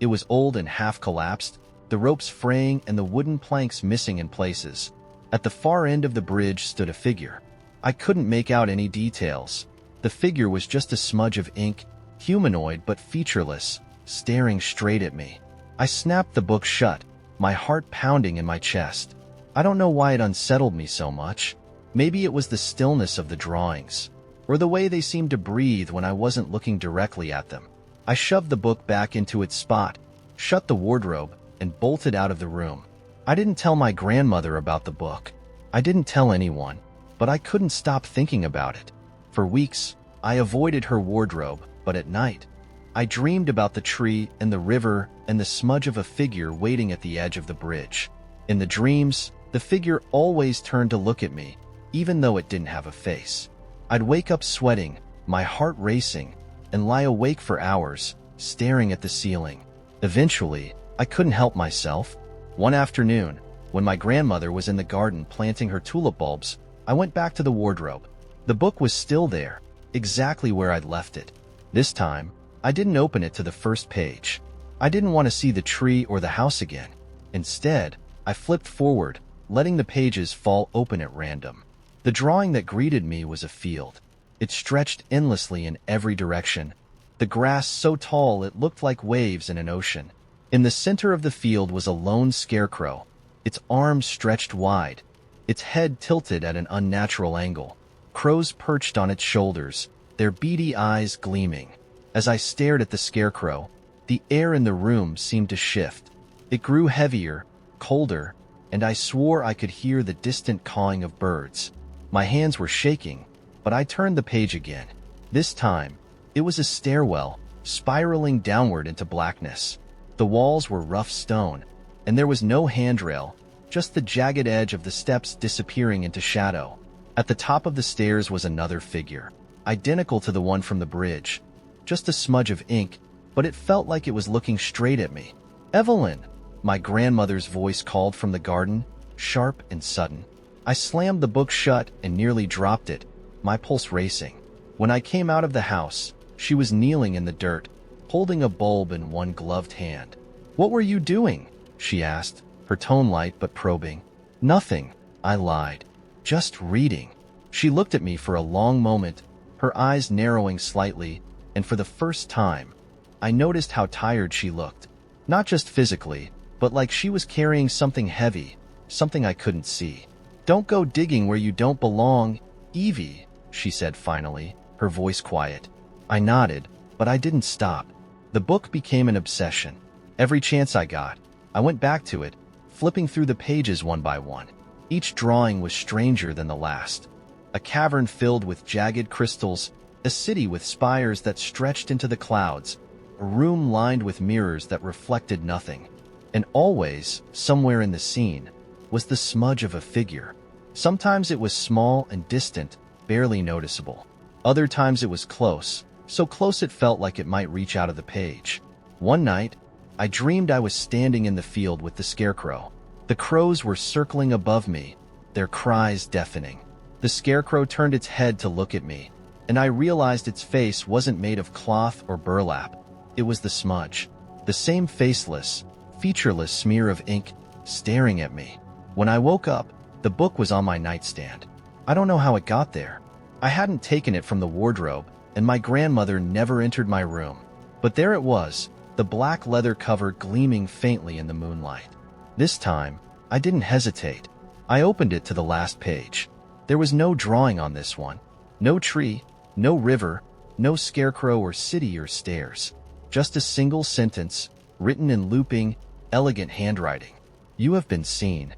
It was old and half-collapsed, the ropes fraying and the wooden planks missing in places. At the far end of the bridge stood a figure. I couldn't make out any details. The figure was just a smudge of ink, humanoid but featureless, staring straight at me. I snapped the book shut, my heart pounding in my chest. I don't know why it unsettled me so much. Maybe it was the stillness of the drawings, or the way they seemed to breathe when I wasn't looking directly at them. I shoved the book back into its spot, shut the wardrobe, and bolted out of the room. I didn't tell my grandmother about the book. I didn't tell anyone, but I couldn't stop thinking about it. For weeks, I avoided her wardrobe, but at night, I dreamed about the tree and the river and the smudge of a figure waiting at the edge of the bridge. In the dreams, the figure always turned to look at me, even though it didn't have a face. I'd wake up sweating, my heart racing, and lie awake for hours, staring at the ceiling. Eventually, I couldn't help myself. One afternoon, when my grandmother was in the garden planting her tulip bulbs, I went back to the wardrobe. The book was still there, exactly where I'd left it. This time, I didn't open it to the first page. I didn't want to see the tree or the house again. Instead, I flipped forward, letting the pages fall open at random. The drawing that greeted me was a field. It stretched endlessly in every direction, the grass so tall it looked like waves in an ocean. In the center of the field was a lone scarecrow, its arms stretched wide, its head tilted at an unnatural angle. Crows perched on its shoulders, their beady eyes gleaming. As I stared at the scarecrow, the air in the room seemed to shift. It grew heavier, colder, and I swore I could hear the distant cawing of birds. My hands were shaking, but I turned the page again. This time, it was a stairwell, spiraling downward into blackness. The walls were rough stone, and there was no handrail, just the jagged edge of the steps disappearing into shadow. At the top of the stairs was another figure, identical to the one from the bridge. Just a smudge of ink, but it felt like it was looking straight at me. "Evelyn!" My grandmother's voice called from the garden, sharp and sudden. I slammed the book shut and nearly dropped it, my pulse racing. When I came out of the house, she was kneeling in the dirt, holding a bulb in one gloved hand. "What were you doing?" she asked, her tone light but probing. "Nothing," I lied. "Just reading." She looked at me for a long moment, her eyes narrowing slightly, and for the first time, I noticed how tired she looked. Not just physically, but like she was carrying something heavy, something I couldn't see. "Don't go digging where you don't belong, Evie," she said finally, her voice quiet. I nodded, but I didn't stop. The book became an obsession. Every chance I got, I went back to it, flipping through the pages one by one. Each drawing was stranger than the last. A cavern filled with jagged crystals, a city with spires that stretched into the clouds, a room lined with mirrors that reflected nothing. And always, somewhere in the scene, was the smudge of a figure. Sometimes it was small and distant, barely noticeable. Other times it was close, so close it felt like it might reach out of the page. One night, I dreamed I was standing in the field with the scarecrow. The crows were circling above me, their cries deafening. The scarecrow turned its head to look at me, and I realized its face wasn't made of cloth or burlap. It was the smudge. The same faceless, featureless smear of ink staring at me. When I woke up, the book was on my nightstand. I don't know how it got there. I hadn't taken it from the wardrobe, and my grandmother never entered my room. But there it was, the black leather cover gleaming faintly in the moonlight. This time, I didn't hesitate. I opened it to the last page. There was no drawing on this one. No tree, no river, no scarecrow or city or stairs. Just a single sentence, written in looping, elegant handwriting. You have been seen.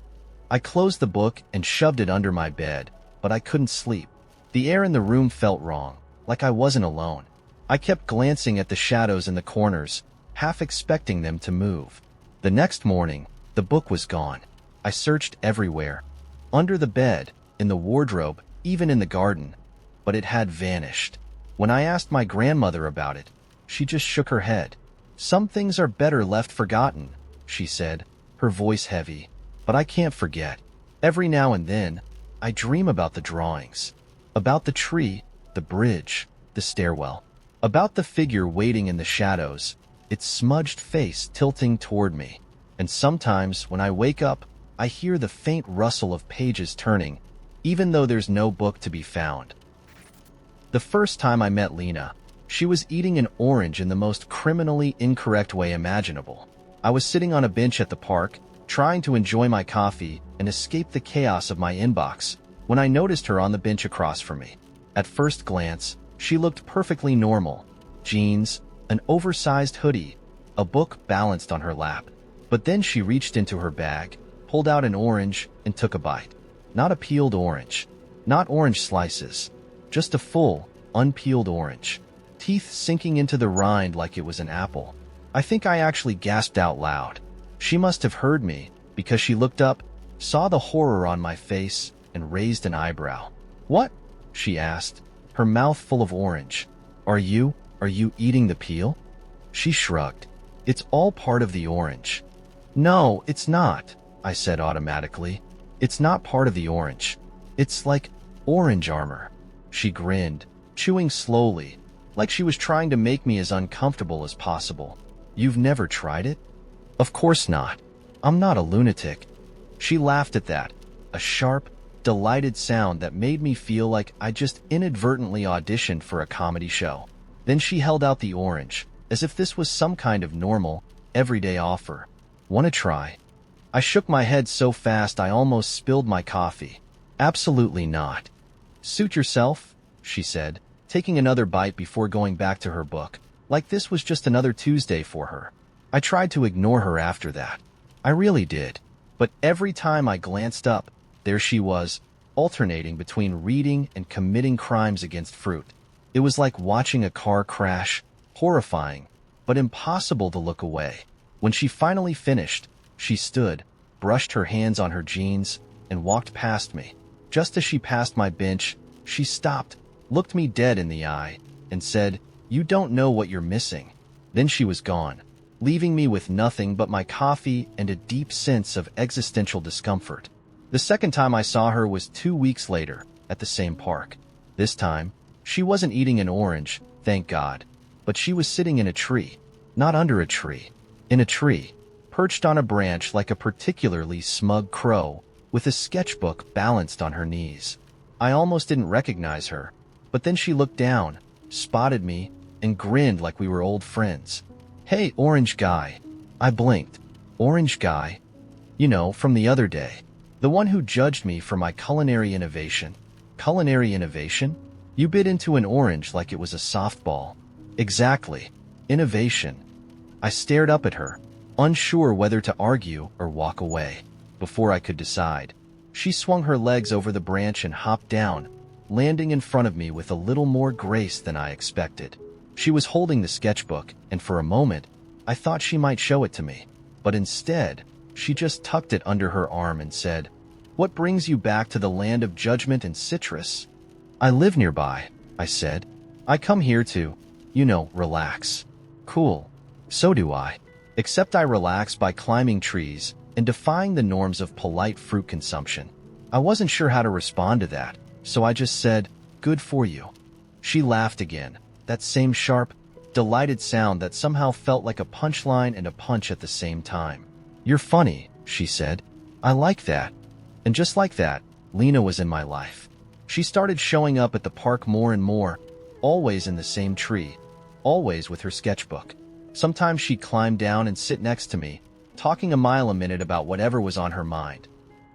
I closed the book and shoved it under my bed, but I couldn't sleep. The air in the room felt wrong, like I wasn't alone. I kept glancing at the shadows in the corners, half expecting them to move. The next morning, the book was gone. I searched everywhere. Under the bed, in the wardrobe, even in the garden. But it had vanished. When I asked my grandmother about it, she just shook her head. Some things are better left forgotten, she said, her voice heavy. But I can't forget. Every now and then, I dream about the drawings. About the tree, the bridge, the stairwell. About the figure waiting in the shadows, its smudged face tilting toward me. And sometimes, when I wake up, I hear the faint rustle of pages turning, even though there's no book to be found. The first time I met Lena, she was eating an orange in the most criminally incorrect way imaginable. I was sitting on a bench at the park, trying to enjoy my coffee and escape the chaos of my inbox, when I noticed her on the bench across from me. At first glance, she looked perfectly normal. Jeans, an oversized hoodie, a book balanced on her lap. But then she reached into her bag, pulled out an orange, and took a bite. Not a peeled orange. Not orange slices. Just a full, unpeeled orange. Teeth sinking into the rind like it was an apple. I think I actually gasped out loud. She must have heard me, because she looked up, saw the horror on my face, and raised an eyebrow. "What?" she asked, her mouth full of orange. Are you eating the peel?" She shrugged. "It's all part of the orange." "No, it's not," I said automatically. "It's not part of the orange. It's like orange armor." She grinned, chewing slowly, like she was trying to make me as uncomfortable as possible. "You've never tried it?" "Of course not. I'm not a lunatic." She laughed at that, a sharp, delighted sound that made me feel like I just inadvertently auditioned for a comedy show. Then she held out the orange, as if this was some kind of normal, everyday offer. "Want to try?" I shook my head so fast I almost spilled my coffee. "Absolutely not." "Suit yourself," she said, taking another bite before going back to her book, like this was just another Tuesday for her. I tried to ignore her after that. I really did. But every time I glanced up, there she was, alternating between reading and committing crimes against fruit. It was like watching a car crash, horrifying, but impossible to look away. When she finally finished, she stood, brushed her hands on her jeans, and walked past me. Just as she passed my bench, she stopped, looked me dead in the eye, and said, "You don't know what you're missing." Then she was gone, leaving me with nothing but my coffee and a deep sense of existential discomfort. The second time I saw her was 2 weeks later, at the same park. This time, she wasn't eating an orange, thank God, but she was sitting in a tree. Not under a tree. In a tree, perched on a branch like a particularly smug crow, with a sketchbook balanced on her knees. I almost didn't recognize her, but then she looked down, spotted me, and grinned like we were old friends. "Hey, orange guy." I blinked. "Orange guy? You know, from the other day. The one who judged me for my culinary innovation." "Culinary innovation? You bit into an orange like it was a softball." "Exactly. Innovation." I stared up at her, unsure whether to argue or walk away. Before I could decide, she swung her legs over the branch and hopped down, landing in front of me with a little more grace than I expected. She was holding the sketchbook, and for a moment, I thought she might show it to me. But instead, she just tucked it under her arm and said, "What brings you back to the land of judgment and citrus?" "I live nearby," I said. "I come here to, relax." "Cool. So do I. Except I relax by climbing trees and defying the norms of polite fruit consumption." I wasn't sure how to respond to that, so I just said, "Good for you." She laughed again, that same sharp, delighted sound that somehow felt like a punchline and a punch at the same time. "You're funny," she said. "I like that." And just like that, Lena was in my life. She started showing up at the park more and more, always in the same tree, always with her sketchbook. Sometimes she'd climb down and sit next to me, talking a mile a minute about whatever was on her mind.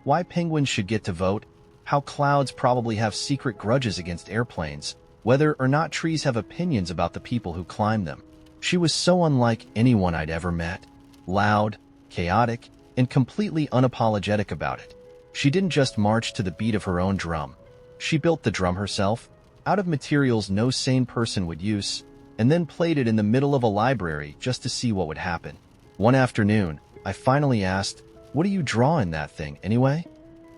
Why penguins should get to vote, how clouds probably have secret grudges against airplanes, whether or not trees have opinions about the people who climb them. She was so unlike anyone I'd ever met. Loud, chaotic, and completely unapologetic about it. She didn't just march to the beat of her own drum. She built the drum herself, out of materials no sane person would use, and then played it in the middle of a library just to see what would happen. One afternoon, I finally asked, "What do you draw in that thing, anyway?"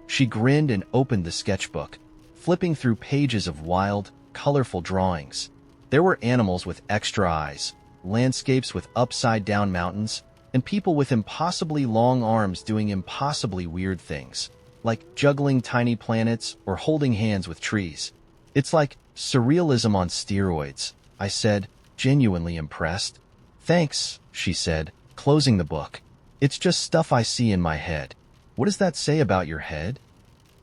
She grinned and opened the sketchbook, flipping through pages of wild, colorful drawings. There were animals with extra eyes, landscapes with upside-down mountains, and people with impossibly long arms doing impossibly weird things, like juggling tiny planets or holding hands with trees. "It's like surrealism on steroids," I said, genuinely impressed. "Thanks," she said, closing the book. "It's just stuff I see in my head." "What does that say about your head?"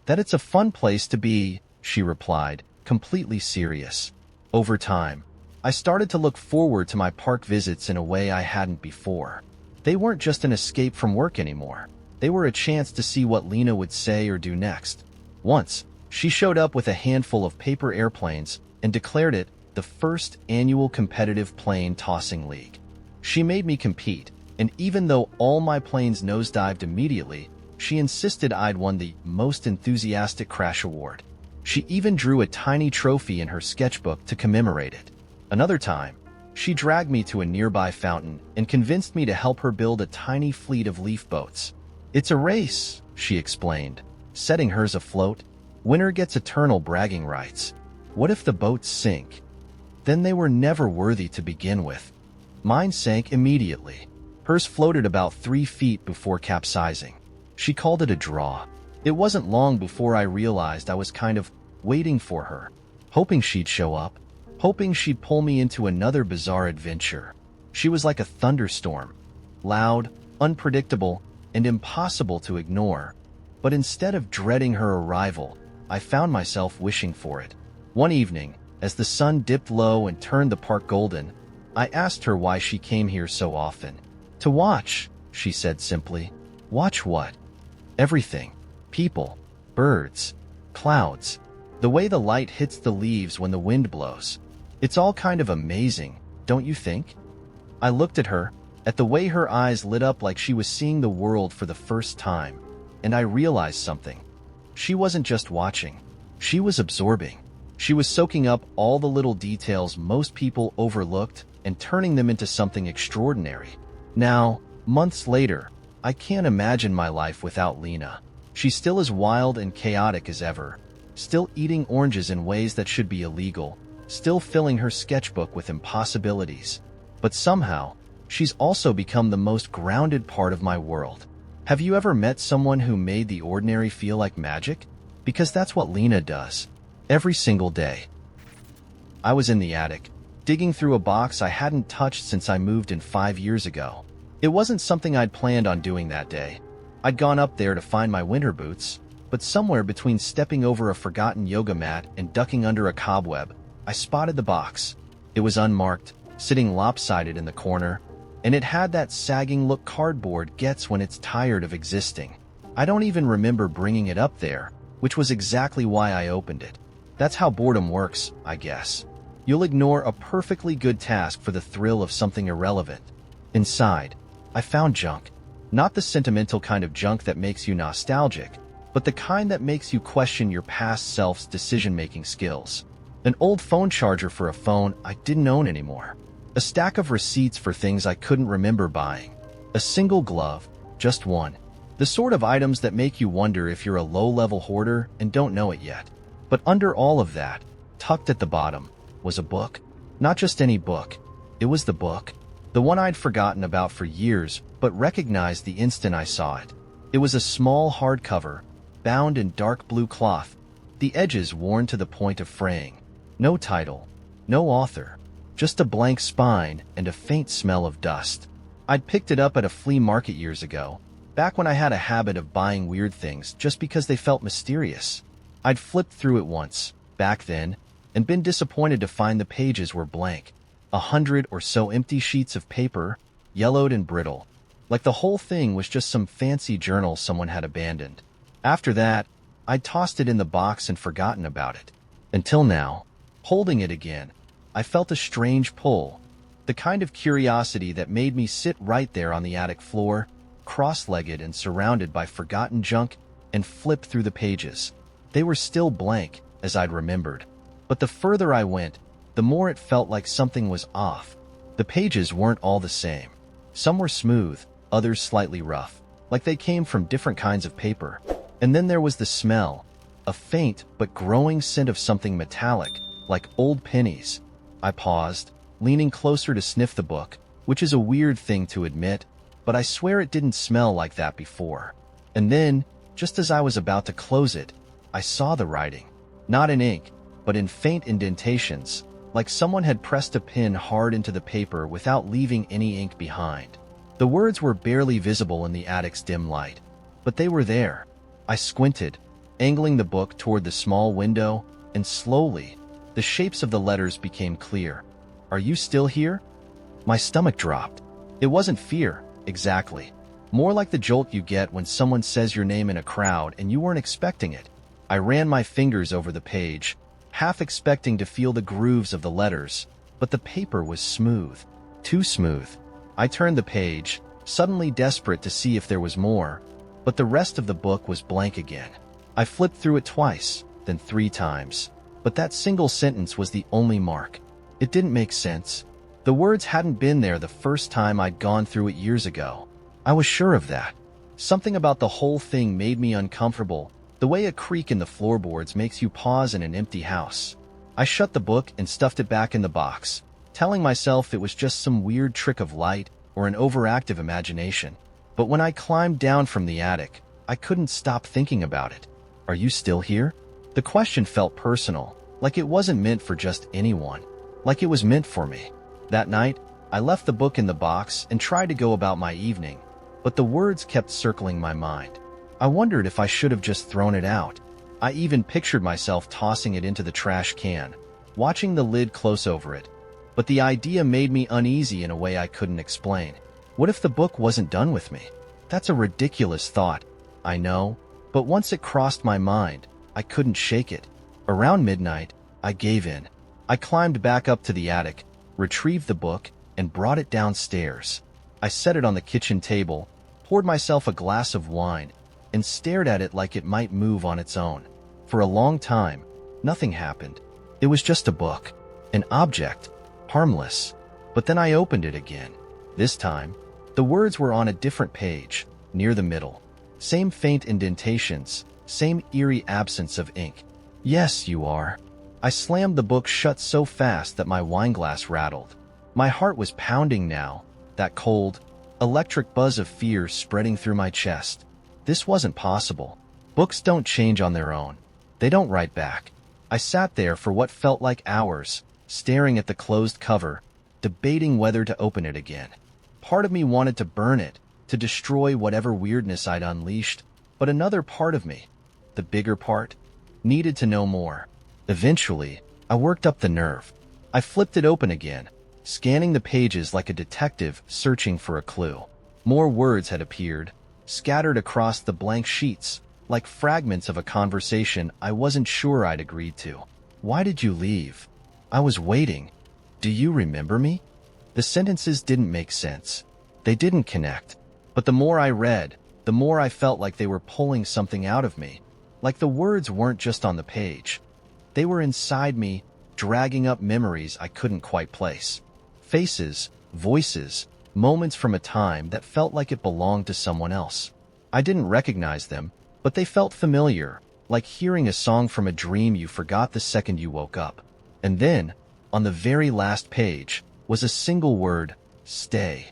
"That it's a fun place to be," she replied, completely serious. Over time, I started to look forward to my park visits in a way I hadn't before. They weren't just an escape from work anymore. They were a chance to see what Lena would say or do next. Once, she showed up with a handful of paper airplanes and declared it the first annual competitive plane tossing league. She made me compete, and even though all my planes nosedived immediately, she insisted I'd won the Most Enthusiastic Crash Award. She even drew a tiny trophy in her sketchbook to commemorate it. Another time, she dragged me to a nearby fountain and convinced me to help her build a tiny fleet of leaf boats. "It's a race," she explained, setting hers afloat. "Winner gets eternal bragging rights. What if the boats sink? Then they were never worthy to begin with." Mine sank immediately. Hers floated about 3 feet before capsizing. She called it a draw. It wasn't long before I realized I was kind of waiting for her, hoping she'd show up, hoping she'd pull me into another bizarre adventure. She was like a thunderstorm, loud, unpredictable, and impossible to ignore. But instead of dreading her arrival, I found myself wishing for it. One evening, as the sun dipped low and turned the park golden, I asked her why she came here so often. "To watch," she said simply. "Watch what?" "Everything. People, birds, clouds, the way the light hits the leaves when the wind blows. It's all kind of amazing, don't you think?" I looked at her, at the way her eyes lit up like she was seeing the world for the first time, and I realized something. She wasn't just watching. She was absorbing. She was soaking up all the little details most people overlooked and turning them into something extraordinary. Now, months later, I can't imagine my life without Lena. She's still as wild and chaotic as ever, still eating oranges in ways that should be illegal, still filling her sketchbook with impossibilities. But somehow, she's also become the most grounded part of my world. Have you ever met someone who made the ordinary feel like magic? Because that's what Lena does, every single day. I was in the attic, digging through a box I hadn't touched since I moved in 5 years ago. It wasn't something I'd planned on doing that day. I'd gone up there to find my winter boots, but somewhere between stepping over a forgotten yoga mat and ducking under a cobweb, I spotted the box. It was unmarked, sitting lopsided in the corner, and it had that sagging look cardboard gets when it's tired of existing. I don't even remember bringing it up there, which was exactly why I opened it. That's how boredom works, I guess. You'll ignore a perfectly good task for the thrill of something irrelevant. Inside, I found junk. Not the sentimental kind of junk that makes you nostalgic, but the kind that makes you question your past self's decision-making skills. An old phone charger for a phone I didn't own anymore. A stack of receipts for things I couldn't remember buying. A single glove, just one. The sort of items that make you wonder if you're a low-level hoarder and don't know it yet. But under all of that, tucked at the bottom, was a book. Not just any book. It was the book. The one I'd forgotten about for years, but recognized the instant I saw it. It was a small hardcover, bound in dark blue cloth, the edges worn to the point of fraying. No title, No author. Just a blank spine and a faint smell of dust. I'd picked it up at a flea market years ago, back when I had a habit of buying weird things just because they felt mysterious. I'd flipped through it once, back then, and been disappointed to find the pages were blank. 100 or so empty sheets of paper, yellowed and brittle, like the whole thing was just some fancy journal someone had abandoned. After that, I'd tossed it in the box and forgotten about it. Until now, holding it again, I felt a strange pull, the kind of curiosity that made me sit right there on the attic floor, cross-legged and surrounded by forgotten junk, and flip through the pages. They were still blank, as I'd remembered. But the further I went, the more it felt like something was off. The pages weren't all the same. Some were smooth, others slightly rough, like they came from different kinds of paper. And then there was the smell, a faint but growing scent of something metallic, like old pennies. I paused, leaning closer to sniff the book, which is a weird thing to admit, but I swear it didn't smell like that before. And then, just as I was about to close it, I saw the writing. Not in ink, but in faint indentations, like someone had pressed a pen hard into the paper without leaving any ink behind. The words were barely visible in the attic's dim light, but they were there. I squinted, angling the book toward the small window, and slowly, the shapes of the letters became clear. "Are you still here?" My stomach dropped. It wasn't fear, exactly. More like the jolt you get when someone says your name in a crowd and you weren't expecting it. I ran my fingers over the page, half expecting to feel the grooves of the letters, but the paper was smooth. Too smooth. I turned the page, suddenly desperate to see if there was more, but the rest of the book was blank again. I flipped through it twice, then 3 times, but that single sentence was the only mark. It didn't make sense. The words hadn't been there the first time I'd gone through it years ago. I was sure of that. Something about the whole thing made me uncomfortable, the way a creak in the floorboards makes you pause in an empty house. I shut the book and stuffed it back in the box, telling myself it was just some weird trick of light or an overactive imagination. But when I climbed down from the attic, I couldn't stop thinking about it. "Are you still here?" The question felt personal, like it wasn't meant for just anyone, like it was meant for me. That night, I left the book in the box and tried to go about my evening, but the words kept circling my mind. I wondered if I should have just thrown it out. I even pictured myself tossing it into the trash can, watching the lid close over it. But the idea made me uneasy in a way I couldn't explain. What if the book wasn't done with me? That's a ridiculous thought, I know, but once it crossed my mind, I couldn't shake it. Around midnight, I gave in. I climbed back up to the attic, retrieved the book, and brought it downstairs. I set it on the kitchen table, poured myself a glass of wine, and stared at it like it might move on its own. For a long time, nothing happened. It was just a book, an object, harmless. But then I opened it again. This time, the words were on a different page, near the middle. Same faint indentations, same eerie absence of ink. "Yes, you are." I slammed the book shut so fast that my wineglass rattled. My heart was pounding now, that cold, electric buzz of fear spreading through my chest. This wasn't possible. Books don't change on their own. They don't write back. I sat there for what felt like hours, staring at the closed cover, debating whether to open it again. Part of me wanted to burn it, to destroy whatever weirdness I'd unleashed, but another part of me, the bigger part, needed to know more. Eventually, I worked up the nerve. I flipped it open again, scanning the pages like a detective searching for a clue. More words had appeared, scattered across the blank sheets, like fragments of a conversation I wasn't sure I'd agreed to. "Why did you leave?" "I was waiting." "Do you remember me?" The sentences didn't make sense. They didn't connect. But the more I read, the more I felt like they were pulling something out of me. Like the words weren't just on the page. They were inside me, dragging up memories I couldn't quite place. Faces, voices, moments from a time that felt like it belonged to someone else. I didn't recognize them, but they felt familiar, like hearing a song from a dream you forgot the second you woke up. And then, on the very last page, was a single word, "Stay."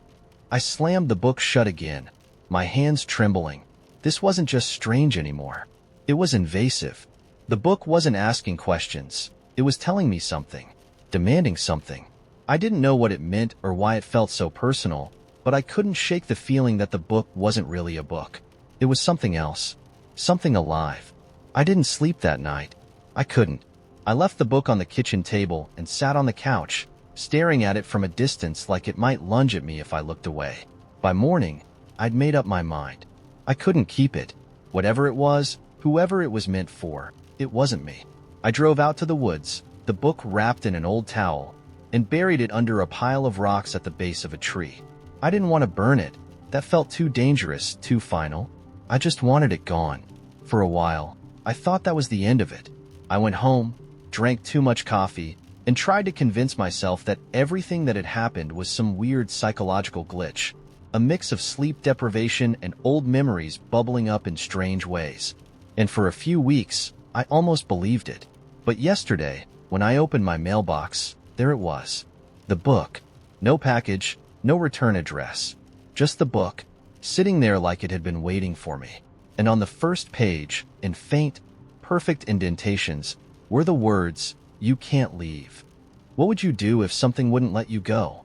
I slammed the book shut again, my hands trembling. This wasn't just strange anymore. It was invasive. The book wasn't asking questions. It was telling me something. demanding something. I didn't know what it meant or why it felt so personal, but I couldn't shake the feeling that the book wasn't really a book. It was something else. Something alive. I didn't sleep that night. I couldn't. I left the book on the kitchen table and sat on the couch, staring at it from a distance like it might lunge at me if I looked away. By morning, I'd made up my mind. I couldn't keep it. Whatever it was, whoever it was meant for, it wasn't me. I drove out to the woods, the book wrapped in an old towel, and buried it under a pile of rocks at the base of a tree. I didn't want to burn it. That felt too dangerous, too final. I just wanted it gone. For a while, I thought that was the end of it. I went home, drank too much coffee, and tried to convince myself that everything that had happened was some weird psychological glitch, a mix of sleep deprivation and old memories bubbling up in strange ways. And for a few weeks, I almost believed it. But yesterday, when I opened my mailbox, there it was. The book. No package, no return address. Just the book, sitting there like it had been waiting for me. And on the first page, in faint, perfect indentations, were the words, "You can't leave." What would you do if something wouldn't let you go?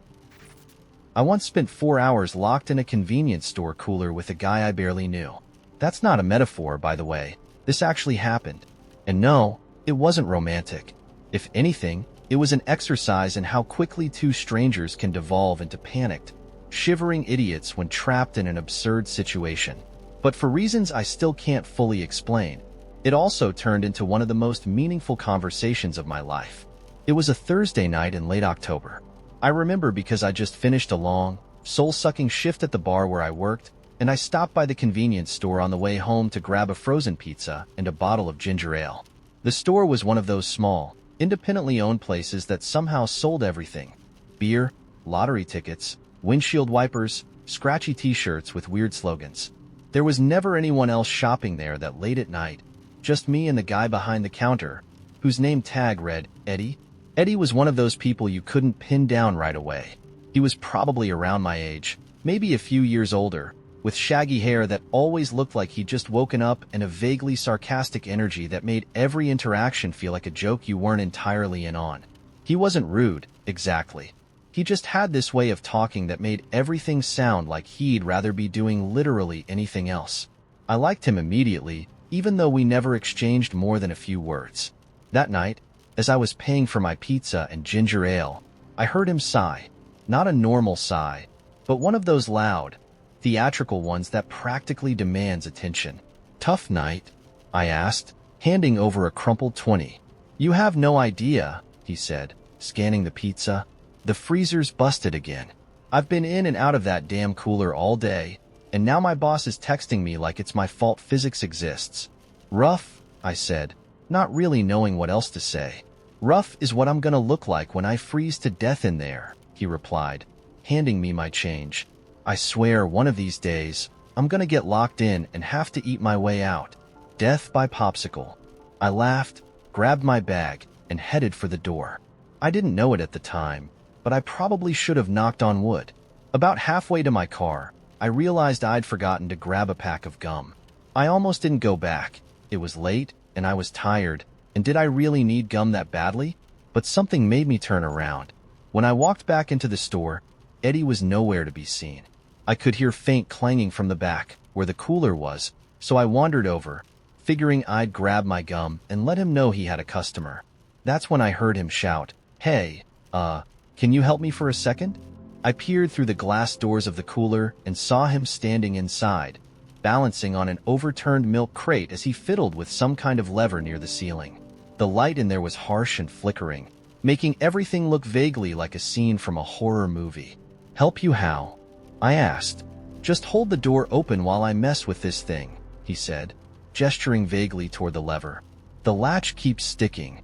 I once spent 4 hours locked in a convenience store cooler with a guy I barely knew. That's not a metaphor, by the way. This actually happened. And no, it wasn't romantic. If anything, it was an exercise in how quickly two strangers can devolve into panicked, shivering idiots when trapped in an absurd situation. But for reasons I still can't fully explain, it also turned into one of the most meaningful conversations of my life. It was a Thursday night in late October. I remember because I just finished a long, soul-sucking shift at the bar where I worked, and I stopped by the convenience store on the way home to grab a frozen pizza and a bottle of ginger ale. The store was one of those small, independently owned places that somehow sold everything: beer, lottery tickets, windshield wipers, scratchy t-shirts with weird slogans. There was never anyone else shopping there that late at night, just me and the guy behind the counter, whose name tag read Eddie. Eddie was one of those people you couldn't pin down right away. He was probably around my age, maybe a few years older, with shaggy hair that always looked like he'd just woken up and a vaguely sarcastic energy that made every interaction feel like a joke you weren't entirely in on. He wasn't rude, exactly. He just had this way of talking that made everything sound like he'd rather be doing literally anything else. I liked him immediately, even though we never exchanged more than a few words. That night, as I was paying for my pizza and ginger ale, I heard him sigh. Not a normal sigh, but one of those loud, theatrical ones that practically demands attention. "Tough night?" I asked, handing over a crumpled 20. "You have no idea," he said, scanning the pizza. "The freezer's busted again. I've been in and out of that damn cooler all day, and now my boss is texting me like it's my fault physics exists." "Rough," I said, not really knowing what else to say. "Rough is what I'm gonna look like when I freeze to death in there," he replied, handing me my change. "I swear one of these days, I'm gonna get locked in and have to eat my way out. Death by popsicle." I laughed, grabbed my bag, and headed for the door. I didn't know it at the time, but I probably should have knocked on wood. About halfway to my car, I realized I'd forgotten to grab a pack of gum. I almost didn't go back. It was late, and I was tired, and did I really need gum that badly? But something made me turn around. When I walked back into the store, Eddie was nowhere to be seen. I could hear faint clanging from the back, where the cooler was, so I wandered over, figuring I'd grab my gum and let him know he had a customer. That's when I heard him shout, "Hey, can you help me for a second?" I peered through the glass doors of the cooler and saw him standing inside, balancing on an overturned milk crate as he fiddled with some kind of lever near the ceiling. The light in there was harsh and flickering, making everything look vaguely like a scene from a horror movie. "Help you how?" I asked. "Just hold the door open while I mess with this thing," he said, gesturing vaguely toward the lever. "The latch keeps sticking."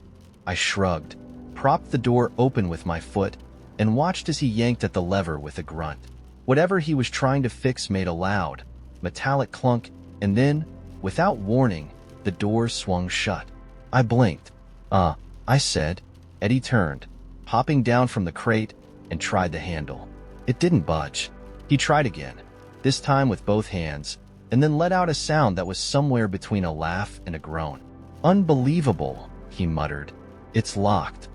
I shrugged, propped the door open with my foot, and watched as he yanked at the lever with a grunt. Whatever he was trying to fix made a loud, metallic clunk, and then, without warning, the door swung shut. I blinked. I said. Eddie turned, hopping down from the crate, and tried the handle. It didn't budge. He tried again, this time with both hands, and then let out a sound that was somewhere between a laugh and a groan. "Unbelievable," he muttered. "It's locked."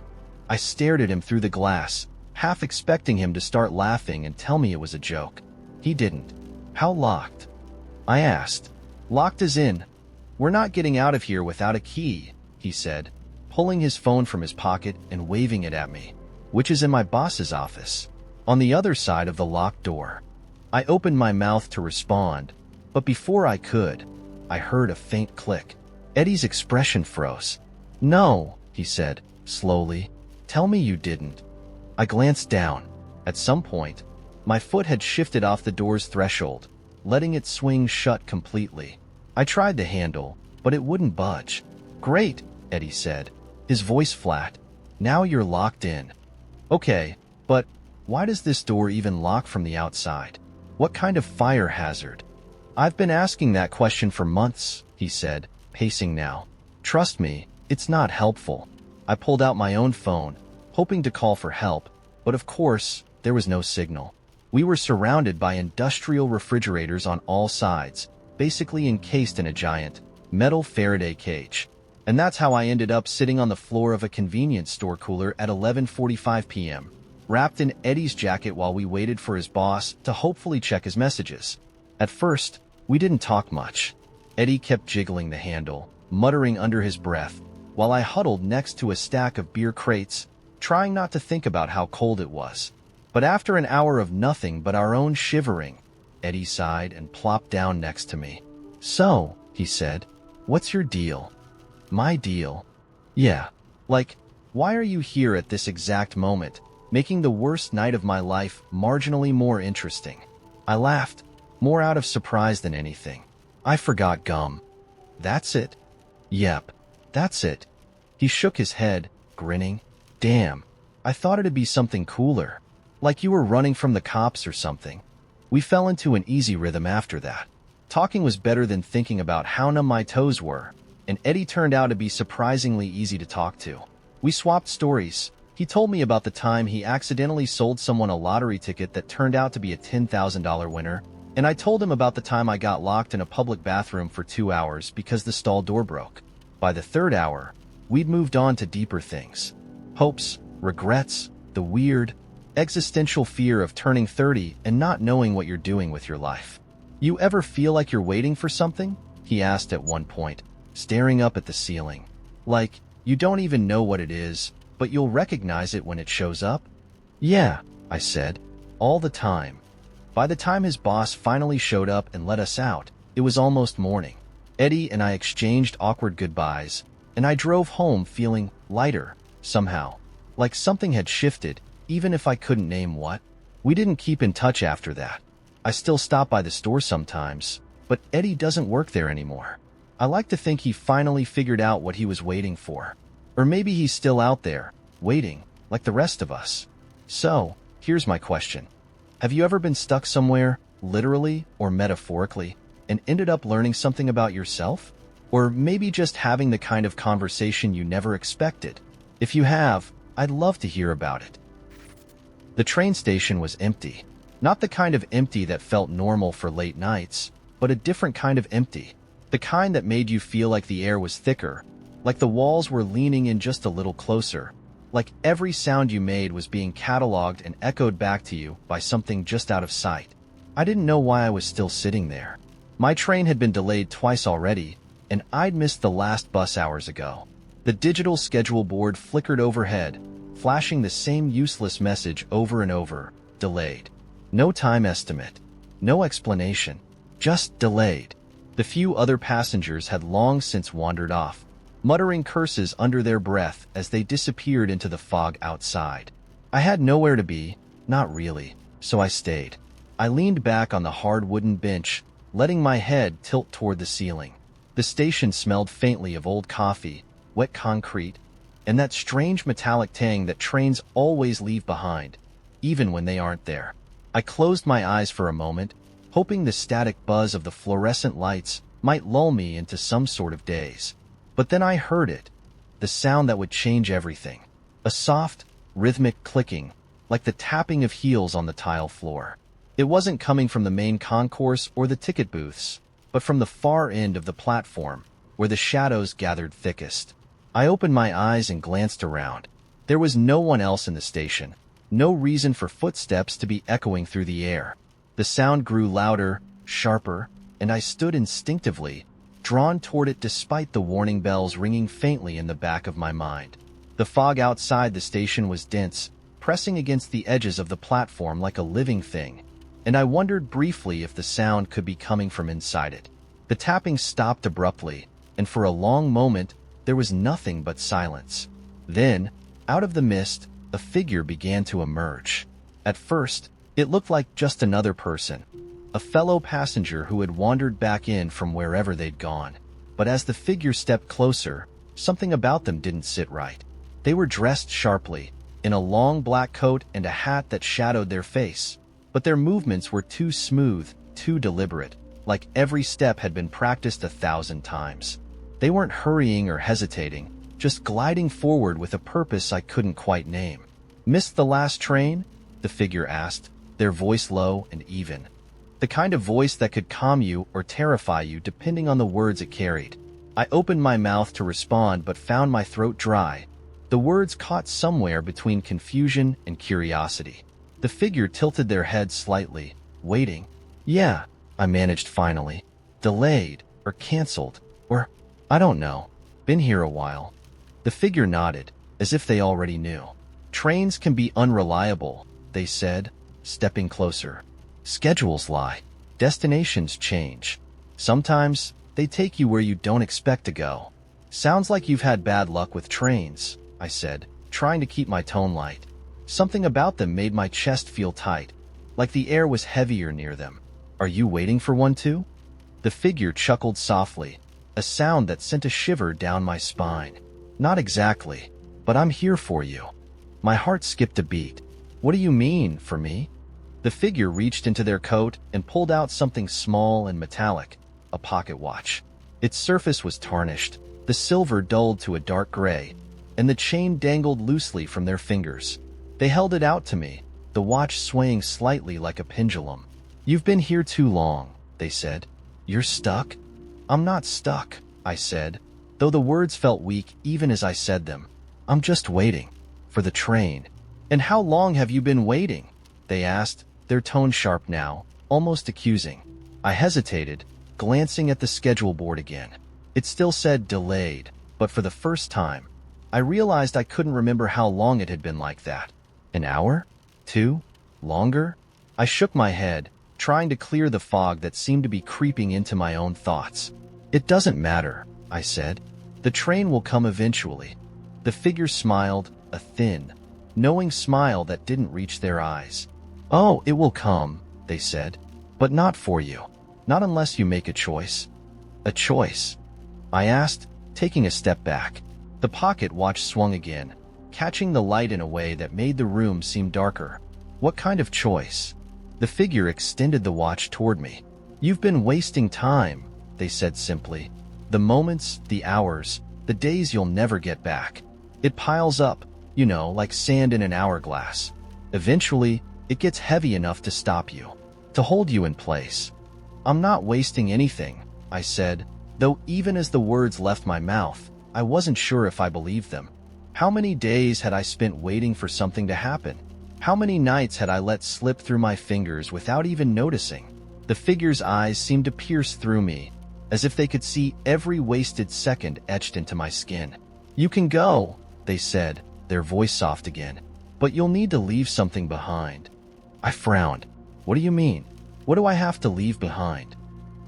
I stared at him through the glass, half expecting him to start laughing and tell me it was a joke. He didn't. How locked? I asked. Locked as in, we're not getting out of here without a key, he said, pulling his phone from his pocket and waving it at me, which is in my boss's office, on the other side of the locked door. I opened my mouth to respond, but before I could, I heard a faint click. Eddie's expression froze. No, he said, slowly. Tell me you didn't. I glanced down. At some point, my foot had shifted off the door's threshold, letting it swing shut completely. I tried the handle, but it wouldn't budge. Great, Eddie said, his voice flat. Now you're locked in. Okay, but why does this door even lock from the outside? What kind of fire hazard? I've been asking that question for months, he said, pacing now. Trust me, it's not helpful. I pulled out my own phone, hoping to call for help, but of course, there was no signal. We were surrounded by industrial refrigerators on all sides, basically encased in a giant, metal Faraday cage. And that's how I ended up sitting on the floor of a convenience store cooler at 11:45 p.m., wrapped in Eddie's jacket while we waited for his boss to hopefully check his messages. At first, we didn't talk much. Eddie kept jiggling the handle, muttering under his breath, while I huddled next to a stack of beer crates, trying not to think about how cold it was. But after an hour of nothing but our own shivering, Eddie sighed and plopped down next to me. So, he said, what's your deal? My deal? Yeah. Like, why are you here at this exact moment, making the worst night of my life marginally more interesting? I laughed, more out of surprise than anything. I forgot gum. That's it? Yep, that's it. He shook his head, grinning. Damn, I thought it'd be something cooler. Like you were running from the cops or something. We fell into an easy rhythm after that. Talking was better than thinking about how numb my toes were, and Eddie turned out to be surprisingly easy to talk to. We swapped stories. He told me about the time he accidentally sold someone a lottery ticket that turned out to be a $10,000 winner, and I told him about the time I got locked in a public bathroom for 2 hours because the stall door broke. By the third hour, we'd moved on to deeper things. Hopes, regrets, the weird, existential fear of turning 30 and not knowing what you're doing with your life. You ever feel like you're waiting for something? He asked at one point, staring up at the ceiling. Like, you don't even know what it is, but you'll recognize it when it shows up? Yeah, I said, all the time. By the time his boss finally showed up and let us out, it was almost morning. Eddie and I exchanged awkward goodbyes, and I drove home feeling lighter, somehow. Like something had shifted, even if I couldn't name what. We didn't keep in touch after that. I still stop by the store sometimes, but Eddie doesn't work there anymore. I like to think he finally figured out what he was waiting for. Or maybe he's still out there, waiting, like the rest of us. So, here's my question. Have you ever been stuck somewhere, literally or metaphorically, and ended up learning something about yourself? Or maybe just having the kind of conversation you never expected? If you have, I'd love to hear about it. The train station was empty. Not the kind of empty that felt normal for late nights, but a different kind of empty. The kind that made you feel like the air was thicker, like the walls were leaning in just a little closer, like every sound you made was being cataloged and echoed back to you by something just out of sight. I didn't know why I was still sitting there. My train had been delayed twice already, and I'd missed the last bus hours ago. The digital schedule board flickered overhead, flashing the same useless message over and over, delayed. No time estimate, no explanation, just delayed. The few other passengers had long since wandered off, muttering curses under their breath as they disappeared into the fog outside. I had nowhere to be, not really, so I stayed. I leaned back on the hard wooden bench, letting my head tilt toward the ceiling. The station smelled faintly of old coffee, wet concrete, and that strange metallic tang that trains always leave behind, even when they aren't there. I closed my eyes for a moment, hoping the static buzz of the fluorescent lights might lull me into some sort of daze. But then I heard it, the sound that would change everything. A soft, rhythmic clicking, like the tapping of heels on the tile floor. It wasn't coming from the main concourse or the ticket booths, but from the far end of the platform, where the shadows gathered thickest. I opened my eyes and glanced around. There was no one else in the station, no reason for footsteps to be echoing through the air. The sound grew louder, sharper, and I stood instinctively, drawn toward it despite the warning bells ringing faintly in the back of my mind. The fog outside the station was dense, pressing against the edges of the platform like a living thing, and I wondered briefly if the sound could be coming from inside it. The tapping stopped abruptly, and for a long moment, there was nothing but silence. Then, out of the mist, a figure began to emerge. At first, it looked like just another person, a fellow passenger who had wandered back in from wherever they'd gone. But as the figure stepped closer, something about them didn't sit right. They were dressed sharply, in a long black coat and a hat that shadowed their face, but their movements were too smooth, too deliberate, like every step had been practiced 1,000 times. They weren't hurrying or hesitating, just gliding forward with a purpose I couldn't quite name. "Missed the last train?" the figure asked, their voice low and even. The kind of voice that could calm you or terrify you depending on the words it carried. I opened my mouth to respond but found my throat dry. The words caught somewhere between confusion and curiosity. The figure tilted their head slightly, waiting. "Yeah," I managed finally. "Delayed, or canceled, or I don't know. Been here a while." The figure nodded, as if they already knew. "Trains can be unreliable," they said, stepping closer. "Schedules lie. Destinations change. Sometimes, they take you where you don't expect to go." "Sounds like you've had bad luck with trains," I said, trying to keep my tone light. Something about them made my chest feel tight, like the air was heavier near them. "Are you waiting for one too?" The figure chuckled softly, a sound that sent a shiver down my spine. "Not exactly, but I'm here for you." My heart skipped a beat. "What do you mean, for me?" The figure reached into their coat and pulled out something small and metallic, a pocket watch. Its surface was tarnished, the silver dulled to a dark gray, and the chain dangled loosely from their fingers. They held it out to me, the watch swaying slightly like a pendulum. "You've been here too long," they said. "You're stuck?" "I'm not stuck," I said, though the words felt weak even as I said them. "I'm just waiting. For the train." "And how long have you been waiting?" they asked, their tone sharp now, almost accusing. I hesitated, glancing at the schedule board again. It still said delayed, but for the first time, I realized I couldn't remember how long it had been like that. An hour? 2? Longer? I shook my head, trying to clear the fog that seemed to be creeping into my own thoughts. "It doesn't matter," I said. "The train will come eventually." The figure smiled, a thin, knowing smile that didn't reach their eyes. "Oh, it will come," they said. "But not for you. Not unless you make a choice." "A choice?" I asked, taking a step back. The pocket watch swung again, catching the light in a way that made the room seem darker. "What kind of choice?" The figure extended the watch toward me. "You've been wasting time," they said simply. "The moments, the hours, the days you'll never get back. It piles up, you know, like sand in an hourglass. Eventually, it gets heavy enough to stop you, to hold you in place." "I'm not wasting anything," I said, though even as the words left my mouth, I wasn't sure if I believed them. How many days had I spent waiting for something to happen? How many nights had I let slip through my fingers without even noticing? The figure's eyes seemed to pierce through me, as if they could see every wasted second etched into my skin. "You can go," they said, their voice soft again, "but you'll need to leave something behind." I frowned. "What do you mean? What do I have to leave behind?"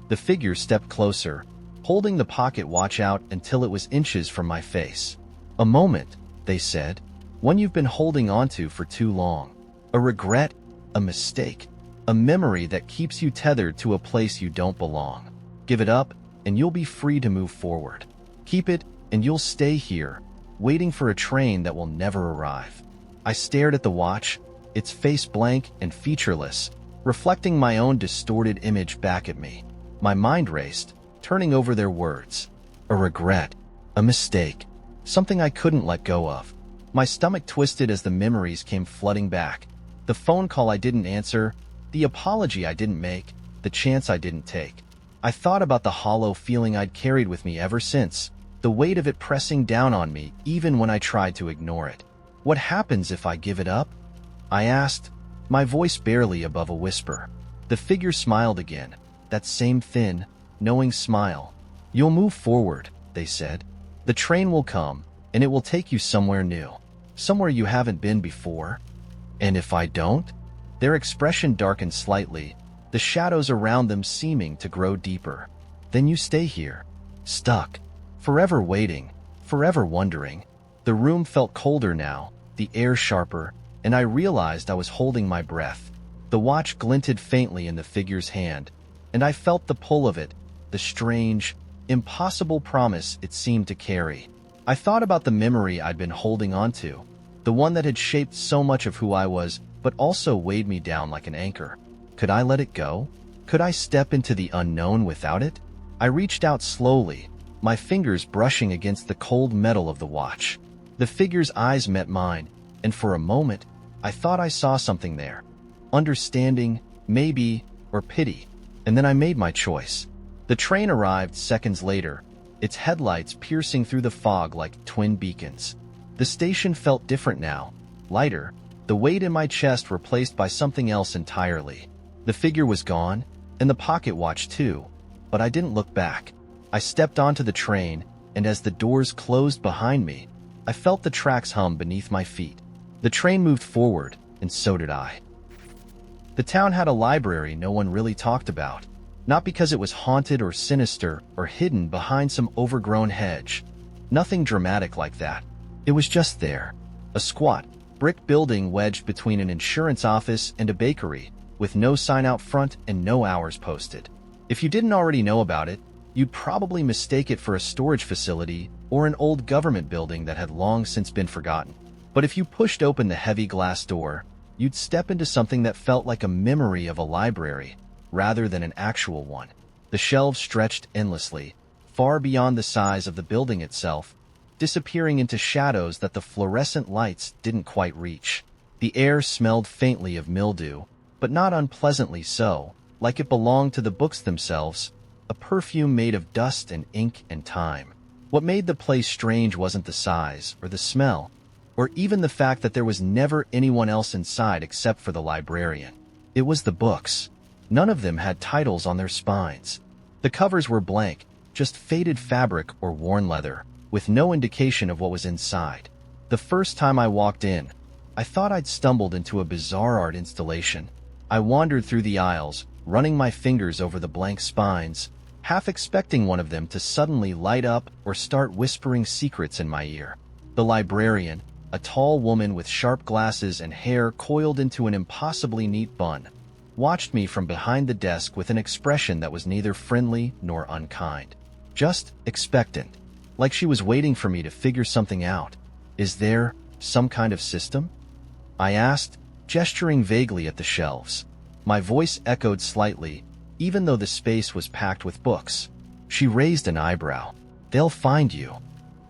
The figure stepped closer, holding the pocket watch out until it was inches from my face. "A moment," they said, "one you've been holding onto for too long. A regret, a mistake, a memory that keeps you tethered to a place you don't belong. Give it up, and you'll be free to move forward. Keep it, and you'll stay here, waiting for a train that will never arrive." I stared at the watch, its face blank and featureless, reflecting my own distorted image back at me. My mind raced, turning over their words. A regret, a mistake, something I couldn't let go of. My stomach twisted as the memories came flooding back. The phone call I didn't answer, the apology I didn't make, the chance I didn't take. I thought about the hollow feeling I'd carried with me ever since, the weight of it pressing down on me even when I tried to ignore it. What happens if I give it up? I asked, my voice barely above a whisper. The figure smiled again, that same thin, knowing smile. You'll move forward, they said. The train will come, and it will take you somewhere new, somewhere you haven't been before. And if I don't? Their expression darkened slightly, the shadows around them seeming to grow deeper. Then you stay here, stuck, forever waiting, forever wondering. The room felt colder now, the air sharper, and I realized I was holding my breath. The watch glinted faintly in the figure's hand, and I felt the pull of it, the strange, impossible promise it seemed to carry. I thought about the memory I'd been holding onto, the one that had shaped so much of who I was, but also weighed me down like an anchor. Could I let it go? Could I step into the unknown without it? I reached out slowly, my fingers brushing against the cold metal of the watch. The figure's eyes met mine, and for a moment, I thought I saw something there. Understanding, maybe, or pity. And then I made my choice. The train arrived seconds later, its headlights piercing through the fog like twin beacons. The station felt different now, lighter, the weight in my chest replaced by something else entirely. The figure was gone, and the pocket watch too, but I didn't look back. I stepped onto the train, and as the doors closed behind me, I felt the tracks hum beneath my feet. The train moved forward, and so did I. The town had a library no one really talked about, not because it was haunted or sinister or hidden behind some overgrown hedge. Nothing dramatic like that. It was just there, a squat, brick building wedged between an insurance office and a bakery, with no sign out front and no hours posted. If you didn't already know about it, you'd probably mistake it for a storage facility or an old government building that had long since been forgotten. But if you pushed open the heavy glass door, you'd step into something that felt like a memory of a library, rather than an actual one. The shelves stretched endlessly, far beyond the size of the building itself, disappearing into shadows that the fluorescent lights didn't quite reach. The air smelled faintly of mildew, but not unpleasantly so, like it belonged to the books themselves, a perfume made of dust and ink and time. What made the place strange wasn't the size, or the smell, or even the fact that there was never anyone else inside except for the librarian. It was the books. None of them had titles on their spines. The covers were blank, just faded fabric or worn leather, with no indication of what was inside. The first time I walked in, I thought I'd stumbled into a bizarre art installation. I wandered through the aisles, running my fingers over the blank spines, half expecting one of them to suddenly light up or start whispering secrets in my ear. The librarian, a tall woman with sharp glasses and hair coiled into an impossibly neat bun, watched me from behind the desk with an expression that was neither friendly nor unkind. Just expectant, like she was waiting for me to figure something out. Is there some kind of system? I asked, gesturing vaguely at the shelves. My voice echoed slightly, even though the space was packed with books. She raised an eyebrow. They'll find you.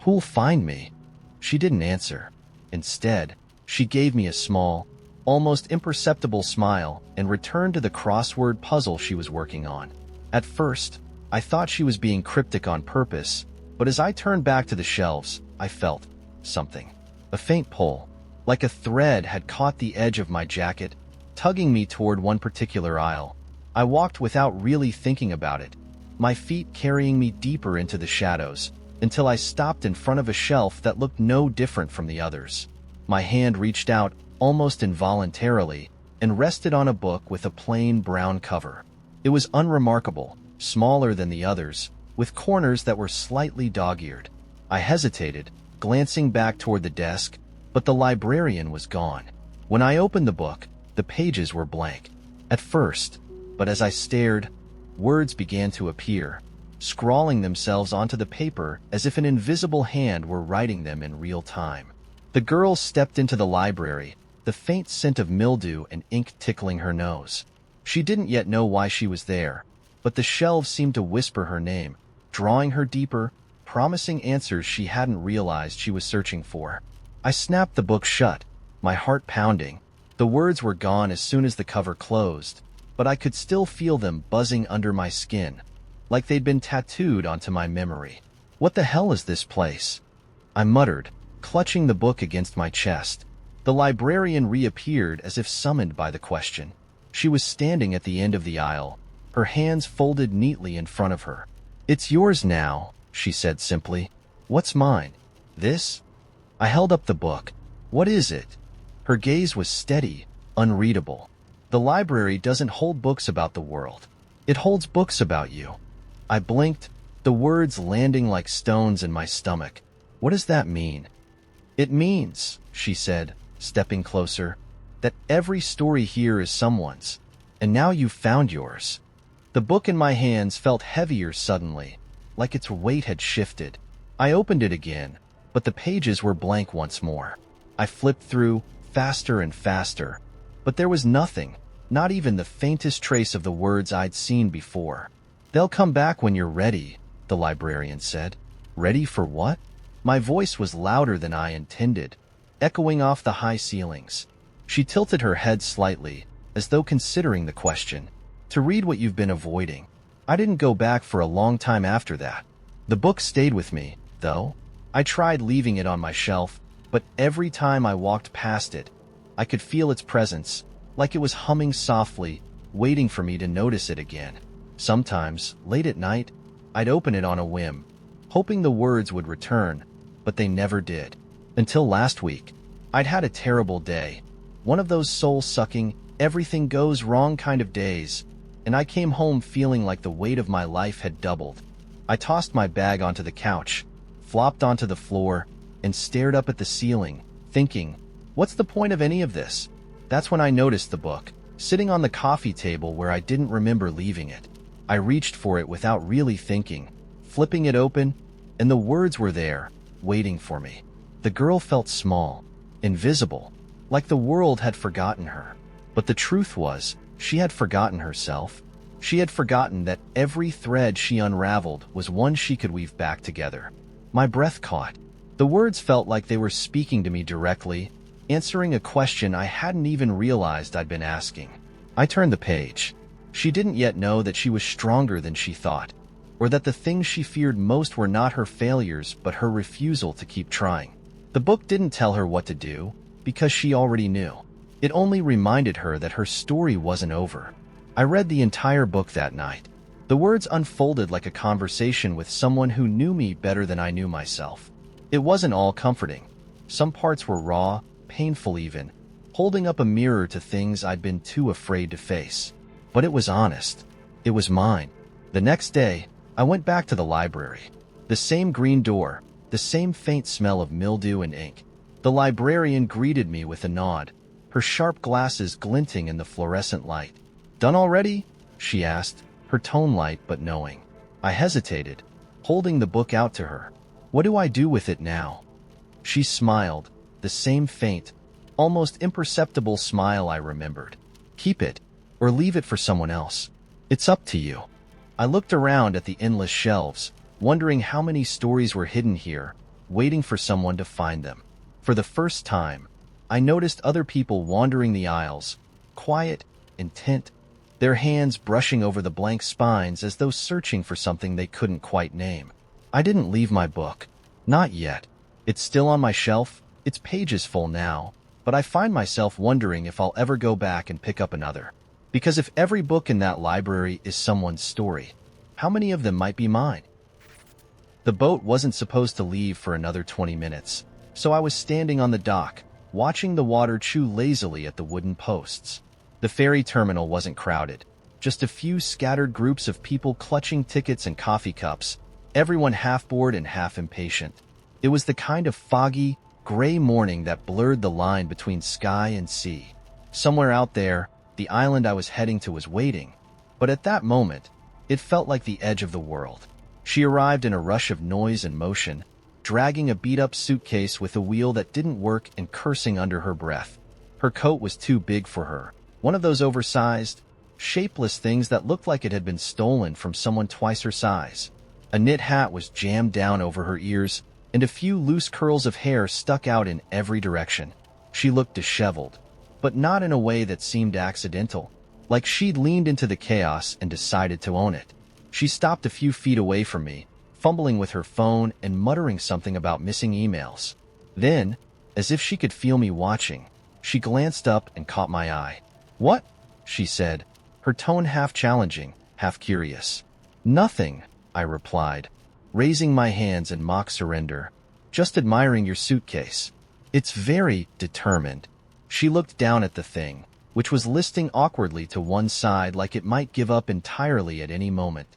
Who'll find me? She didn't answer. Instead, she gave me a small, almost imperceptible smile and returned to the crossword puzzle she was working on. At first, I thought she was being cryptic on purpose, but as I turned back to the shelves, I felt something. A faint pull, like a thread had caught the edge of my jacket, tugging me toward one particular aisle. I walked without really thinking about it, my feet carrying me deeper into the shadows, until I stopped in front of a shelf that looked no different from the others. My hand reached out, almost involuntarily, and rested on a book with a plain brown cover. It was unremarkable, smaller than the others, with corners that were slightly dog-eared. I hesitated, glancing back toward the desk, but the librarian was gone. When I opened the book, the pages were blank. At first, but as I stared, words began to appear, scrawling themselves onto the paper as if an invisible hand were writing them in real time. The girl stepped into the library, the faint scent of mildew and ink tickling her nose. She didn't yet know why she was there, but the shelves seemed to whisper her name, drawing her deeper, promising answers she hadn't realized she was searching for. I snapped the book shut, my heart pounding. The words were gone as soon as the cover closed, but I could still feel them buzzing under my skin, like they'd been tattooed onto my memory. What the hell is this place? I muttered, clutching the book against my chest. The librarian reappeared as if summoned by the question. She was standing at the end of the aisle, her hands folded neatly in front of her. "It's yours now," she said simply. "What's mine? This?" I held up the book. "What is it?" Her gaze was steady, unreadable. "The library doesn't hold books about the world. It holds books about you." I blinked, the words landing like stones in my stomach. "What does that mean?" "It means," she said, stepping closer, "that every story here is someone's, and now you've found yours." The book in my hands felt heavier suddenly, like its weight had shifted. I opened it again, but the pages were blank once more. I flipped through, faster and faster, but there was nothing, not even the faintest trace of the words I'd seen before. "They'll come back when you're ready," the librarian said. "Ready for what?" My voice was louder than I intended, echoing off the high ceilings. She tilted her head slightly, as though considering the question. "To read what you've been avoiding." I didn't go back for a long time after that. The book stayed with me, though. I tried leaving it on my shelf, but every time I walked past it, I could feel its presence, like it was humming softly, waiting for me to notice it again. Sometimes, late at night, I'd open it on a whim, hoping the words would return, but they never did. Until last week, I'd had a terrible day, one of those soul-sucking, everything goes wrong kind of days, and I came home feeling like the weight of my life had doubled. I tossed my bag onto the couch, flopped onto the floor, and stared up at the ceiling, thinking, what's the point of any of this? That's when I noticed the book, sitting on the coffee table where I didn't remember leaving it. I reached for it without really thinking, flipping it open, and the words were there, waiting for me. The girl felt small, invisible, like the world had forgotten her. But the truth was, she had forgotten herself. She had forgotten that every thread she unraveled was one she could weave back together. My breath caught. The words felt like they were speaking to me directly, answering a question I hadn't even realized I'd been asking. I turned the page. She didn't yet know that she was stronger than she thought, or that the things she feared most were not her failures but her refusal to keep trying. The book didn't tell her what to do, because she already knew. It only reminded her that her story wasn't over. I read the entire book that night. The words unfolded like a conversation with someone who knew me better than I knew myself. It wasn't all comforting. Some parts were raw, painful even, holding up a mirror to things I'd been too afraid to face. But it was honest. It was mine. The next day, I went back to the library. The same green door, the same faint smell of mildew and ink. The librarian greeted me with a nod, her sharp glasses glinting in the fluorescent light. "Done already?" she asked, her tone light but knowing. I hesitated, holding the book out to her. "What do I do with it now?" She smiled, the same faint, almost imperceptible smile I remembered. "Keep it, or leave it for someone else. It's up to you." I looked around at the endless shelves, wondering how many stories were hidden here, waiting for someone to find them. For the first time, I noticed other people wandering the aisles, quiet, intent, their hands brushing over the blank spines as though searching for something they couldn't quite name. I didn't leave my book. Not yet. It's still on my shelf, its pages full now, but I find myself wondering if I'll ever go back and pick up another. Because if every book in that library is someone's story, how many of them might be mine? The boat wasn't supposed to leave for another 20 minutes, so I was standing on the dock, watching the water chew lazily at the wooden posts. The ferry terminal wasn't crowded, just a few scattered groups of people clutching tickets and coffee cups, everyone half bored and half impatient. It was the kind of foggy, gray morning that blurred the line between sky and sea. Somewhere out there, the island I was heading to was waiting, but at that moment, it felt like the edge of the world. She arrived in a rush of noise and motion, dragging a beat-up suitcase with a wheel that didn't work and cursing under her breath. Her coat was too big for her, one of those oversized, shapeless things that looked like it had been stolen from someone twice her size. A knit hat was jammed down over her ears, and a few loose curls of hair stuck out in every direction. She looked disheveled, but not in a way that seemed accidental, like she'd leaned into the chaos and decided to own it. She stopped a few feet away from me, fumbling with her phone and muttering something about missing emails. Then, as if she could feel me watching, she glanced up and caught my eye. "What?" she said, her tone half challenging, half curious. "Nothing," I replied, raising my hands in mock surrender. "Just admiring your suitcase. It's very determined." She looked down at the thing, which was listing awkwardly to one side like it might give up entirely at any moment.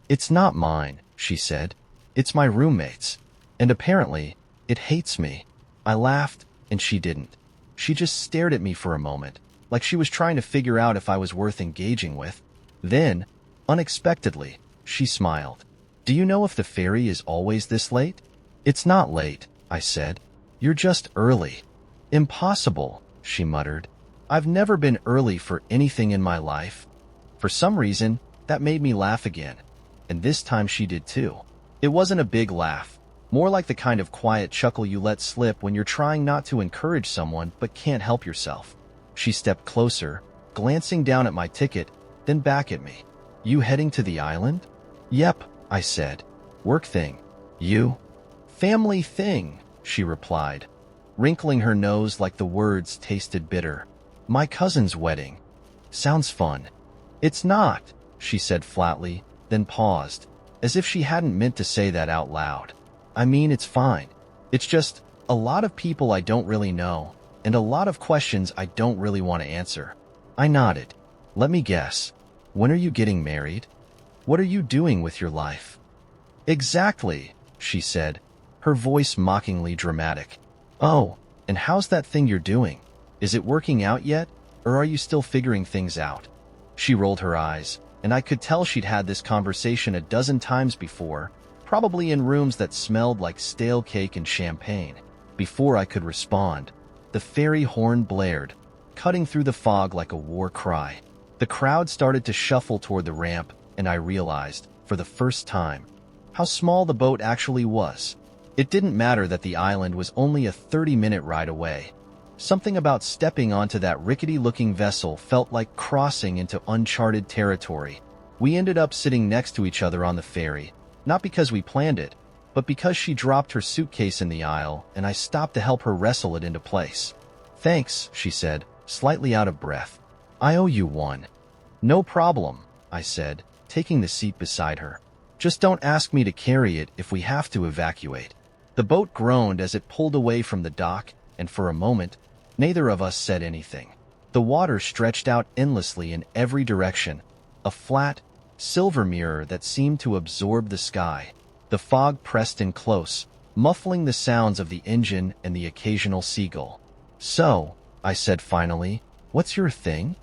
"It's not mine," she said. "It's my roommate's. And apparently, it hates me." I laughed, and she didn't. She just stared at me for a moment, like she was trying to figure out if I was worth engaging with. Then, unexpectedly, she smiled. "Do you know if the ferry is always this late?" "It's not late," I said. "You're just early." "Impossible," she muttered. "I've never been early for anything in my life." For some reason, that made me laugh again. And this time she did too. It wasn't a big laugh, more like the kind of quiet chuckle you let slip when you're trying not to encourage someone but can't help yourself. She stepped closer, glancing down at my ticket, then back at me. "You heading to the island?" "Yep," I said. "Work thing." "You?" "Family thing," she replied, wrinkling her nose like the words tasted bitter. "My cousin's wedding." "Sounds fun." "It's not," she said flatly, then paused, as if she hadn't meant to say that out loud. "I mean, it's fine. It's just a lot of people I don't really know, and a lot of questions I don't really want to answer." I nodded. "Let me guess. When are you getting married? What are you doing with your life?" "Exactly," she said, her voice mockingly dramatic. "Oh, and how's that thing you're doing? Is it working out yet, or are you still figuring things out?" She rolled her eyes, and I could tell she'd had this conversation a dozen times before, probably in rooms that smelled like stale cake and champagne. Before I could respond, the ferry horn blared, cutting through the fog like a war cry. The crowd started to shuffle toward the ramp, and I realized, for the first time, how small the boat actually was. It didn't matter that the island was only a 30-minute ride away. Something about stepping onto that rickety-looking vessel felt like crossing into uncharted territory. We ended up sitting next to each other on the ferry, not because we planned it, but because she dropped her suitcase in the aisle and I stopped to help her wrestle it into place. "Thanks," she said, slightly out of breath. "I owe you one." "No problem," I said, taking the seat beside her. "Just don't ask me to carry it if we have to evacuate." The boat groaned as it pulled away from the dock, and for a moment, neither of us said anything. The water stretched out endlessly in every direction, a flat, silver mirror that seemed to absorb the sky. The fog pressed in close, muffling the sounds of the engine and the occasional seagull. "So," I said finally, "what's your thing?"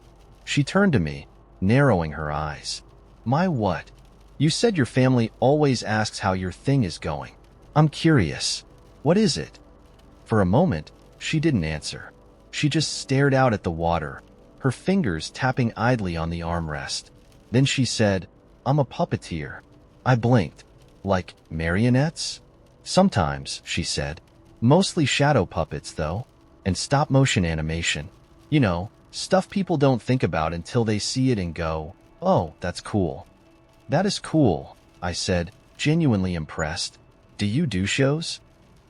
She turned to me, narrowing her eyes. "My what?" "You said your family always asks how your thing is going. I'm curious. What is it?" For a moment, she didn't answer. She just stared out at the water, her fingers tapping idly on the armrest. Then she said, "I'm a puppeteer." I blinked. "Like marionettes?" "Sometimes," she said. "Mostly shadow puppets, though. And stop-motion animation. You know, stuff people don't think about until they see it and go, 'Oh, that's cool.'" "That is cool," I said, genuinely impressed. "Do you do shows?"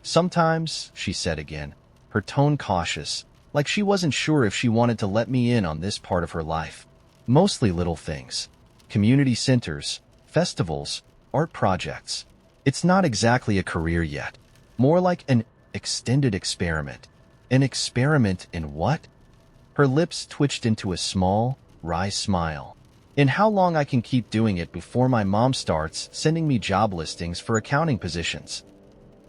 "Sometimes," she said again, her tone cautious, like she wasn't sure if she wanted to let me in on this part of her life. "Mostly little things. Community centers, festivals, art projects. It's not exactly a career yet. More like an extended experiment." "An experiment in what?" Her lips twitched into a small, wry smile. "In how long I can keep doing it before my mom starts sending me job listings for accounting positions."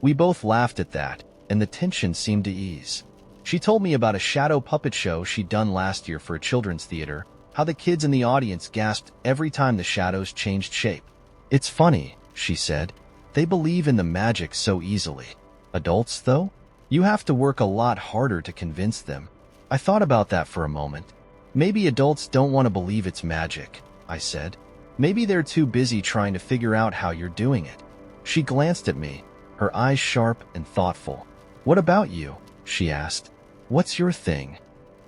We both laughed at that, and the tension seemed to ease. She told me about a shadow puppet show she'd done last year for a children's theater, how the kids in the audience gasped every time the shadows changed shape. "It's funny," she said. "They believe in the magic so easily. Adults, though? You have to work a lot harder to convince them." I thought about that for a moment. "Maybe adults don't want to believe it's magic," I said. "Maybe they're too busy trying to figure out how you're doing it." She glanced at me, her eyes sharp and thoughtful. "What about you?" she asked. "What's your thing?"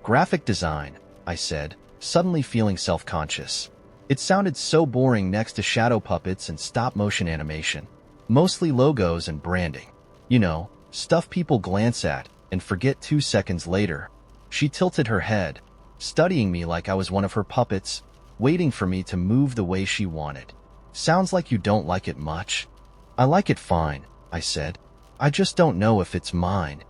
"Graphic design," I said, suddenly feeling self-conscious. It sounded so boring next to shadow puppets and stop-motion animation. Mostly logos and branding. You know, Stuff people glance at and forget 2 seconds later. She tilted her head, studying me like I was one of her puppets, waiting for me to move the way she wanted. Sounds like you don't like it much. I like it fine, I said. I just don't know if it's mine.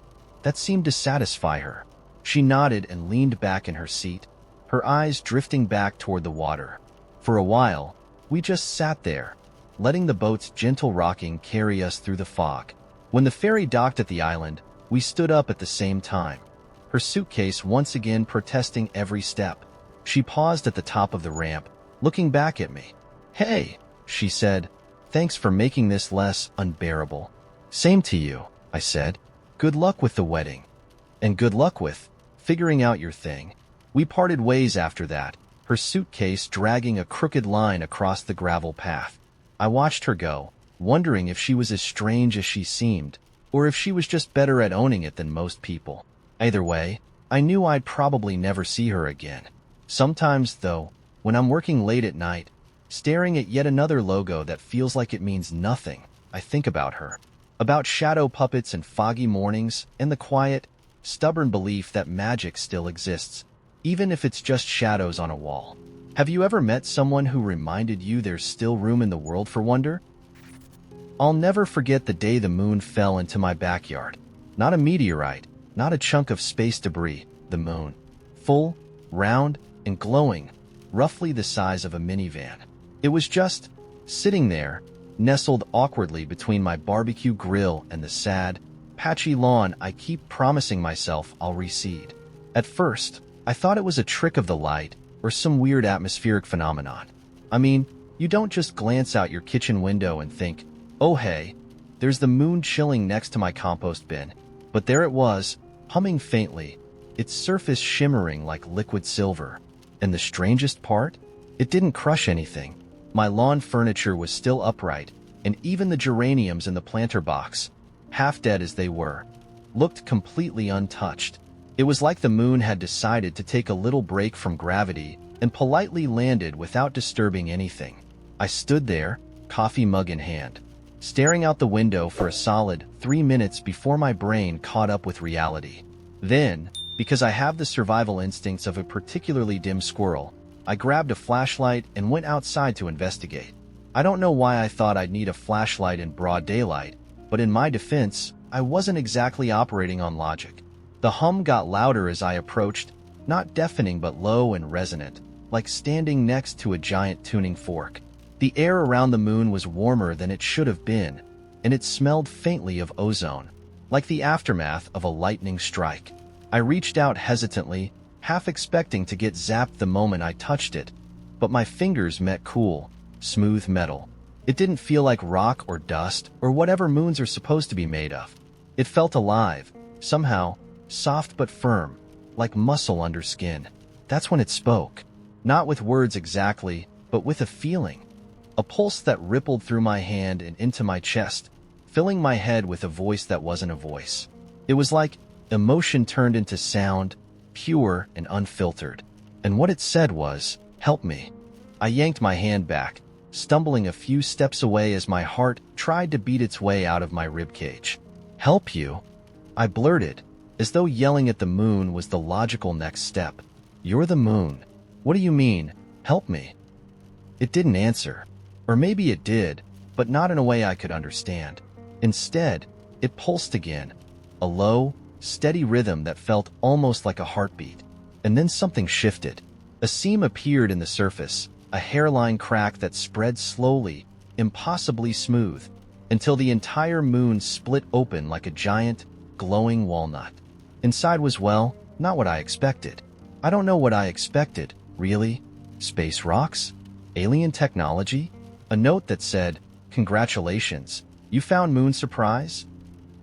That seemed to satisfy her. She nodded and leaned back in her seat, her eyes drifting back toward the water. For a while, we just sat there, letting the boat's gentle rocking carry us through the fog. When the ferry docked at the island, we stood up at the same time, her suitcase once again protesting every step. She paused at the top of the ramp, looking back at me. "Hey," she said, "thanks for making this less unbearable." "Same to you," I said. "Good luck with the wedding. And good luck with figuring out your thing." We parted ways after that, her suitcase dragging a crooked line across the gravel path. I watched her go, wondering if she was as strange as she seemed, or if she was just better at owning it than most people. Either way, I knew I'd probably never see her again. Sometimes, though, when I'm working late at night, staring at yet another logo that feels like it means nothing, I think about her. About shadow puppets and foggy mornings, and the quiet, stubborn belief that magic still exists, even if it's just shadows on a wall. Have you ever met someone who reminded you there's still room in the world for wonder? I'll never forget the day the moon fell into my backyard. Not a meteorite, not a chunk of space debris, the moon. Full, round, and glowing, roughly the size of a minivan. It was just sitting there, nestled awkwardly between my barbecue grill and the sad, patchy lawn I keep promising myself I'll reseed. At first, I thought it was a trick of the light or some weird atmospheric phenomenon. I mean, you don't just glance out your kitchen window and think, "Oh hey, there's the moon chilling next to my compost bin." But there it was, humming faintly, its surface shimmering like liquid silver. And the strangest part? It didn't crush anything. My lawn furniture was still upright, and even the geraniums in the planter box, half dead as they were, looked completely untouched. It was like the moon had decided to take a little break from gravity and politely landed without disturbing anything. I stood there, coffee mug in hand, staring out the window for a solid 3 minutes before my brain caught up with reality. Then, because I have the survival instincts of a particularly dim squirrel, I grabbed a flashlight and went outside to investigate. I don't know why I thought I'd need a flashlight in broad daylight, but in my defense, I wasn't exactly operating on logic. The hum got louder as I approached, not deafening but low and resonant, like standing next to a giant tuning fork. The air around the moon was warmer than it should have been, and it smelled faintly of ozone, like the aftermath of a lightning strike. I reached out hesitantly, half expecting to get zapped the moment I touched it, but my fingers met cool, smooth metal. It didn't feel like rock or dust or whatever moons are supposed to be made of. It felt alive, somehow, soft but firm, like muscle under skin. That's when it spoke. Not with words exactly, but with a feeling. A pulse that rippled through my hand and into my chest, filling my head with a voice that wasn't a voice. It was like emotion turned into sound, pure and unfiltered. And what it said was, "Help me." I yanked my hand back, stumbling a few steps away as my heart tried to beat its way out of my ribcage. "Help you?" I blurted, as though yelling at the moon was the logical next step. "You're the moon. What do you mean, help me?" It didn't answer. Or maybe it did, but not in a way I could understand. Instead, it pulsed again, a low, steady rhythm that felt almost like a heartbeat. And then something shifted. A seam appeared in the surface, a hairline crack that spread slowly, impossibly smooth, until the entire moon split open like a giant, glowing walnut. Inside was, well, not what I expected. I don't know what I expected, really. Space rocks? Alien technology? A note that said, "Congratulations, you found Moon Surprise?"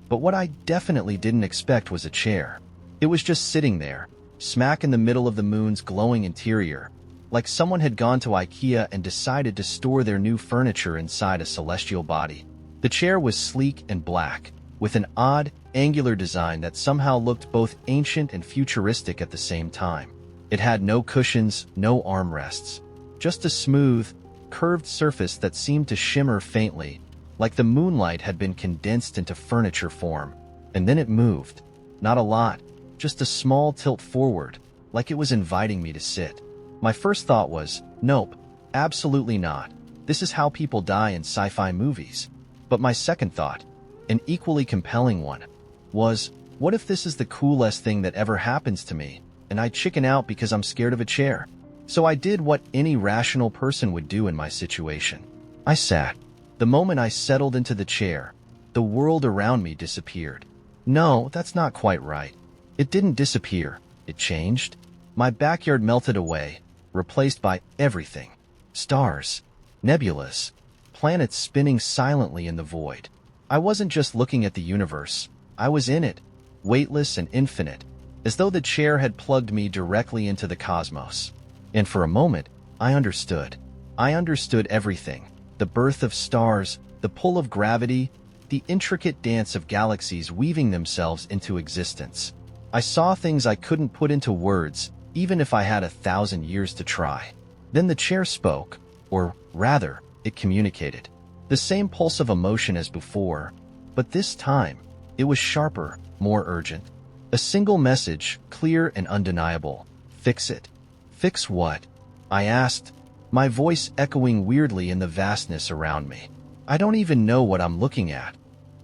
But what I definitely didn't expect was a chair. It was just sitting there, smack in the middle of the moon's glowing interior, like someone had gone to IKEA and decided to store their new furniture inside a celestial body. The chair was sleek and black, with an odd, angular design that somehow looked both ancient and futuristic at the same time. It had no cushions, no armrests, just a smooth, curved surface that seemed to shimmer faintly, like the moonlight had been condensed into furniture form. And then it moved. Not a lot, just a small tilt forward, like it was inviting me to sit. My first thought was, nope, absolutely not. This is how people die in sci-fi movies. But my second thought, an equally compelling one, was, what if this is the coolest thing that ever happens to me, and I chicken out because I'm scared of a chair? So I did what any rational person would do in my situation. I sat. The moment I settled into the chair, the world around me disappeared. No, that's not quite right. It didn't disappear. It changed. My backyard melted away, replaced by everything. Stars, nebulas, planets spinning silently in the void. I wasn't just looking at the universe. I was in it, weightless and infinite, as though the chair had plugged me directly into the cosmos. And for a moment, I understood. I understood everything. The birth of stars, the pull of gravity, the intricate dance of galaxies weaving themselves into existence. I saw things I couldn't put into words, even if I had 1,000 years to try. Then the chair spoke, or rather, it communicated. The same pulse of emotion as before, but this time, it was sharper, more urgent. A single message, clear and undeniable. Fix it. Fix what? I asked, my voice echoing weirdly in the vastness around me. I don't even know what I'm looking at.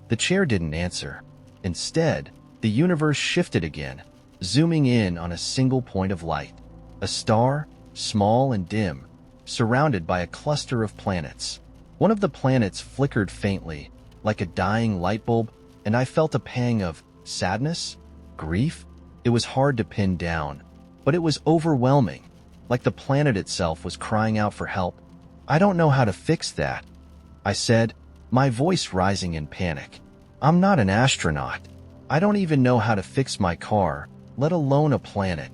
The chair didn't answer. Instead, the universe shifted again, zooming in on a single point of light. A star, small and dim, surrounded by a cluster of planets. One of the planets flickered faintly, like a dying light bulb, and I felt a pang of sadness, grief. It was hard to pin down, but it was overwhelming, like the planet itself was crying out for help. I don't know how to fix that, I said, my voice rising in panic. I'm not an astronaut. I don't even know how to fix my car, let alone a planet.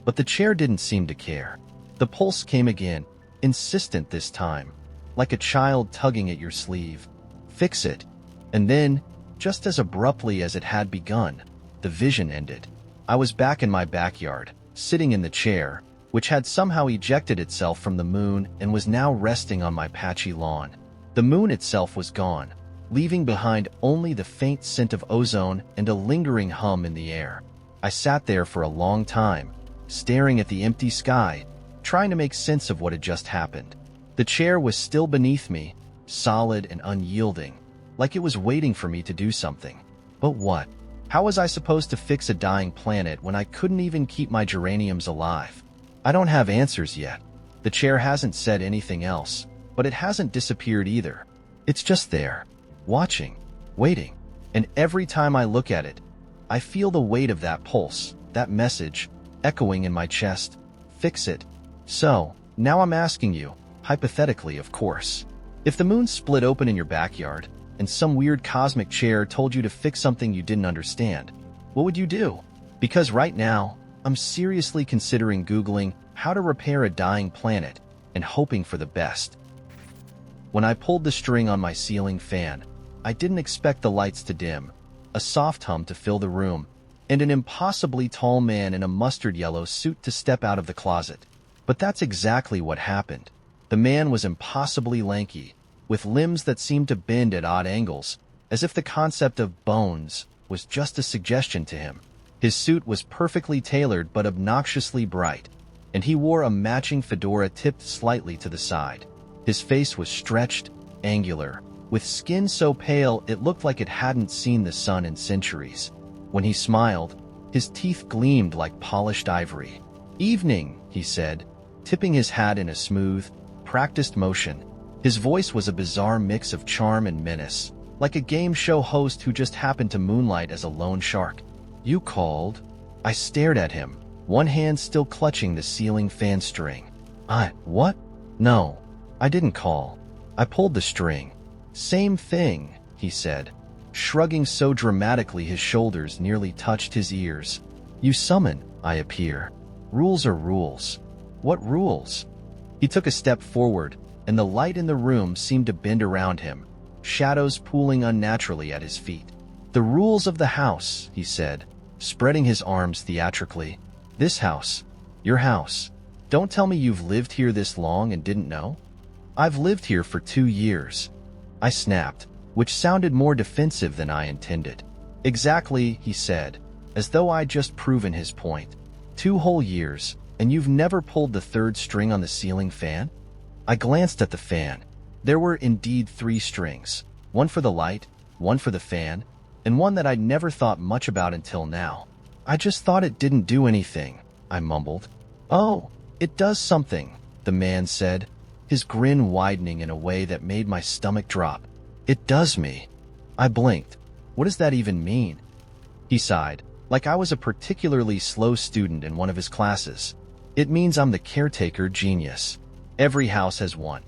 But the chair didn't seem to care. The pulse came again, insistent this time, like a child tugging at your sleeve. Fix it. And then, just as abruptly as it had begun, the vision ended. I was back in my backyard, sitting in the chair, which had somehow ejected itself from the moon and was now resting on my patchy lawn. The moon itself was gone, leaving behind only the faint scent of ozone and a lingering hum in the air. I sat there for a long time, staring at the empty sky, trying to make sense of what had just happened. The chair was still beneath me, solid and unyielding, like it was waiting for me to do something. But what? How was I supposed to fix a dying planet when I couldn't even keep my geraniums alive? I don't have answers yet. The chair hasn't said anything else, but it hasn't disappeared either. It's just there, watching, waiting. And every time I look at it, I feel the weight of that pulse, that message, echoing in my chest. Fix it. So, now I'm asking you, hypothetically of course, if the moon split open in your backyard, and some weird cosmic chair told you to fix something you didn't understand, what would you do? Because right now, I'm seriously considering Googling how to repair a dying planet and hoping for the best. When I pulled the string on my ceiling fan, I didn't expect the lights to dim, a soft hum to fill the room, and an impossibly tall man in a mustard yellow suit to step out of the closet. But that's exactly what happened. The man was impossibly lanky, with limbs that seemed to bend at odd angles, as if the concept of bones was just a suggestion to him. His suit was perfectly tailored but obnoxiously bright, and he wore a matching fedora tipped slightly to the side. His face was stretched, angular, with skin so pale it looked like it hadn't seen the sun in centuries. When he smiled, his teeth gleamed like polished ivory. "Evening," he said, tipping his hat in a smooth, practiced motion. His voice was a bizarre mix of charm and menace, like a game show host who just happened to moonlight as a lone shark. "You called?" I stared at him, one hand still clutching the ceiling fan string. What? No, I didn't call. I pulled the string." "Same thing," he said, shrugging so dramatically his shoulders nearly touched his ears. "You summon, I appear. Rules are rules." "What rules?" He took a step forward, and the light in the room seemed to bend around him, shadows pooling unnaturally at his feet. "The rules of the house," he said, spreading his arms theatrically. "This house. Your house. Don't tell me you've lived here this long and didn't know." "I've lived here for 2 years." I snapped, which sounded more defensive than I intended. Exactly, he said, as though I'd just proven his point. 2 whole years, and you've never pulled the third string on the ceiling fan? I glanced at the fan. There were indeed 3 strings, one for the light, one for the fan, and one that I'd never thought much about until now. I just thought it didn't do anything, I mumbled. Oh, it does something, the man said, his grin widening in a way that made my stomach drop. It does me. I blinked. What does that even mean? He sighed, like I was a particularly slow student in one of his classes. It means I'm the caretaker genius. Every house has one.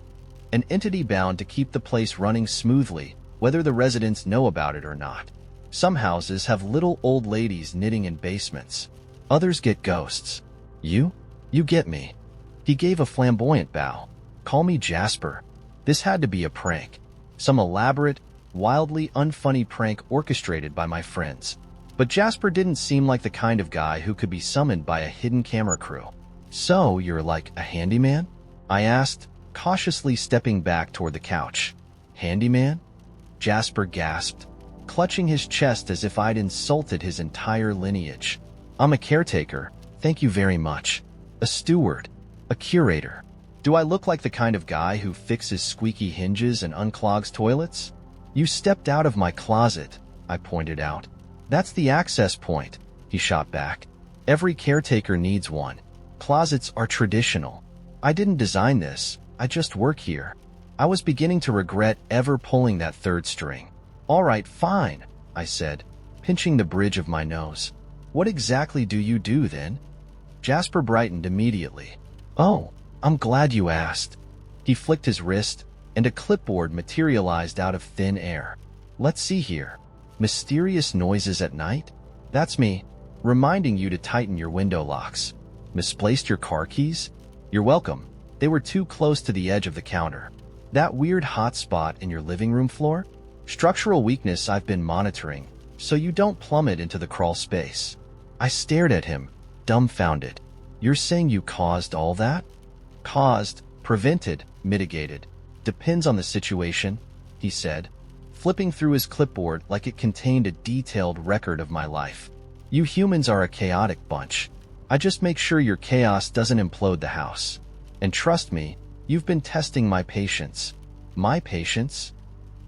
An entity bound to keep the place running smoothly, whether the residents know about it or not. Some houses have little old ladies knitting in basements. Others get ghosts. You get me. He gave a flamboyant bow. Call me Jasper. This had to be a prank. Some elaborate, wildly unfunny prank orchestrated by my friends. But Jasper didn't seem like the kind of guy who could be summoned by a hidden camera crew. So, you're like a handyman? I asked, cautiously stepping back toward the couch. Handyman? Jasper gasped, clutching his chest as if I'd insulted his entire lineage. I'm a caretaker, thank you very much. A steward. A curator. Do I look like the kind of guy who fixes squeaky hinges and unclogs toilets? You stepped out of my closet, I pointed out. That's the access point, he shot back. Every caretaker needs one. Closets are traditional. I didn't design this, I just work here. I was beginning to regret ever pulling that third string. All right, fine, I said, pinching the bridge of my nose. What exactly do you do then? Jasper brightened immediately. Oh, I'm glad you asked. He flicked his wrist, and a clipboard materialized out of thin air. Let's see here. Mysterious noises at night? That's me, reminding you to tighten your window locks. Misplaced your car keys? You're welcome. They were too close to the edge of the counter. That weird hot spot in your living room floor? Structural weakness I've been monitoring, so you don't plummet into the crawl space. I stared at him, dumbfounded. You're saying you caused all that? Caused, prevented, mitigated. Depends on the situation, he said, flipping through his clipboard like it contained a detailed record of my life. You humans are a chaotic bunch. I just make sure your chaos doesn't implode the house. And trust me, you've been testing my patience. My patience?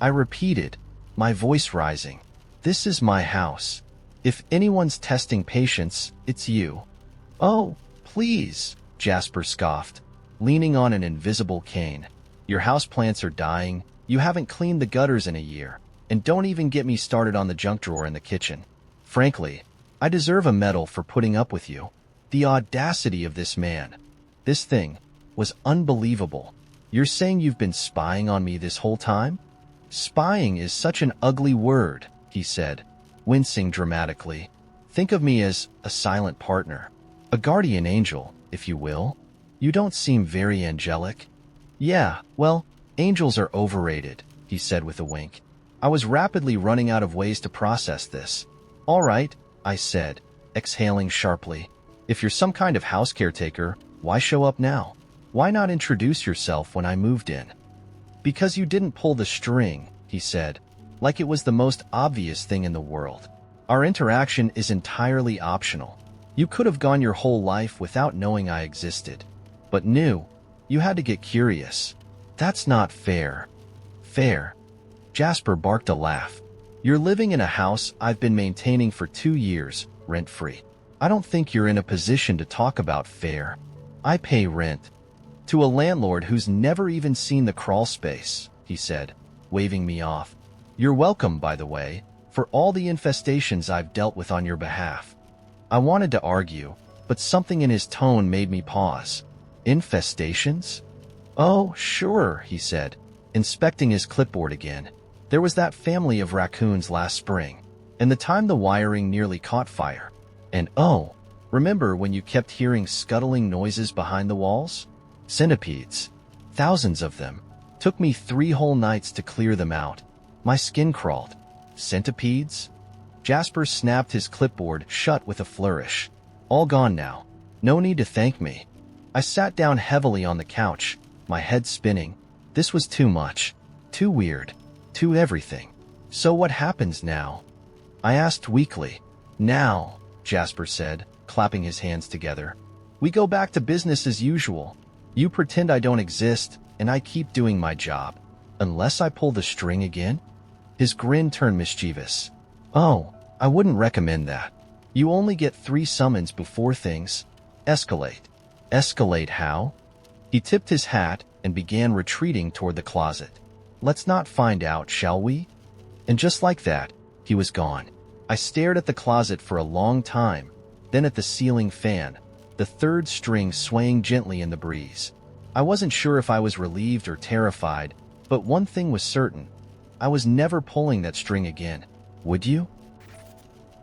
I repeated, my voice rising. This is my house. If anyone's testing patience, it's you. Oh, please, Jasper scoffed, leaning on an invisible cane. Your houseplants are dying, you haven't cleaned the gutters in a year, and don't even get me started on the junk drawer in the kitchen. Frankly, I deserve a medal for putting up with you. The audacity of this man. This thing was unbelievable. You're saying you've been spying on me this whole time? Spying is such an ugly word, he said, wincing dramatically. Think of me as a silent partner, a guardian angel, if you will. You don't seem very angelic. Yeah, well, angels are overrated, he said with a wink. I was rapidly running out of ways to process this. All right, I said, exhaling sharply. If you're some kind of house caretaker, why show up now? Why not introduce yourself when I moved in? Because you didn't pull the string, he said, like it was the most obvious thing in the world. Our interaction is entirely optional. You could have gone your whole life without knowing I existed. But you had to get curious. That's not fair. Fair? Jasper barked a laugh. You're living in a house I've been maintaining for 2 years, rent-free. I don't think you're in a position to talk about fair. I pay rent. To a landlord who's never even seen the crawl space, he said, waving me off. You're welcome, by the way, for all the infestations I've dealt with on your behalf. I wanted to argue, but something in his tone made me pause. Infestations? Oh, sure, he said, inspecting his clipboard again. There was that family of raccoons last spring, and the time the wiring nearly caught fire. And oh, remember when you kept hearing scuttling noises behind the walls? Centipedes. Thousands of them. Took me 3 whole nights to clear them out. My skin crawled. Centipedes? Jasper snapped his clipboard shut with a flourish. All gone now. No need to thank me. I sat down heavily on the couch, my head spinning. This was too much. Too weird. Too everything. So what happens now? I asked weakly. Now, Jasper said, clapping his hands together. We go back to business as usual. You pretend I don't exist, and I keep doing my job. Unless I pull the string again? His grin turned mischievous. Oh, I wouldn't recommend that. You only get 3 summons before things escalate. Escalate how? He tipped his hat and began retreating toward the closet. Let's not find out, shall we? And just like that, he was gone. I stared at the closet for a long time, then at the ceiling fan, the 3rd string swaying gently in the breeze. I wasn't sure if I was relieved or terrified, but one thing was certain. I was never pulling that string again. Would you?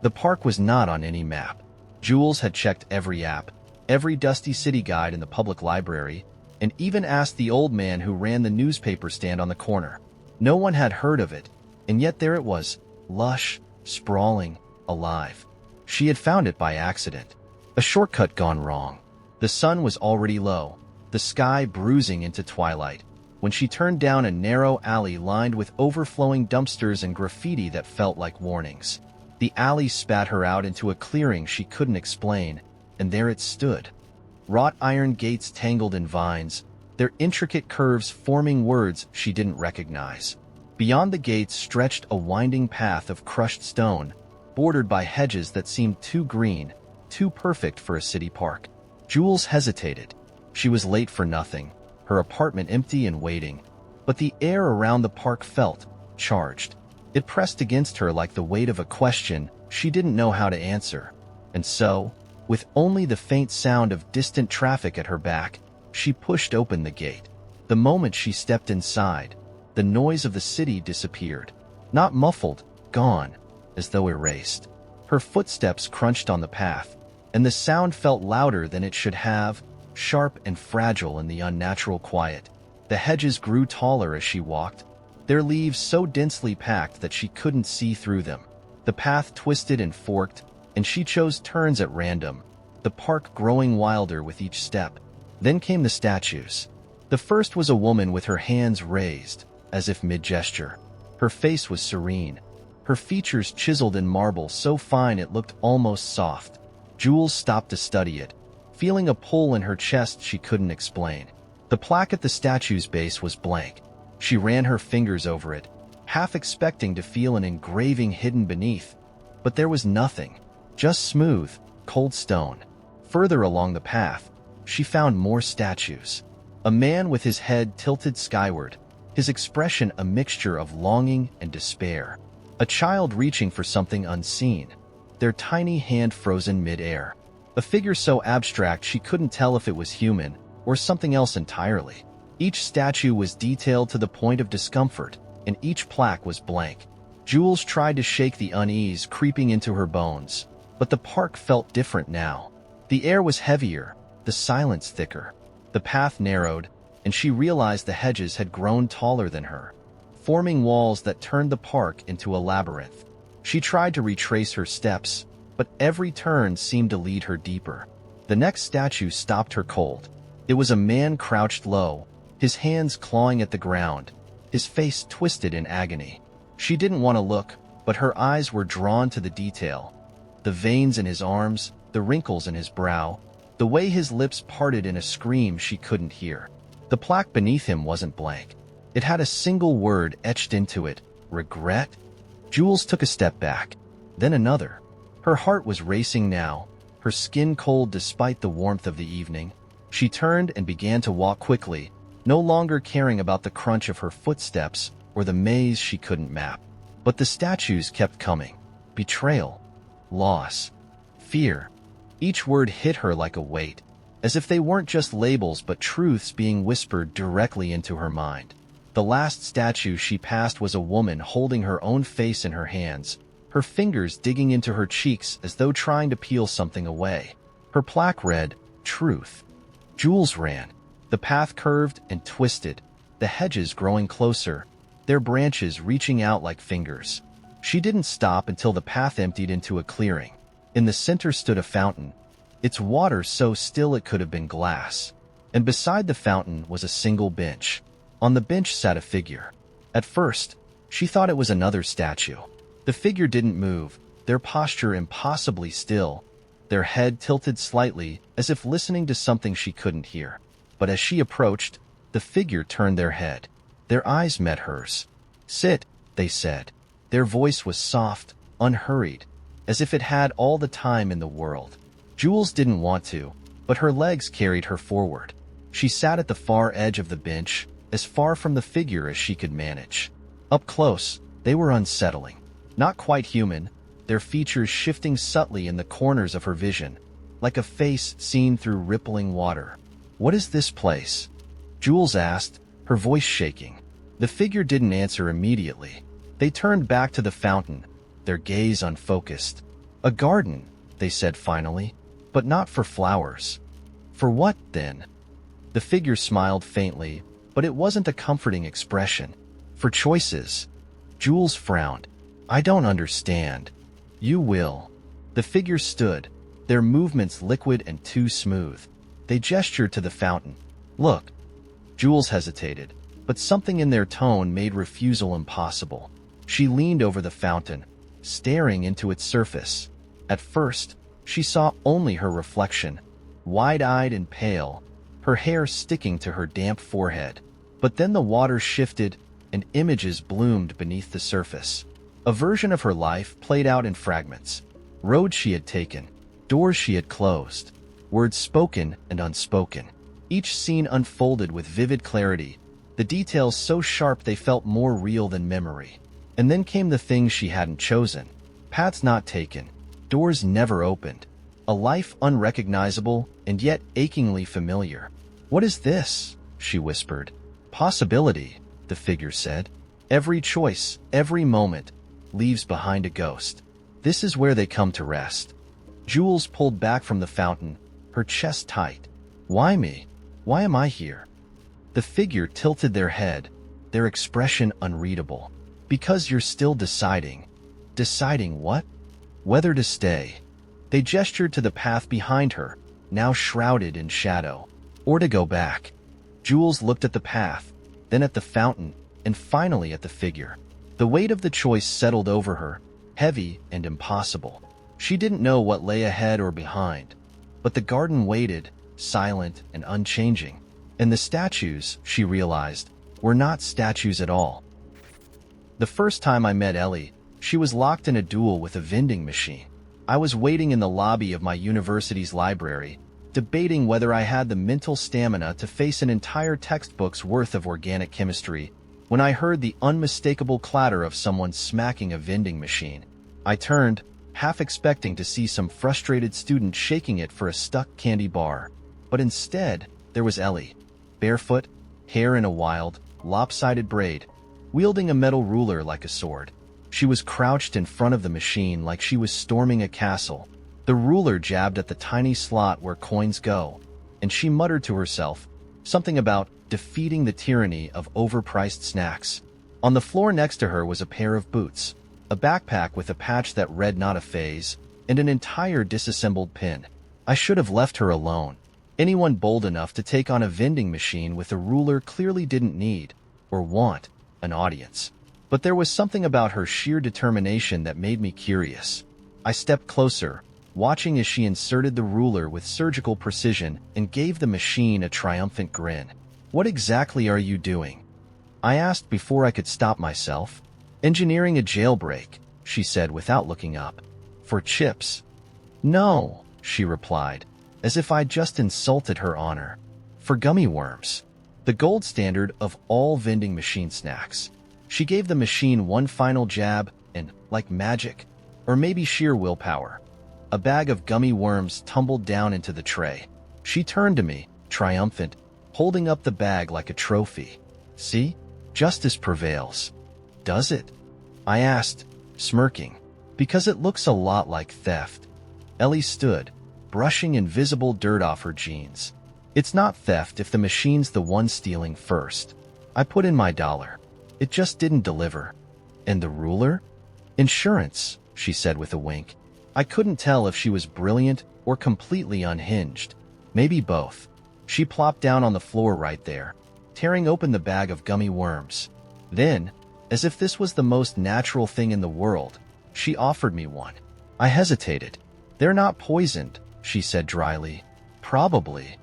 The park was not on any map. Jules had checked every app, every dusty city guide in the public library, and even asked the old man who ran the newspaper stand on the corner. No one had heard of it, and yet there it was, lush, sprawling, alive. She had found it by accident. A shortcut gone wrong. The sun was already low, the sky bruising into twilight, when she turned down a narrow alley lined with overflowing dumpsters and graffiti that felt like warnings. The alley spat her out into a clearing she couldn't explain, and there it stood. Wrought iron gates tangled in vines, their intricate curves forming words she didn't recognize. Beyond the gates stretched a winding path of crushed stone, bordered by hedges that seemed too green, too perfect for a city park. Jules hesitated. She was late for nothing, her apartment empty and waiting, but the air around the park felt charged. It pressed against her like the weight of a question she didn't know how to answer. And so, with only the faint sound of distant traffic at her back, she pushed open the gate. The moment she stepped inside, the noise of the city disappeared. Not muffled, gone, as though erased. Her footsteps crunched on the path, and the sound felt louder than it should have, sharp and fragile in the unnatural quiet. The hedges grew taller as she walked, their leaves so densely packed that she couldn't see through them. The path twisted and forked, and she chose turns at random, the park growing wilder with each step. Then came the statues. The first was a woman with her hands raised, as if mid-gesture. Her face was serene, her features chiseled in marble so fine it looked almost soft. Jules stopped to study it, feeling a pull in her chest she couldn't explain. The plaque at the statue's base was blank. She ran her fingers over it, half expecting to feel an engraving hidden beneath, but there was nothing, just smooth, cold stone. Further along the path, she found more statues. A man with his head tilted skyward, his expression a mixture of longing and despair. A child reaching for something unseen, their tiny hand frozen mid-air. A figure so abstract she couldn't tell if it was human or something else entirely. Each statue was detailed to the point of discomfort, and each plaque was blank. Jules tried to shake the unease creeping into her bones, but the park felt different now. The air was heavier, the silence thicker. The path narrowed, and she realized the hedges had grown taller than her, forming walls that turned the park into a labyrinth. She tried to retrace her steps, but every turn seemed to lead her deeper. The next statue stopped her cold. It was a man crouched low, his hands clawing at the ground, his face twisted in agony. She didn't want to look, but her eyes were drawn to the detail. The veins in his arms, the wrinkles in his brow, the way his lips parted in a scream she couldn't hear. The plaque beneath him wasn't blank. It had a single word etched into it: regret. Jules took a step back, then another. Her heart was racing now, her skin cold despite the warmth of the evening. She turned and began to walk quickly, no longer caring about the crunch of her footsteps or the maze she couldn't map. But the statues kept coming. Betrayal, loss, fear. Each word hit her like a weight, as if they weren't just labels but truths being whispered directly into her mind. The last statue she passed was a woman holding her own face in her hands, her fingers digging into her cheeks as though trying to peel something away. Her plaque read, "Truth." Jules ran. The path curved and twisted, the hedges growing closer, their branches reaching out like fingers. She didn't stop until the path emptied into a clearing. In the center stood a fountain, its water so still it could have been glass. And beside the fountain was a single bench. On the bench sat a figure. At first, she thought it was another statue. The figure didn't move, their posture impossibly still, their head tilted slightly as if listening to something she couldn't hear. But as she approached, the figure turned their head. Their eyes met hers. "Sit," they said. Their voice was soft, unhurried, as if it had all the time in the world. Jules didn't want to, but her legs carried her forward. She sat at the far edge of the bench, as far from the figure as she could manage. Up close, they were unsettling. Not quite human, their features shifting subtly in the corners of her vision, like a face seen through rippling water. "What is this place?" Jules asked, her voice shaking. The figure didn't answer immediately. They turned back to the fountain, their gaze unfocused. "A garden," they said finally, "but not for flowers." "For what, then?" The figure smiled faintly, but it wasn't a comforting expression. "For choices." Jules frowned. "I don't understand." "You will." The figure stood, their movements liquid and too smooth. They gestured to the fountain. "Look." Jules hesitated, but something in their tone made refusal impossible. She leaned over the fountain, staring into its surface. At first, she saw only her reflection, wide-eyed and pale, her hair sticking to her damp forehead. But then the water shifted, and images bloomed beneath the surface. A version of her life played out in fragments. Roads she had taken, doors she had closed, words spoken and unspoken. Each scene unfolded with vivid clarity, the details so sharp they felt more real than memory. And then came the things she hadn't chosen. Paths not taken, doors never opened, a life unrecognizable and yet achingly familiar. "What is this?" she whispered. "Possibility," the figure said. "Every choice, every moment, leaves behind a ghost. This is where they come to rest." Jules pulled back from the fountain, her chest tight. "Why me? Why am I here?" The figure tilted their head, their expression unreadable. "Because you're still deciding." "Deciding what?" "Whether to stay." They gestured to the path behind her, now shrouded in shadow. "Or to go back." Jules looked at the path, then at the fountain, and finally at the figure. The weight of the choice settled over her, heavy and impossible. She didn't know what lay ahead or behind, but the garden waited, silent and unchanging. And the statues, she realized, were not statues at all. The first time I met Ellie, she was locked in a duel with a vending machine. I was waiting in the lobby of my university's library, debating whether I had the mental stamina to face an entire textbook's worth of organic chemistry, when I heard the unmistakable clatter of someone smacking a vending machine. I turned, half expecting to see some frustrated student shaking it for a stuck candy bar. But instead, there was Ellie, barefoot, hair in a wild, lopsided braid, wielding a metal ruler like a sword. She was crouched in front of the machine like she was storming a castle. The ruler jabbed at the tiny slot where coins go, and she muttered to herself, something about defeating the tyranny of overpriced snacks. On the floor next to her was a pair of boots, a backpack with a patch that read "Not a phase," and an entire disassembled pin. I should have left her alone. Anyone bold enough to take on a vending machine with a ruler clearly didn't need, or want, an audience. But there was something about her sheer determination that made me curious. I stepped closer, watching as she inserted the ruler with surgical precision and gave the machine a triumphant grin. "What exactly are you doing?" I asked before I could stop myself. "Engineering a jailbreak," she said without looking up. "For chips." "No," she replied, as if I'd just insulted her honor. "For gummy worms. The gold standard of all vending machine snacks." She gave the machine one final jab, and, like magic, or maybe sheer willpower, a bag of gummy worms tumbled down into the tray. She turned to me, triumphant, holding up the bag like a trophy. "See? Justice prevails." "Does it?" I asked, smirking. "Because it looks a lot like theft." Ellie stood, brushing invisible dirt off her jeans. "It's not theft if the machine's the one stealing first." I put in my $1. "It just didn't deliver." "And the ruler?" "Insurance," she said with a wink. I couldn't tell if she was brilliant or completely unhinged. Maybe both. She plopped down on the floor right there, tearing open the bag of gummy worms. Then, as if this was the most natural thing in the world, she offered me one. I hesitated. They're not poisoned, she said dryly. Probably.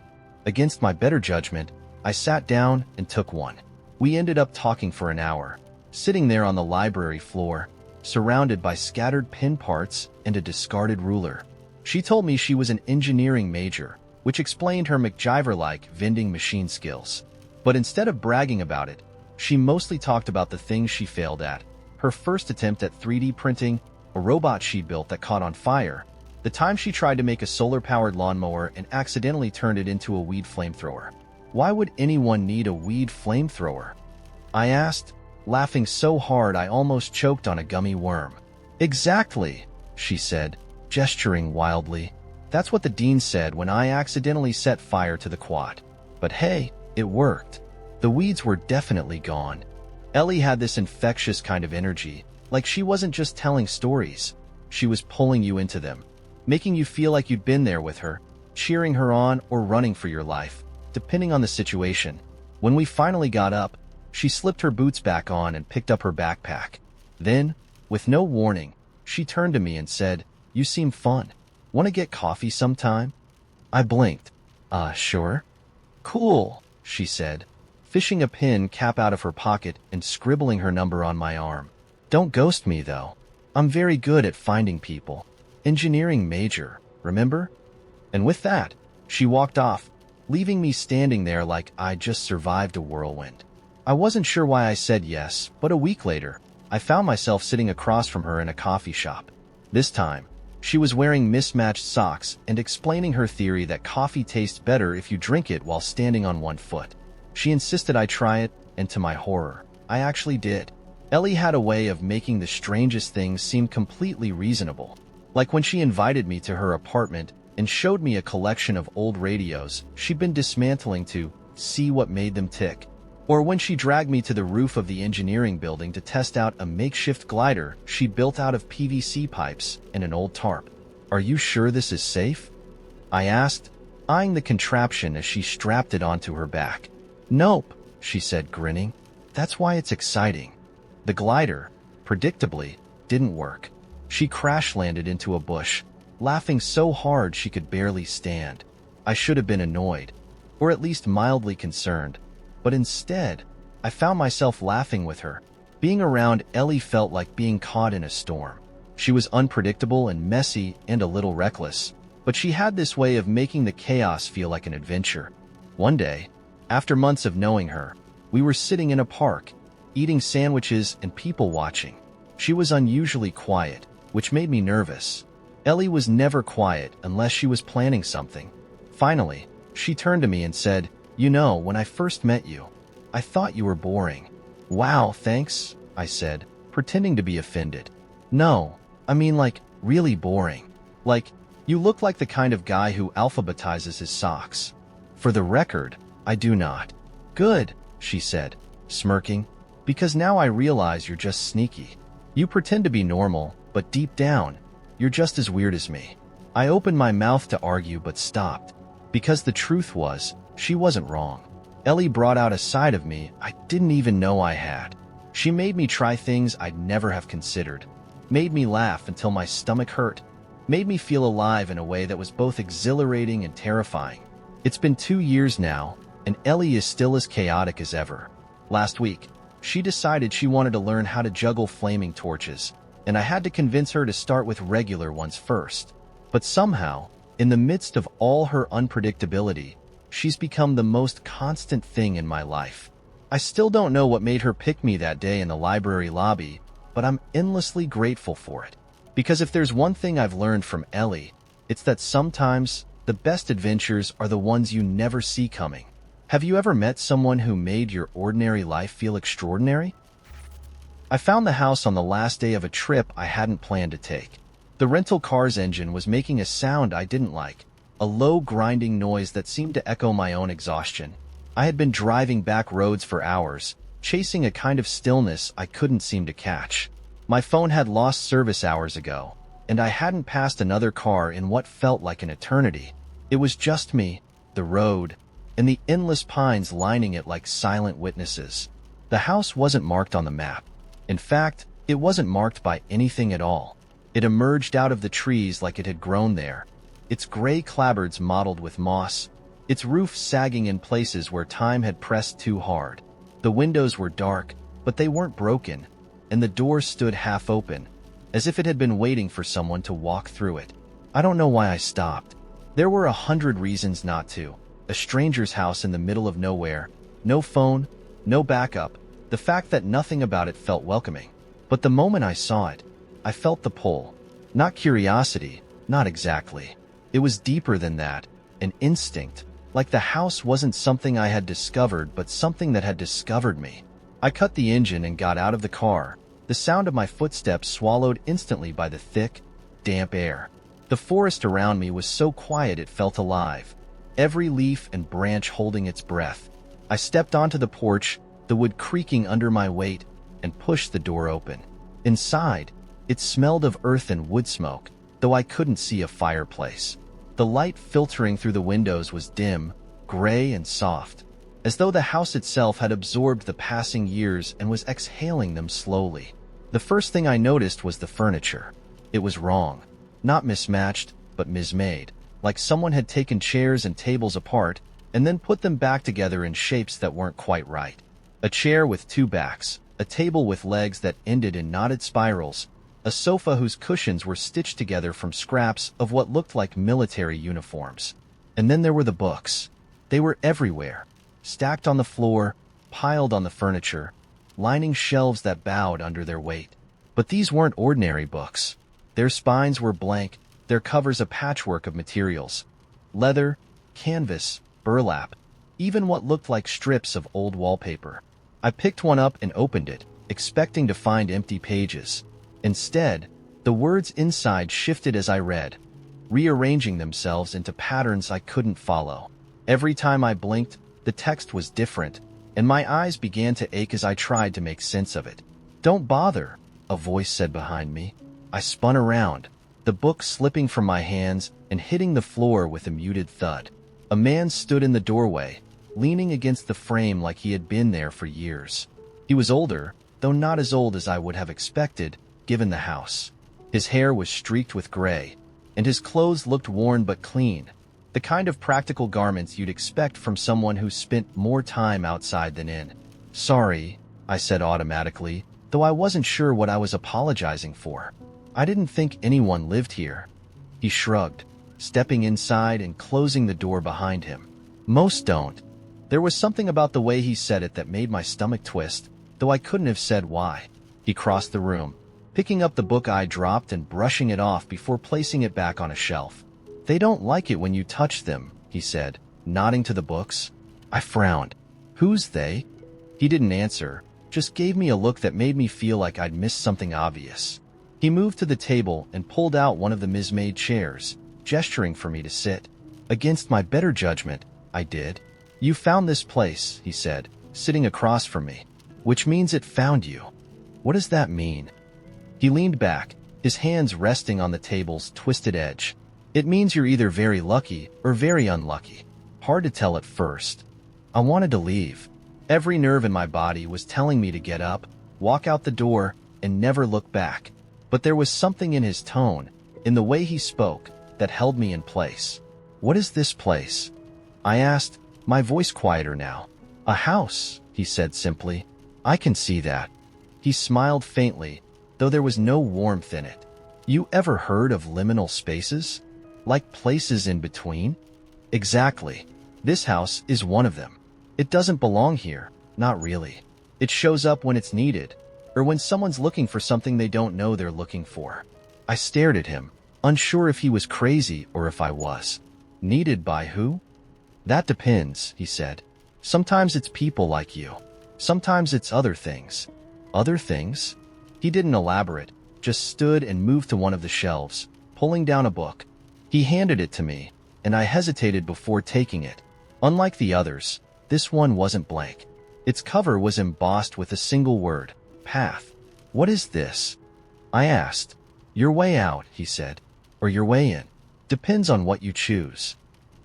Against my better judgment, I sat down and took one. We ended up talking for an hour, sitting there on the library floor, surrounded by scattered pin parts and a discarded ruler. She told me she was an engineering major, which explained her MacGyver-like vending machine skills. But instead of bragging about it, she mostly talked about the things she failed at. Her first attempt at 3D printing, a robot she built that caught on fire, the time she tried to make a solar-powered lawnmower and accidentally turned it into a weed flamethrower. Why would anyone need a weed flamethrower? I asked, laughing so hard I almost choked on a gummy worm. Exactly, she said, gesturing wildly. That's what the dean said when I accidentally set fire to the quad. But hey, it worked. The weeds were definitely gone. Ellie had this infectious kind of energy, like she wasn't just telling stories. She was pulling you into them, making you feel like you'd been there with her, cheering her on or running for your life, depending on the situation. When we finally got up, she slipped her boots back on and picked up her backpack. Then, with no warning, she turned to me and said, "You seem fun. Want to get coffee sometime?" I blinked. Sure. Cool, she said, fishing a pen cap out of her pocket and scribbling her number on my arm. Don't ghost me, though. I'm very good at finding people. Engineering major, remember? And with that, she walked off, leaving me standing there like I'd just survived a whirlwind. I wasn't sure why I said yes, but a week later, I found myself sitting across from her in a coffee shop. This time, she was wearing mismatched socks and explaining her theory that coffee tastes better if you drink it while standing on one foot. She insisted I try it, and to my horror, I actually did. Ellie had a way of making the strangest things seem completely reasonable. Like when she invited me to her apartment and showed me a collection of old radios she'd been dismantling to see what made them tick. Or when she dragged me to the roof of the engineering building to test out a makeshift glider she built out of PVC pipes and an old tarp. "Are you sure this is safe?" I asked, eyeing the contraption as she strapped it onto her back. "Nope," she said, grinning. "That's why it's exciting." The glider, predictably, didn't work. She crash-landed into a bush, laughing so hard she could barely stand. I should have been annoyed, or at least mildly concerned. But instead, I found myself laughing with her. Being around Ellie felt like being caught in a storm. She was unpredictable and messy and a little reckless, but she had this way of making the chaos feel like an adventure. One day, after months of knowing her, we were sitting in a park, eating sandwiches and people watching. She was unusually quiet, which made me nervous. Ellie was never quiet unless she was planning something. Finally, she turned to me and said, "You know, when I first met you, I thought you were boring." "Wow, thanks," I said, pretending to be offended. "No, I mean like, really boring. Like, you look like the kind of guy who alphabetizes his socks." "For the record, I do not." "Good," she said, smirking, "because now I realize you're just sneaky. You pretend to be normal, but deep down, you're just as weird as me." I opened my mouth to argue but stopped, because the truth was, she wasn't wrong. Ellie brought out a side of me I didn't even know I had. She made me try things I'd never have considered, made me laugh until my stomach hurt, made me feel alive in a way that was both exhilarating and terrifying. It's been 2 years now, and Ellie is still as chaotic as ever. Last week, she decided she wanted to learn how to juggle flaming torches, and I had to convince her to start with regular ones first. But somehow, in the midst of all her unpredictability, she's become the most constant thing in my life. I still don't know what made her pick me that day in the library lobby, but I'm endlessly grateful for it. Because if there's one thing I've learned from Ellie, it's that sometimes the best adventures are the ones you never see coming. Have you ever met someone who made your ordinary life feel extraordinary? I found the house on the last day of a trip I hadn't planned to take. The rental car's engine was making a sound I didn't like, a low grinding noise that seemed to echo my own exhaustion. I had been driving back roads for hours, chasing a kind of stillness I couldn't seem to catch. My phone had lost service hours ago, and I hadn't passed another car in what felt like an eternity. It was just me, the road, and the endless pines lining it like silent witnesses. The house wasn't marked on the map. In fact, it wasn't marked by anything at all. It emerged out of the trees like it had grown there, its gray clapboards mottled with moss, its roof sagging in places where time had pressed too hard. The windows were dark, but they weren't broken, and the door stood half open, as if it had been waiting for someone to walk through it. I don't know why I stopped. There were 100 reasons not to. A stranger's house in the middle of nowhere, no phone, no backup, the fact that nothing about it felt welcoming. But the moment I saw it, I felt the pull. Not curiosity, not exactly. It was deeper than that, an instinct, like the house wasn't something I had discovered but something that had discovered me. I cut the engine and got out of the car, the sound of my footsteps swallowed instantly by the thick, damp air. The forest around me was so quiet it felt alive, every leaf and branch holding its breath. I stepped onto the porch, the wood creaking under my weight, and pushed the door open. Inside, it smelled of earth and wood smoke, though I couldn't see a fireplace. The light filtering through the windows was dim, gray and soft, as though the house itself had absorbed the passing years and was exhaling them slowly. The first thing I noticed was the furniture. It was wrong. Not mismatched, but mismade, like someone had taken chairs and tables apart and then put them back together in shapes that weren't quite right. A chair with two backs, a table with legs that ended in knotted spirals, a sofa whose cushions were stitched together from scraps of what looked like military uniforms. And then there were the books. They were everywhere, stacked on the floor, piled on the furniture, lining shelves that bowed under their weight. But these weren't ordinary books. Their spines were blank, their covers a patchwork of materials. Leather, canvas, burlap, even what looked like strips of old wallpaper. I picked one up and opened it, expecting to find empty pages. Instead, the words inside shifted as I read, rearranging themselves into patterns I couldn't follow. Every time I blinked, the text was different, and my eyes began to ache as I tried to make sense of it. "Don't bother," a voice said behind me. I spun around, the book slipping from my hands and hitting the floor with a muted thud. A man stood in the doorway, leaning against the frame like he had been there for years. He was older, though not as old as I would have expected, given the house. His hair was streaked with gray, and his clothes looked worn but clean, the kind of practical garments you'd expect from someone who spent more time outside than in. "Sorry," I said automatically, though I wasn't sure what I was apologizing for. "I didn't think anyone lived here." He shrugged, stepping inside and closing the door behind him. "Most don't." There was something about the way he said it that made my stomach twist, though I couldn't have said why. He crossed the room, picking up the book I dropped and brushing it off before placing it back on a shelf. "They don't like it when you touch them," he said, nodding to the books. I frowned. "Who's they?" He didn't answer, just gave me a look that made me feel like I'd missed something obvious. He moved to the table and pulled out one of the mismade chairs, gesturing for me to sit. Against my better judgment, I did. "You found this place," he said, sitting across from me. "Which means it found you." "What does that mean?" He leaned back, his hands resting on the table's twisted edge. "It means you're either very lucky or very unlucky. Hard to tell at first." I wanted to leave. Every nerve in my body was telling me to get up, walk out the door, and never look back. But there was something in his tone, in the way he spoke, that held me in place. "What is this place?" I asked, my voice quieter now. "A house," he said simply. "I can see that." He smiled faintly, though there was no warmth in it. "You ever heard of liminal spaces? Like places in between?" "Exactly. This house is one of them. It doesn't belong here, not really. It shows up when it's needed, or when someone's looking for something they don't know they're looking for." I stared at him, unsure if he was crazy or if I was. "Needed by who?" "That depends," he said. "Sometimes it's people like you. Sometimes it's other things." "Other things?" He didn't elaborate, just stood and moved to one of the shelves, pulling down a book. He handed it to me, and I hesitated before taking it. Unlike the others, this one wasn't blank. Its cover was embossed with a single word, "Path." "What is this?" I asked. "Your way out," he said, "or your way in. Depends on what you choose."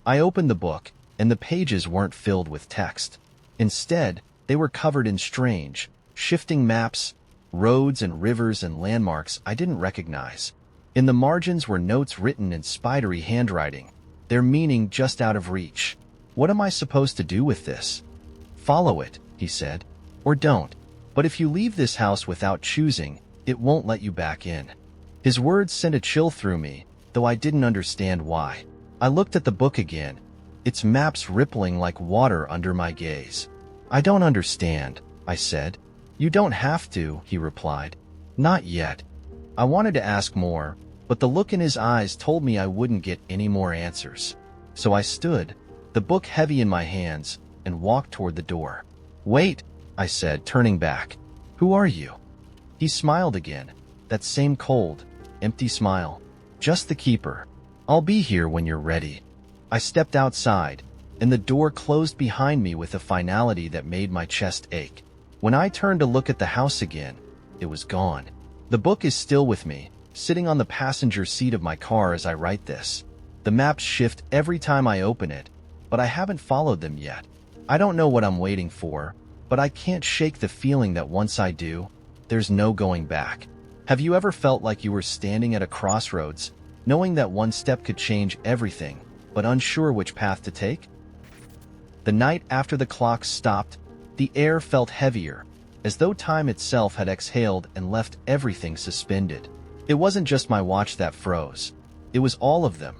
I opened the book, and the pages weren't filled with text. Instead, they were covered in strange, shifting maps, roads and rivers and landmarks I didn't recognize. In the margins were notes written in spidery handwriting, their meaning just out of reach. What am I supposed to do with this? Follow it, he said, or don't. But if you leave this house without choosing, it won't let you back in. His words sent a chill through me, though I didn't understand why. I looked at the book again, its maps rippling like water under my gaze. I don't understand, I said. You don't have to, he replied. Not yet. I wanted to ask more, but the look in his eyes told me I wouldn't get any more answers. So I stood, the book heavy in my hands, and walked toward the door. Wait, I said, turning back. Who are you? He smiled again, that same cold, empty smile. Just the keeper. I'll be here when you're ready. I stepped outside, and the door closed behind me with a finality that made my chest ache. When I turned to look at the house again, it was gone. The book is still with me, sitting on the passenger seat of my car as I write this. The maps shift every time I open it, but I haven't followed them yet. I don't know what I'm waiting for, but I can't shake the feeling that once I do, there's no going back. Have you ever felt like you were standing at a crossroads, knowing that one step could change everything, but unsure which path to take? The night after the clock stopped, the air felt heavier, as though time itself had exhaled and left everything suspended. It wasn't just my watch that froze. It was all of them.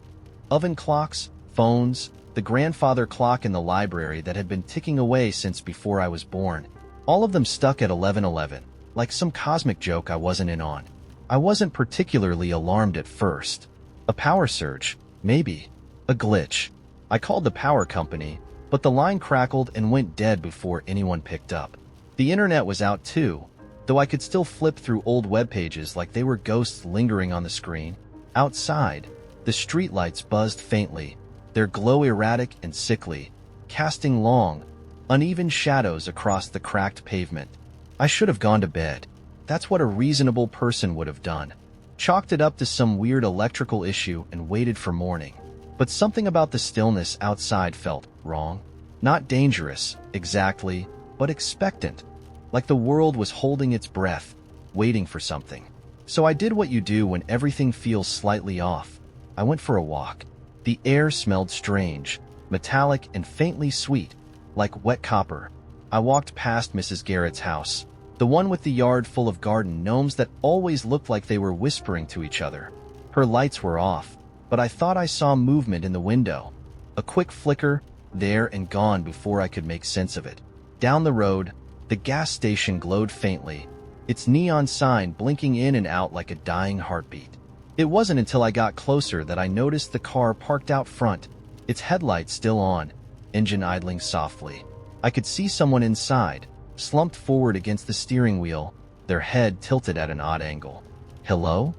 Oven clocks, phones, the grandfather clock in the library that had been ticking away since before I was born. All of them stuck at 11:11, like some cosmic joke I wasn't in on. I wasn't particularly alarmed at first. A power surge, maybe. A glitch. I called the power company, but the line crackled and went dead before anyone picked up. The internet was out too, though I could still flip through old web pages like they were ghosts lingering on the screen. Outside, the streetlights buzzed faintly, their glow erratic and sickly, casting long, uneven shadows across the cracked pavement. I should have gone to bed. That's what a reasonable person would have done. Chalked it up to some weird electrical issue and waited for morning. But something about the stillness outside felt wrong. Not dangerous, exactly, but expectant. Like the world was holding its breath, waiting for something. So I did what you do when everything feels slightly off. I went for a walk. The air smelled strange, metallic and faintly sweet, like wet copper. I walked past Mrs. Garrett's house, the one with the yard full of garden gnomes that always looked like they were whispering to each other. Her lights were off, but I thought I saw movement in the window. A quick flicker, there and gone before I could make sense of it. Down the road, the gas station glowed faintly, its neon sign blinking in and out like a dying heartbeat. It wasn't until I got closer that I noticed the car parked out front, its headlights still on, engine idling softly. I could see someone inside, slumped forward against the steering wheel, their head tilted at an odd angle. Hello?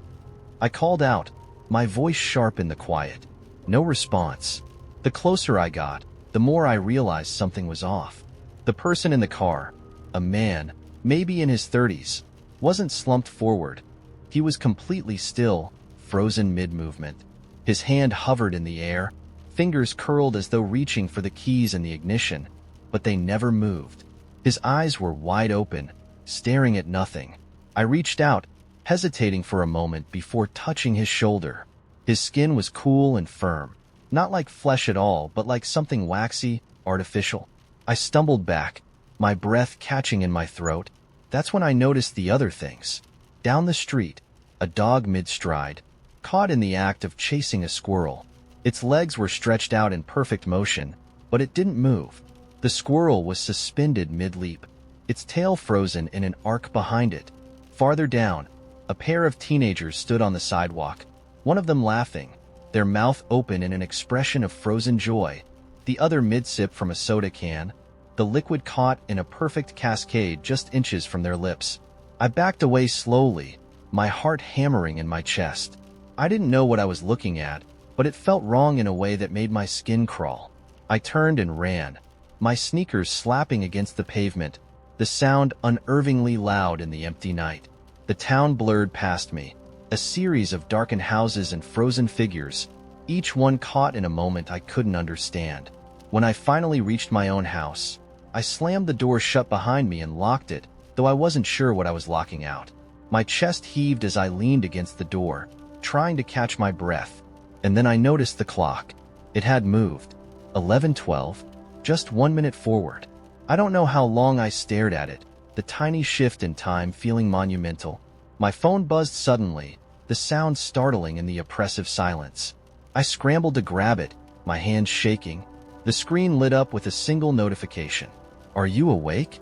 I called out, my voice sharp in the quiet. No response. The closer I got, the more I realized something was off. The person in the car, a man, maybe in his 30s, wasn't slumped forward. He was completely still, frozen mid-movement. His hand hovered in the air, fingers curled as though reaching for the keys in the ignition, but they never moved. His eyes were wide open, staring at nothing. I reached out, hesitating for a moment before touching his shoulder. His skin was cool and firm, not like flesh at all, but like something waxy, artificial. I stumbled back, my breath catching in my throat. That's when I noticed the other things. Down the street, a dog mid-stride, caught in the act of chasing a squirrel. Its legs were stretched out in perfect motion, but it didn't move. The squirrel was suspended mid-leap, its tail frozen in an arc behind it. Farther down, a pair of teenagers stood on the sidewalk, one of them laughing, their mouth open in an expression of frozen joy, the other mid-sip from a soda can, the liquid caught in a perfect cascade just inches from their lips. I backed away slowly, my heart hammering in my chest. I didn't know what I was looking at, but it felt wrong in a way that made my skin crawl. I turned and ran, my sneakers slapping against the pavement, the sound unnervingly loud in the empty night. The town blurred past me, a series of darkened houses and frozen figures, each one caught in a moment I couldn't understand. When I finally reached my own house, I slammed the door shut behind me and locked it, though I wasn't sure what I was locking out. My chest heaved as I leaned against the door, trying to catch my breath. And then I noticed the clock. It had moved. 11:12, just 1 minute forward. I don't know how long I stared at it, the tiny shift in time feeling monumental. My phone buzzed suddenly, the sound startling in the oppressive silence. I scrambled to grab it, my hands shaking. The screen lit up with a single notification. "Are you awake?"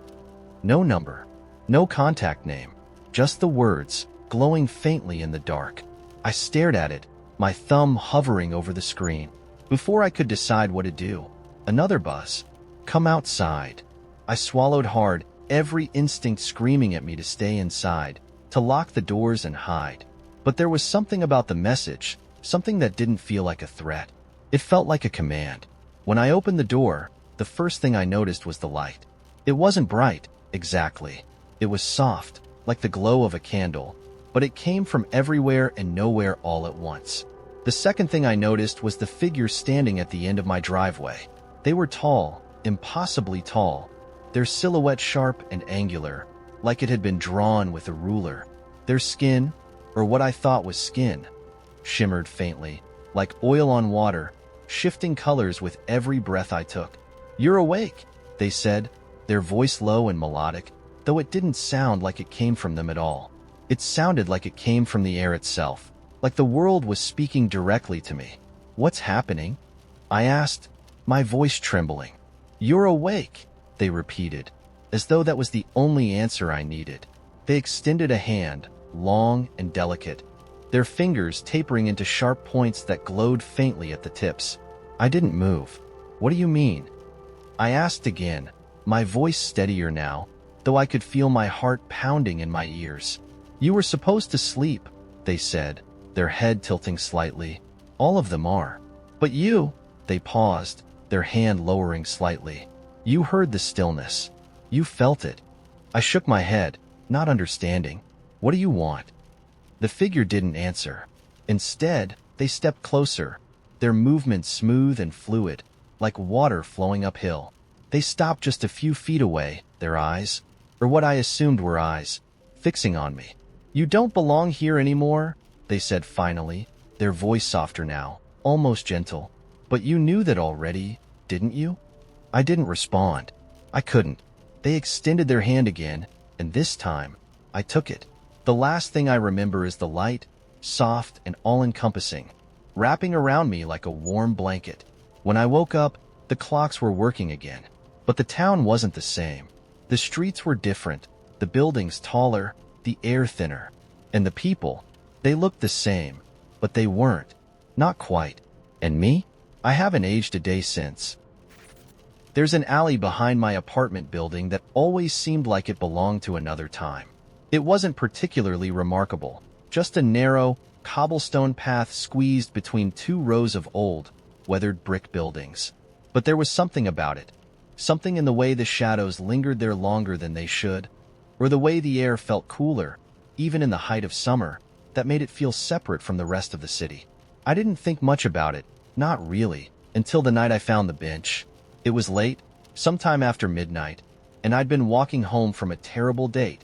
No number. No contact name. Just the words, glowing faintly in the dark. I stared at it, my thumb hovering over the screen. Before I could decide what to do, another buzz. "Come outside." I swallowed hard, every instinct screaming at me to stay inside, to lock the doors and hide. But there was something about the message, something that didn't feel like a threat. It felt like a command. When I opened the door, the first thing I noticed was the light. It wasn't bright, exactly. It was soft, like the glow of a candle, but it came from everywhere and nowhere all at once. The second thing I noticed was the figure standing at the end of my driveway. They were tall, impossibly tall, their silhouette sharp and angular, like it had been drawn with a ruler. Their skin, or what I thought was skin, shimmered faintly, like oil on water, shifting colors with every breath I took. "You're awake," they said, their voice low and melodic, though it didn't sound like it came from them at all. It sounded like it came from the air itself, like the world was speaking directly to me. "What's happening?" I asked, my voice trembling. "You're awake," they repeated, as though that was the only answer I needed. They extended a hand, long and delicate, their fingers tapering into sharp points that glowed faintly at the tips. I didn't move. "What do you mean?" I asked again, my voice steadier now, though I could feel my heart pounding in my ears. "You were supposed to sleep," they said, their head tilting slightly. "All of them are. But you," they paused, their hand lowering slightly. "You heard the stillness. You felt it." I shook my head, not understanding. "What do you want?" The figure didn't answer. Instead, they stepped closer, their movements smooth and fluid, like water flowing uphill. They stopped just a few feet away, their eyes, or what I assumed were eyes, fixing on me. "You don't belong here anymore," they said finally, their voice softer now, almost gentle. "But you knew that already, didn't you?" I didn't respond. I couldn't. They extended their hand again, and this time, I took it. The last thing I remember is the light, soft and all-encompassing, wrapping around me like a warm blanket. When I woke up, the clocks were working again. But the town wasn't the same. The streets were different, the buildings taller, the air thinner. And the people, they looked the same, but they weren't. Not quite. And me? I haven't aged a day since. There's an alley behind my apartment building that always seemed like it belonged to another time. It wasn't particularly remarkable, just a narrow, cobblestone path squeezed between two rows of old, weathered brick buildings. But there was something about it, something in the way the shadows lingered there longer than they should, or the way the air felt cooler, even in the height of summer, that made it feel separate from the rest of the city. I didn't think much about it, not really, until the night I found the bench. It was late, sometime after midnight, and I'd been walking home from a terrible date,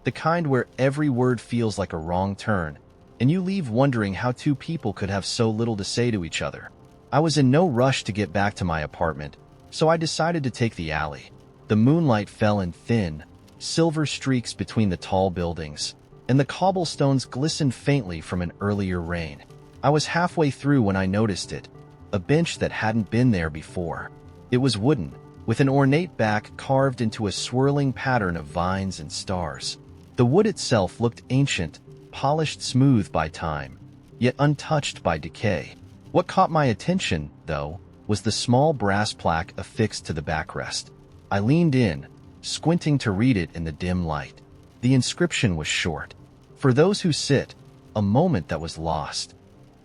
the kind where every word feels like a wrong turn, and you leave wondering how two people could have so little to say to each other. I was in no rush to get back to my apartment, so I decided to take the alley. The moonlight fell in thin, silver streaks between the tall buildings, and the cobblestones glistened faintly from an earlier rain. I was halfway through when I noticed it, a bench that hadn't been there before. It was wooden, with an ornate back carved into a swirling pattern of vines and stars. The wood itself looked ancient, polished smooth by time, yet untouched by decay. What caught my attention, though, was the small brass plaque affixed to the backrest. I leaned in, squinting to read it in the dim light. The inscription was short. "For those who sit, a moment that was lost."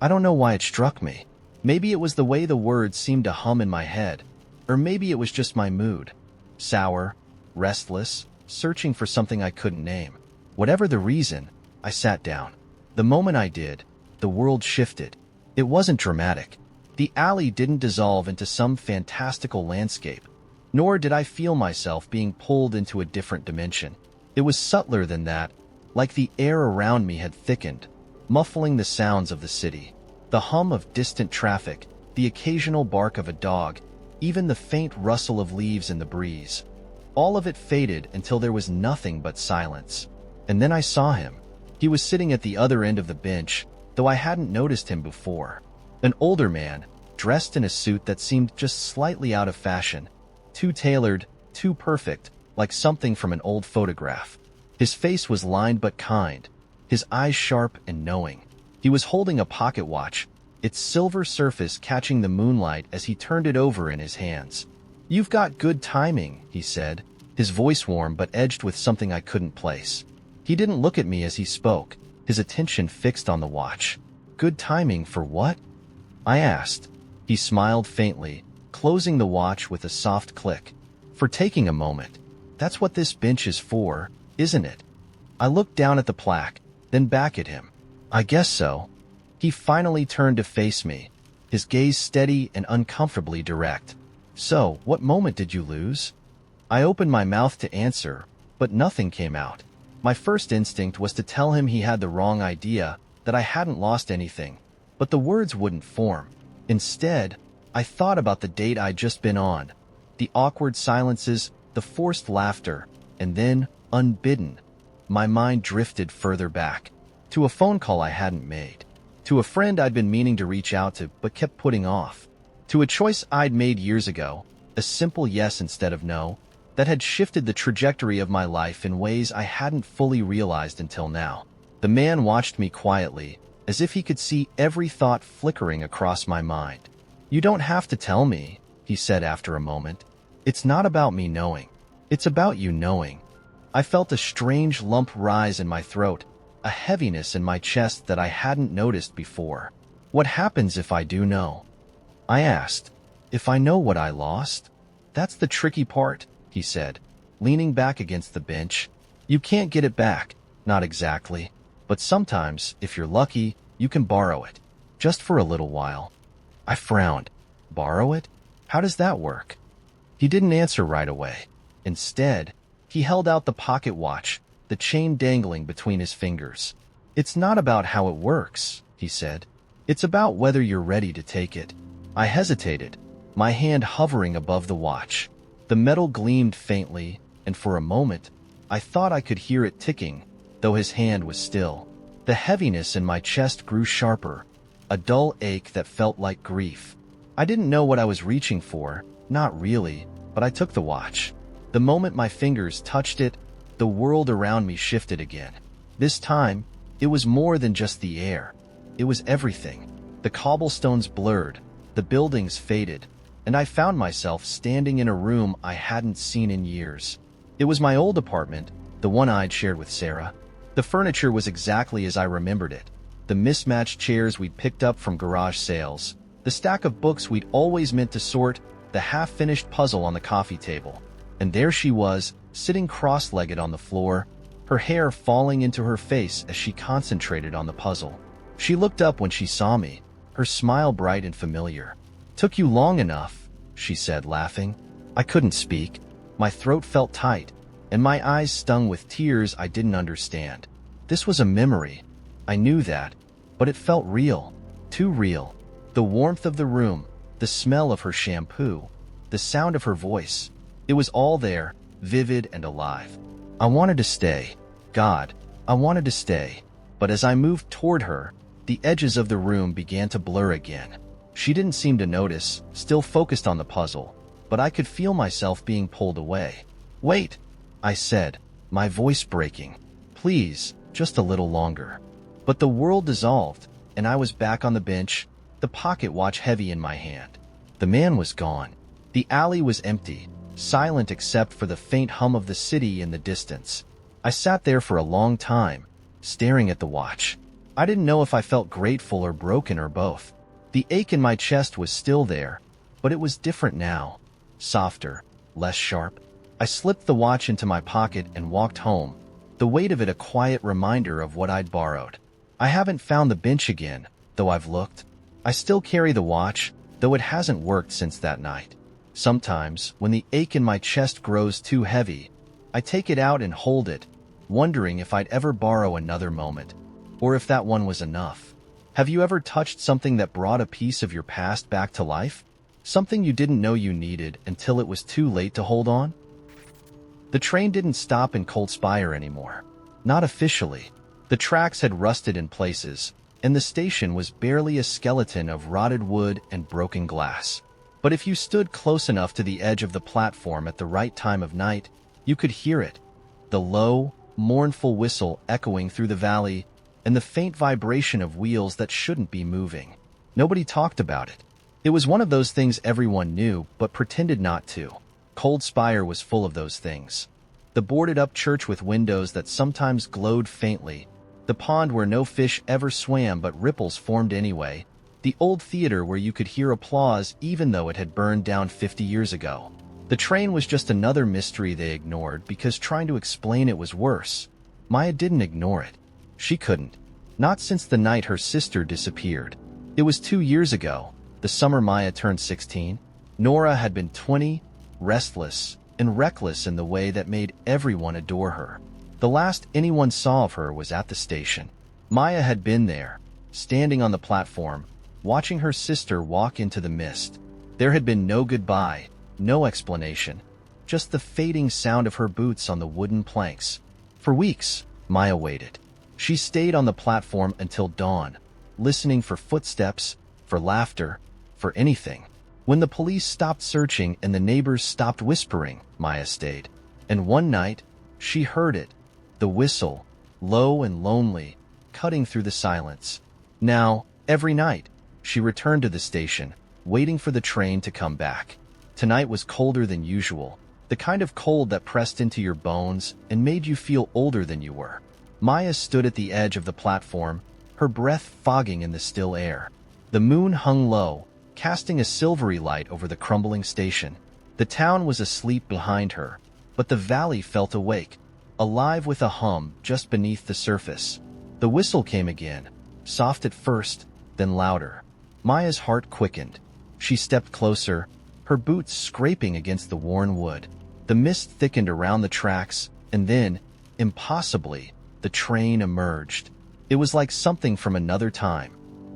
I don't know why it struck me. Maybe it was the way the words seemed to hum in my head, or maybe it was just my mood. Sour, restless, searching for something I couldn't name. Whatever the reason, I sat down. The moment I did, the world shifted. It wasn't dramatic. The alley didn't dissolve into some fantastical landscape, nor did I feel myself being pulled into a different dimension. It was subtler than that, like the air around me had thickened, muffling the sounds of the city. The hum of distant traffic, the occasional bark of a dog, even the faint rustle of leaves in the breeze. All of it faded until there was nothing but silence. And then I saw him. He was sitting at the other end of the bench, though I hadn't noticed him before. An older man, dressed in a suit that seemed just slightly out of fashion, too tailored, too perfect, like something from an old photograph. His face was lined but kind, his eyes sharp and knowing. He was holding a pocket watch, its silver surface catching the moonlight as he turned it over in his hands. "You've got good timing," he said, his voice warm but edged with something I couldn't place. He didn't look at me as he spoke, his attention fixed on the watch. "Good timing for what?" I asked. He smiled faintly, closing the watch with a soft click. "For taking a moment. That's what this bench is for, isn't it?" I looked down at the plaque, then back at him. "I guess so." He finally turned to face me, his gaze steady and uncomfortably direct. "So, what moment did you lose?" I opened my mouth to answer, but nothing came out. My first instinct was to tell him he had the wrong idea, that I hadn't lost anything, but the words wouldn't form. Instead, I thought about the date I'd just been on, the awkward silences, the forced laughter, and then, unbidden, my mind drifted further back, to a phone call I hadn't made, to a friend I'd been meaning to reach out to but kept putting off, to a choice I'd made years ago, a simple yes instead of no, that had shifted the trajectory of my life in ways I hadn't fully realized until now. The man watched me quietly, as if he could see every thought flickering across my mind. "You don't have to tell me," he said after a moment. "It's not about me knowing. It's about you knowing." I felt a strange lump rise in my throat, a heaviness in my chest that I hadn't noticed before. "What happens if I do know?" I asked. "If I know what I lost?" "That's the tricky part," he said, leaning back against the bench. "You can't get it back, not exactly. But sometimes, if you're lucky, you can borrow it, just for a little while." I frowned. "Borrow it? How does that work?" He didn't answer right away. Instead, he held out the pocket watch, the chain dangling between his fingers. "It's not about how it works," he said. "It's about whether you're ready to take it." I hesitated, my hand hovering above the watch. The metal gleamed faintly, and for a moment, I thought I could hear it ticking, though his hand was still. The heaviness in my chest grew sharper, a dull ache that felt like grief. I didn't know what I was reaching for, not really, but I took the watch. The moment my fingers touched it, the world around me shifted again. This time, it was more than just the air. It was everything. The cobblestones blurred, the buildings faded, and I found myself standing in a room I hadn't seen in years. It was my old apartment, the one I'd shared with Sarah. The furniture was exactly as I remembered it. The mismatched chairs we'd picked up from garage sales, the stack of books we'd always meant to sort, the half-finished puzzle on the coffee table. And there she was, sitting cross-legged on the floor, her hair falling into her face as she concentrated on the puzzle. She looked up when she saw me, her smile bright and familiar. "Took you long enough," she said, laughing. I couldn't speak. My throat felt tight, and my eyes stung with tears I didn't understand. This was a memory. I knew that, but it felt real, too real. The warmth of the room, the smell of her shampoo, the sound of her voice. It was all there, vivid and alive. I wanted to stay. God, I wanted to stay. But as I moved toward her, the edges of the room began to blur again. She didn't seem to notice, still focused on the puzzle, but I could feel myself being pulled away. "Wait," I said, my voice breaking. "Please, just a little longer." But the world dissolved, and I was back on the bench, the pocket watch heavy in my hand. The man was gone. The alley was empty, silent except for the faint hum of the city in the distance. I sat there for a long time, staring at the watch. I didn't know if I felt grateful or broken or both. The ache in my chest was still there, but it was different now. Softer, less sharp. I slipped the watch into my pocket and walked home, the weight of it a quiet reminder of what I'd borrowed. I haven't found the bench again, though I've looked. I still carry the watch, though it hasn't worked since that night. Sometimes, when the ache in my chest grows too heavy, I take it out and hold it, wondering if I'd ever borrow another moment. or if that one was enough. Have you ever touched something that brought a piece of your past back to life? Something you didn't know you needed until it was too late to hold on? The train didn't stop in Cold Spire anymore. Not officially. The tracks had rusted in places, and the station was barely a skeleton of rotted wood and broken glass. But if you stood close enough to the edge of the platform at the right time of night, you could hear it. The low, mournful whistle echoing through the valley, and the faint vibration of wheels that shouldn't be moving. Nobody talked about it. It was one of those things everyone knew, but pretended not to. Cold Spire was full of those things. The boarded-up church with windows that sometimes glowed faintly, the pond where no fish ever swam but ripples formed anyway, the old theater where you could hear applause even though it had burned down 50 years ago. The train was just another mystery they ignored because trying to explain it was worse. Maya didn't ignore it. She couldn't. Not since the night her sister disappeared. It was 2 years ago, the summer Maya turned 16. Nora had been 20, restless and reckless in the way that made everyone adore her. The last anyone saw of her was at the station. Maya had been there, standing on the platform, watching her sister walk into the mist. There had been no goodbye, no explanation, just the fading sound of her boots on the wooden planks. For weeks, Maya waited. She stayed on the platform until dawn, listening for footsteps, for laughter, for anything. When the police stopped searching and the neighbors stopped whispering, Maya stayed. And one night, she heard it, the whistle, low and lonely, cutting through the silence. Now, every night, she returned to the station, waiting for the train to come back. Tonight was colder than usual, the kind of cold that pressed into your bones and made you feel older than you were. Maya stood at the edge of the platform, her breath fogging in the still air. The moon hung low, casting a silvery light over the crumbling station. The town was asleep behind her, but the valley felt awake, alive with a hum just beneath the surface. The whistle came again, soft at first, then louder. Maya's heart quickened. She stepped closer, her boots scraping against the worn wood. The mist thickened around the tracks, and then, impossibly, the train emerged. It was like something from another time.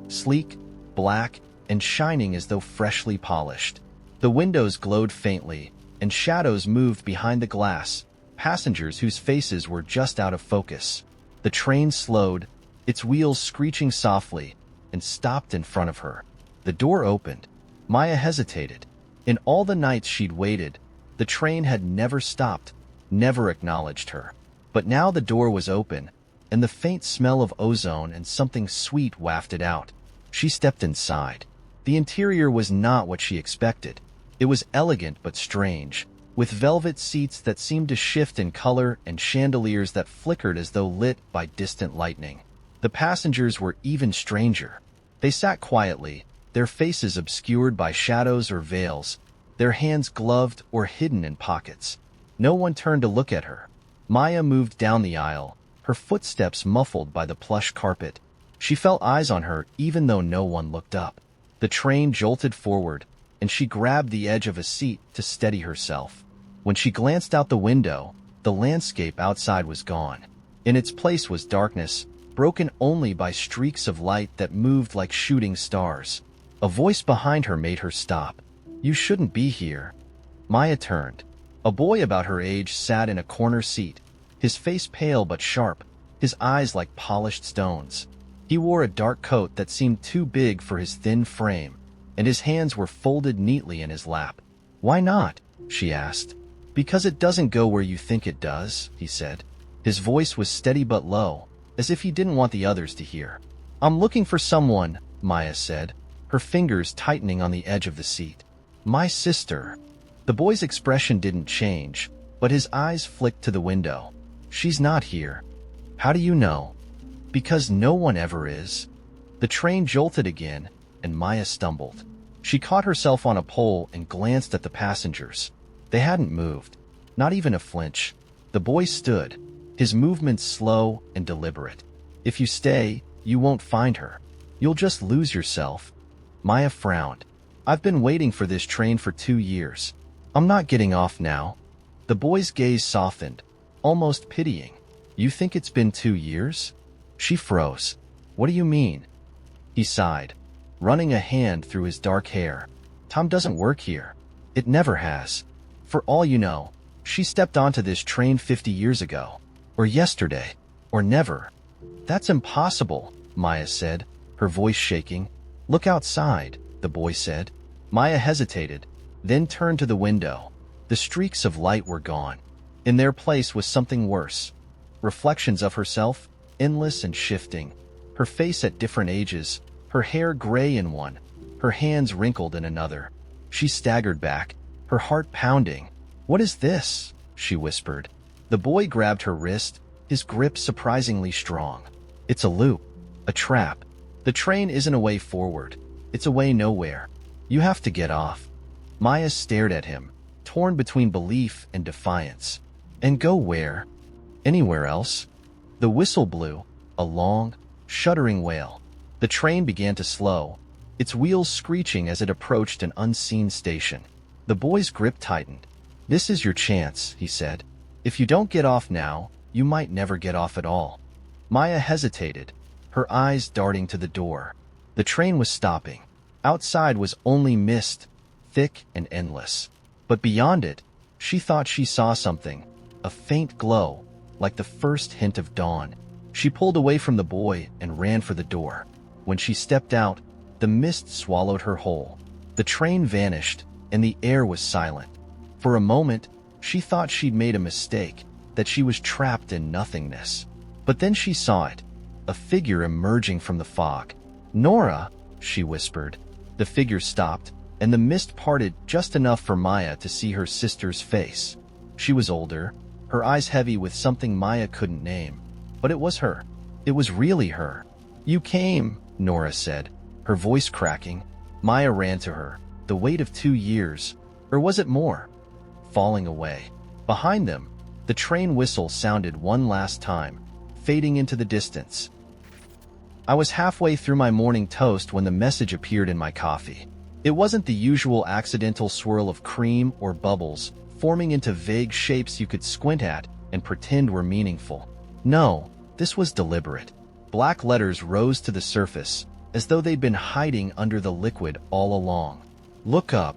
Sleek, black, and shining as though freshly polished. The windows glowed faintly, and shadows moved behind the glass, passengers whose faces were just out of focus. The train slowed, its wheels screeching softly, and stopped in front of her. The door opened. Maya hesitated. In all the nights she'd waited, the train had never stopped, never acknowledged her. But now the door was open, and the faint smell of ozone and something sweet wafted out. She stepped inside. The interior was not what she expected. It was elegant but strange, with velvet seats that seemed to shift in color and chandeliers that flickered as though lit by distant lightning. The passengers were even stranger. They sat quietly, their faces obscured by shadows or veils, their hands gloved or hidden in pockets. No one turned to look at her. Maya moved down the aisle, her footsteps muffled by the plush carpet. She felt eyes on her even though no one looked up. The train jolted forward, and she grabbed the edge of a seat to steady herself. When she glanced out the window, the landscape outside was gone. In its place was darkness, broken only by streaks of light that moved like shooting stars. A voice behind her made her stop. "You shouldn't be here." Maya turned. A boy about her age sat in a corner seat, his face pale but sharp, his eyes like polished stones. He wore a dark coat that seemed too big for his thin frame, and his hands were folded neatly in his lap. "Why not?" she asked. "Because it doesn't go where you think it does," he said. His voice was steady but low, as if he didn't want the others to hear. "I'm looking for someone," Maya said, her fingers tightening on the edge of the seat. "My sister." The boy's expression didn't change, but his eyes flicked to the window. "She's not here." "How do you know?" "Because no one ever is." The train jolted again, and Maya stumbled. She caught herself on a pole and glanced at the passengers. They hadn't moved, not even a flinch. The boy stood, his movements slow and deliberate. "If you stay, you won't find her. You'll just lose yourself." Maya frowned. "I've been waiting for this train for 2 years. I'm not getting off now." The boy's gaze softened, almost pitying. "You think it's been 2 years?" She froze. What do you mean? He sighed, running a hand through his dark hair. Tom doesn't work here. It never has. For all you know, she stepped onto this train 50 years ago. Or yesterday. Or never. That's impossible, Maya said, her voice shaking. Look outside, the boy said. Maya hesitated, then turned to the window. The streaks of light were gone. In their place was something worse. Reflections of herself, endless and shifting. Her face at different ages, her hair gray in one, her hands wrinkled in another. She staggered back, her heart pounding. What is this? She whispered. The boy grabbed her wrist, his grip surprisingly strong. It's a loop, a trap. The train isn't a way forward. It's a way nowhere. You have to get off. Maya stared at him, torn between belief and defiance. And go where? Anywhere else? The whistle blew, a long, shuddering wail. The train began to slow, its wheels screeching as it approached an unseen station. The boy's grip tightened. This is your chance, he said. If you don't get off now, you might never get off at all. Maya hesitated, her eyes darting to the door. The train was stopping. Outside was only mist, thick and endless. But beyond it, she thought she saw something, a faint glow, like the first hint of dawn. She pulled away from the boy and ran for the door. When she stepped out, the mist swallowed her whole. The train vanished, and the air was silent. For a moment, she thought she'd made a mistake, that she was trapped in nothingness. But then she saw it, a figure emerging from the fog. Nora, she whispered. The figure stopped, and the mist parted just enough for Maya to see her sister's face. She was older, her eyes heavy with something Maya couldn't name. But it was her. It was really her. You came, Nora said, her voice cracking. Maya ran to her, the weight of 2 years, or was it more? Falling away. Behind them, the train whistle sounded one last time, fading into the distance. I was halfway through my morning toast when the message appeared in my coffee. It wasn't the usual accidental swirl of cream or bubbles, forming into vague shapes you could squint at and pretend were meaningful. No, this was deliberate. Black letters rose to the surface, as though they'd been hiding under the liquid all along. Look up.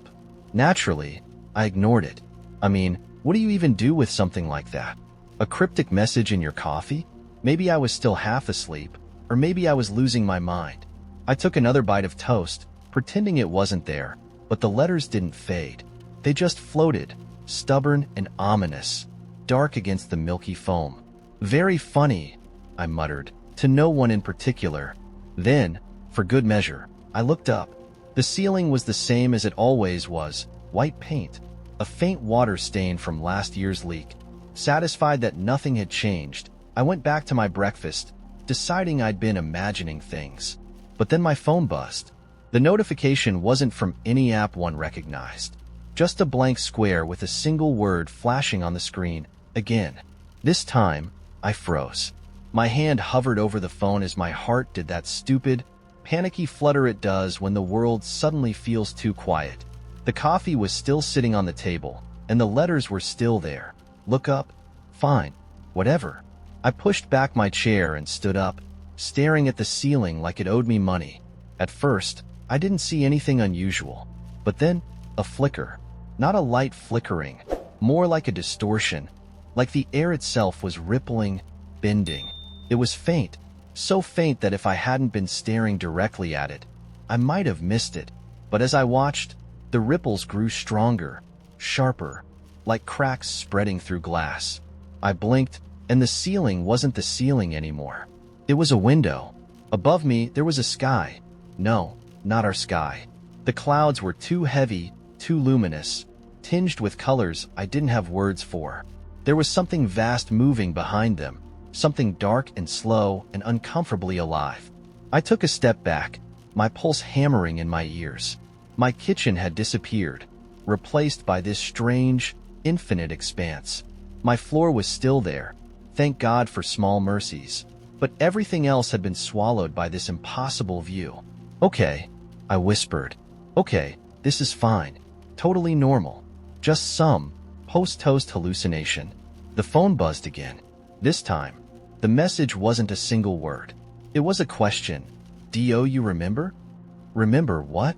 Naturally, I ignored it. I mean, what do you even do with something like that? A cryptic message in your coffee? Maybe I was still half asleep, or maybe I was losing my mind. I took another bite of toast, pretending it wasn't there, but the letters didn't fade. They just floated, stubborn and ominous, dark against the milky foam. Very funny, I muttered, to no one in particular. Then, for good measure, I looked up. The ceiling was the same as it always was, white paint, a faint water stain from last year's leak. Satisfied that nothing had changed, I went back to my breakfast, deciding I'd been imagining things. But then my phone buzzed. The notification wasn't from any app one recognized. Just a blank square with a single word flashing on the screen. Again. This time, I froze. My hand hovered over the phone as my heart did that stupid, panicky flutter it does when the world suddenly feels too quiet. The coffee was still sitting on the table, and the letters were still there. Look up? Fine. Whatever. I pushed back my chair and stood up, staring at the ceiling like it owed me money. At first, I didn't see anything unusual. But then, a flicker. Not a light flickering, more like a distortion, like the air itself was rippling, bending. It was faint, so faint that if I hadn't been staring directly at it, I might have missed it. But as I watched, the ripples grew stronger, sharper, like cracks spreading through glass. I blinked, and the ceiling wasn't the ceiling anymore. It was a window. Above me, there was a sky. No, not our sky. The clouds were too heavy, too luminous, tinged with colors I didn't have words for. There was something vast moving behind them, something dark and slow and uncomfortably alive. I took a step back, my pulse hammering in my ears. My kitchen had disappeared, replaced by this strange, infinite expanse. My floor was still there, thank God for small mercies, but everything else had been swallowed by this impossible view. Okay, I whispered. Okay, this is fine. Totally normal. Just some post-toast hallucination. The phone buzzed again. This time, The message wasn't a single word. It was a question. "Do you remember?" "Remember what?"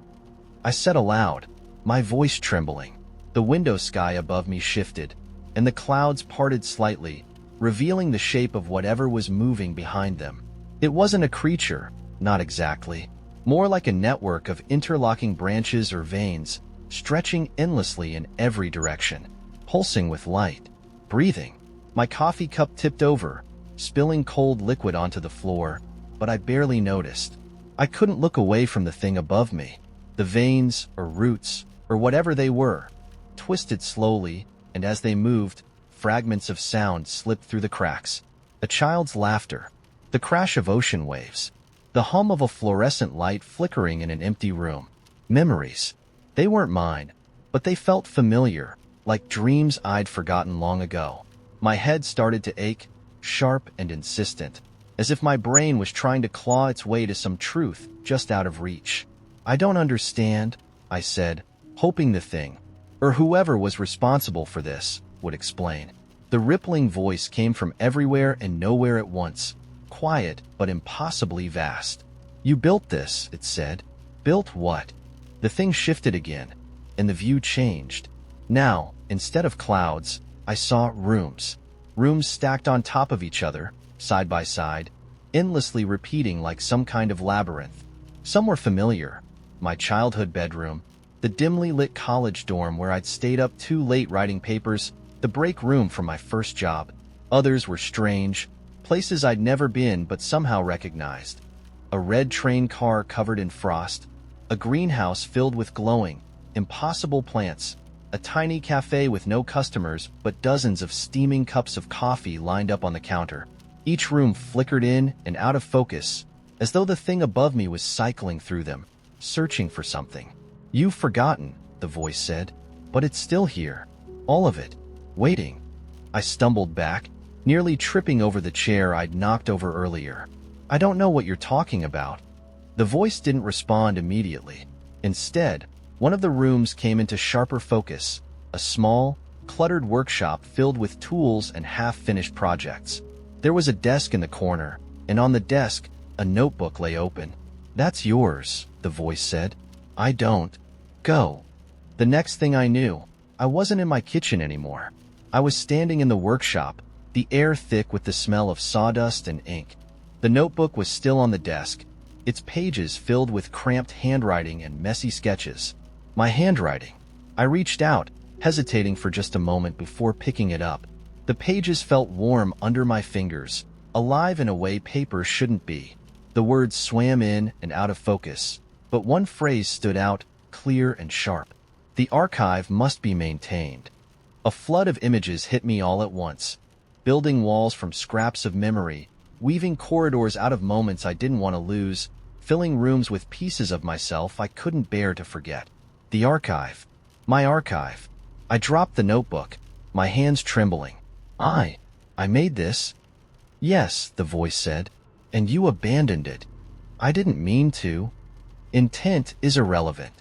I said aloud, my voice trembling. The window sky above me shifted, and the clouds parted slightly, revealing the shape of whatever was moving behind them. It wasn't a creature, not exactly. More like a network of interlocking branches or veins, stretching endlessly in every direction, pulsing with light, breathing. My coffee cup tipped over, spilling cold liquid onto the floor, but I barely noticed. I couldn't look away from the thing above me. The veins, or roots, or whatever they were, twisted slowly, and as they moved, fragments of sound slipped through the cracks. A child's laughter, the crash of ocean waves, the hum of a fluorescent light flickering in an empty room. Memories. They weren't mine, but they felt familiar, like dreams I'd forgotten long ago. My head started to ache, sharp and insistent, as if my brain was trying to claw its way to some truth just out of reach. "I don't understand," I said, hoping the thing, or whoever was responsible for this, would explain. The rippling voice came from everywhere and nowhere at once, quiet but impossibly vast. "You built this," it said. "Built what?" The thing shifted again, and the view changed. Now, instead of clouds, I saw rooms. Rooms stacked on top of each other, side by side, endlessly repeating like some kind of labyrinth. Some were familiar. My childhood bedroom, the dimly lit college dorm where I'd stayed up too late writing papers, the break room from my first job. Others were strange, places I'd never been but somehow recognized. A red train car covered in frost, a greenhouse filled with glowing, impossible plants, a tiny cafe with no customers but dozens of steaming cups of coffee lined up on the counter. Each room flickered in and out of focus, as though the thing above me was cycling through them, searching for something. "You've forgotten," the voice said, "but it's still here. All of it. Waiting." I stumbled back, nearly tripping over the chair I'd knocked over earlier. "I don't know what you're talking about." The voice didn't respond immediately. Instead, one of the rooms came into sharper focus, a small, cluttered workshop filled with tools and half-finished projects. There was a desk in the corner, and on the desk, a notebook lay open. "That's yours," the voice said. "I don't." "Go." The next thing I knew, I wasn't in my kitchen anymore. I was standing in the workshop, the air thick with the smell of sawdust and ink. The notebook was still on the desk, its pages filled with cramped handwriting and messy sketches. My handwriting. I reached out, hesitating for just a moment before picking it up. The pages felt warm under my fingers, alive in a way paper shouldn't be. The words swam in and out of focus, but one phrase stood out, clear and sharp. "The archive must be maintained." A flood of images hit me all at once, building walls from scraps of memory, weaving corridors out of moments I didn't want to lose, filling rooms with pieces of myself I couldn't bear to forget. The archive. My archive. I dropped the notebook, my hands trembling. I made this." "Yes," the voice said, "and you abandoned it." "I didn't mean to." "Intent is irrelevant.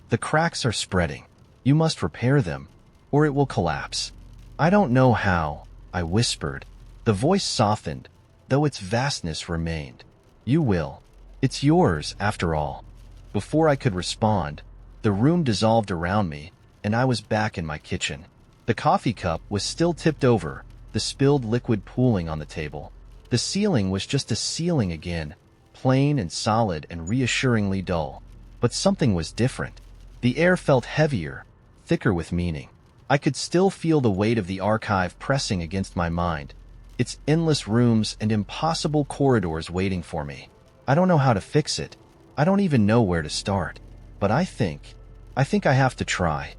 The cracks are spreading. You must repair them, or it will collapse." "I don't know how," I whispered. The voice softened, though its vastness remained. "You will. It's yours, after all." Before I could respond, the room dissolved around me, and I was back in my kitchen. The coffee cup was still tipped over, the spilled liquid pooling on the table. The ceiling was just a ceiling again, plain and solid and reassuringly dull. But something was different. The air felt heavier, thicker with meaning. I could still feel the weight of the archive pressing against my mind, its endless rooms and impossible corridors waiting for me. I don't know how to fix it. I don't even know where to start. But I think I have to try.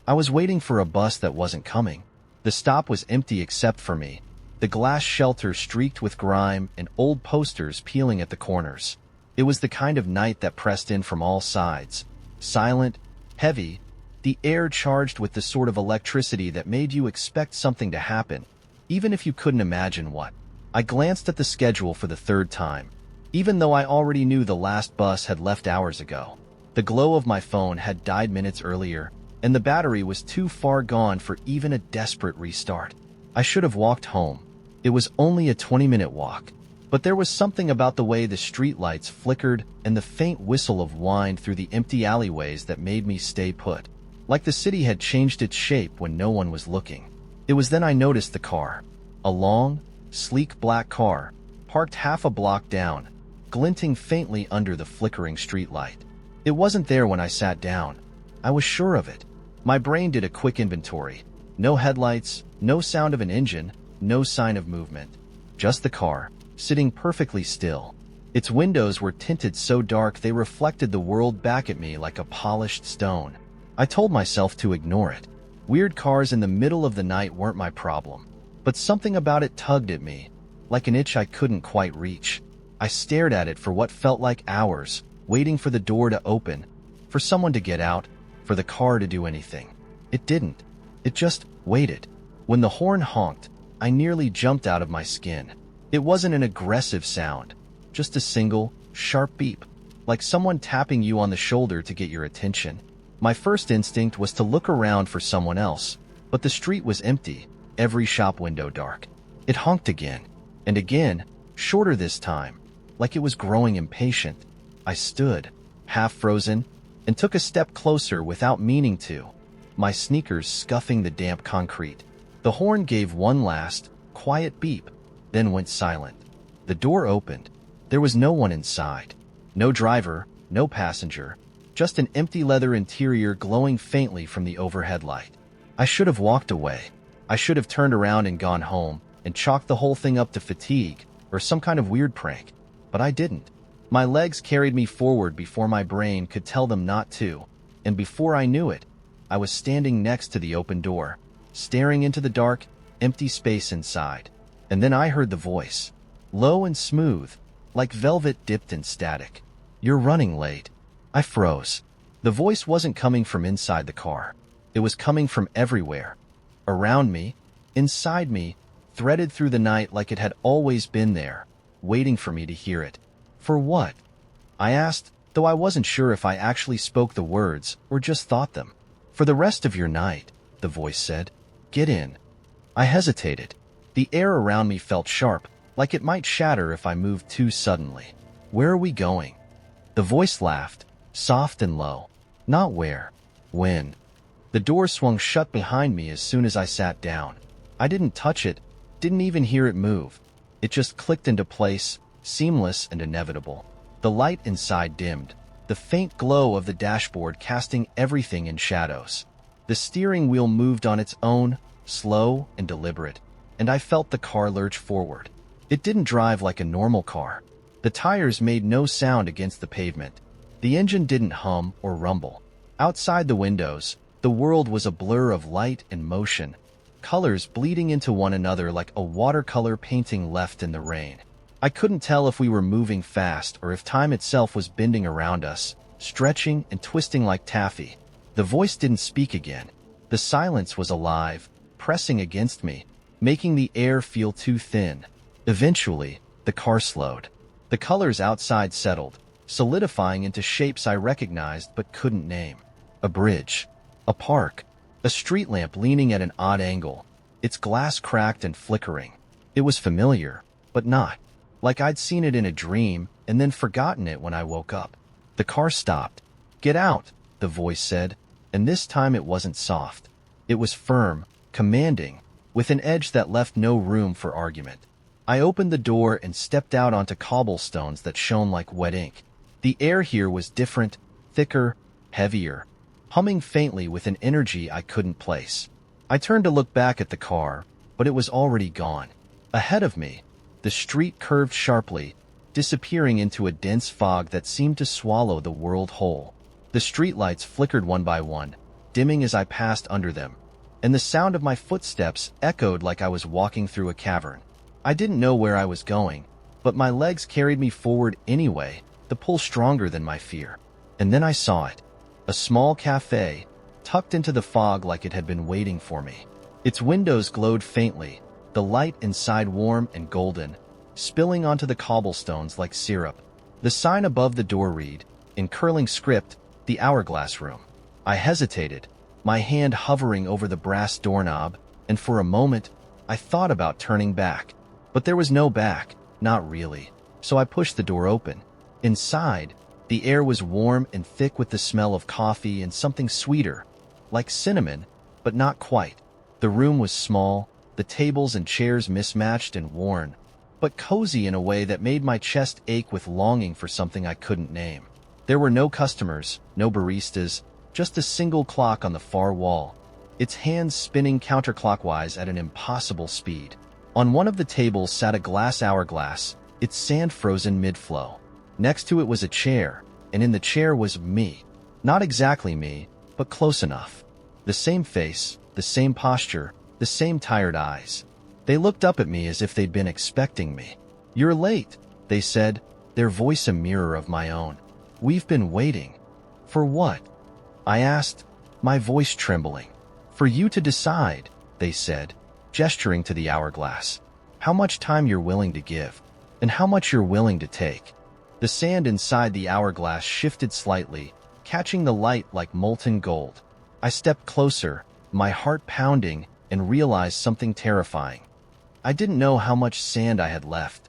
I was waiting for a bus that wasn't coming. The stop was empty except for me, the glass shelter streaked with grime and old posters peeling at the corners. It was the kind of night that pressed in from all sides, silent, heavy, the air charged with the sort of electricity that made you expect something to happen, even if you couldn't imagine what. I glanced at the schedule for the third time, even though I already knew the last bus had left hours ago. The glow of my phone had died minutes earlier, and the battery was too far gone for even a desperate restart. I should have walked home. It was only a 20-minute walk, but there was something about the way the streetlights flickered and the faint whistle of wind through the empty alleyways that made me stay put, like the city had changed its shape when no one was looking. It was then I noticed the car. A long, sleek black car, parked half a block down, glinting faintly under the flickering streetlight. It wasn't there when I sat down. I was sure of it. My brain did a quick inventory. No headlights, no sound of an engine, no sign of movement. Just the car, sitting perfectly still. Its windows were tinted so dark they reflected the world back at me like a polished stone. I told myself to ignore it. Weird cars in the middle of the night weren't my problem. But something about it tugged at me, like an itch I couldn't quite reach. I stared at it for what felt like hours, waiting for the door to open, for someone to get out, for the car to do anything. It didn't. It just waited. When the horn honked, I nearly jumped out of my skin. It wasn't an aggressive sound, just a single, sharp beep, like someone tapping you on the shoulder to get your attention. My first instinct was to look around for someone else, but the street was empty, every shop window dark. It honked again, and again, shorter this time, like it was growing impatient. I stood, half frozen, and took a step closer without meaning to, my sneakers scuffing the damp concrete. The horn gave one last, quiet beep, then went silent. The door opened. There was no one inside. No driver, no passenger, just an empty leather interior glowing faintly from the overhead light. I should have walked away. I should have turned around and gone home and chalked the whole thing up to fatigue or some kind of weird prank. But I didn't. My legs carried me forward before my brain could tell them not to, and before I knew it, I was standing next to the open door, staring into the dark, empty space inside. And then I heard the voice, low and smooth, like velvet dipped in static. "You're running late." I froze. The voice wasn't coming from inside the car. It was coming from everywhere. Around me, inside me, threaded through the night like it had always been there, waiting for me to hear it. For what? I asked, though I wasn't sure if I actually spoke the words or just thought them. "For the rest of your night," the voice said. "Get in." I hesitated. The air around me felt sharp, like it might shatter if I moved too suddenly. "Where are we going?" The voice laughed, soft and low. "Not where. When." The door swung shut behind me as soon as I sat down. I didn't touch it, didn't even hear it move. It just clicked into place, seamless and inevitable. The light inside dimmed, the faint glow of the dashboard casting everything in shadows. The steering wheel moved on its own, slow and deliberate, and I felt the car lurch forward. It didn't drive like a normal car. The tires made no sound against the pavement. The engine didn't hum or rumble. Outside the windows, the world was a blur of light and motion, colors bleeding into one another like a watercolor painting left in the rain. I couldn't tell if we were moving fast or if time itself was bending around us, stretching and twisting like taffy. The voice didn't speak again. The silence was alive, pressing against me, making the air feel too thin. Eventually, the car slowed. The colors outside settled, solidifying into shapes I recognized but couldn't name. A bridge, a park, a street lamp leaning at an odd angle, its glass cracked and flickering. It was familiar, but not. Like I'd seen it in a dream and then forgotten it when I woke up. The car stopped. "Get out," the voice said, and this time it wasn't soft. It was firm, commanding, with an edge that left no room for argument. I opened the door and stepped out onto cobblestones that shone like wet ink. The air here was different, thicker, heavier, humming faintly with an energy I couldn't place. I turned to look back at the car, but it was already gone. Ahead of me, the street curved sharply, disappearing into a dense fog that seemed to swallow the world whole. The streetlights flickered one by one, dimming as I passed under them, and the sound of my footsteps echoed like I was walking through a cavern. I didn't know where I was going, but my legs carried me forward anyway, the pull stronger than my fear. And then I saw it. A small cafe, tucked into the fog like it had been waiting for me. Its windows glowed faintly, the light inside warm and golden, spilling onto the cobblestones like syrup. The sign above the door read, in curling script, "The Hourglass Room." I hesitated, my hand hovering over the brass doorknob, and for a moment, I thought about turning back. But there was no back, not really, so I pushed the door open. Inside, the air was warm and thick with the smell of coffee and something sweeter, like cinnamon, but not quite. The room was small, the tables and chairs mismatched and worn, but cozy in a way that made my chest ache with longing for something I couldn't name. There were no customers, no baristas, just a single clock on the far wall, its hands spinning counterclockwise at an impossible speed. On one of the tables sat a glass hourglass, its sand frozen mid-flow. Next to it was a chair, and in the chair was me. Not exactly me, but close enough. The same face, the same posture, the same tired eyes. They looked up at me as if they'd been expecting me. "You're late," they said, their voice a mirror of my own. "We've been waiting." "For what?" I asked, my voice trembling. "For you to decide," they said, gesturing to the hourglass. "How much time you're willing to give, and how much you're willing to take." The sand inside the hourglass shifted slightly, catching the light like molten gold. I stepped closer, my heart pounding, and realized something terrifying. I didn't know how much sand I had left.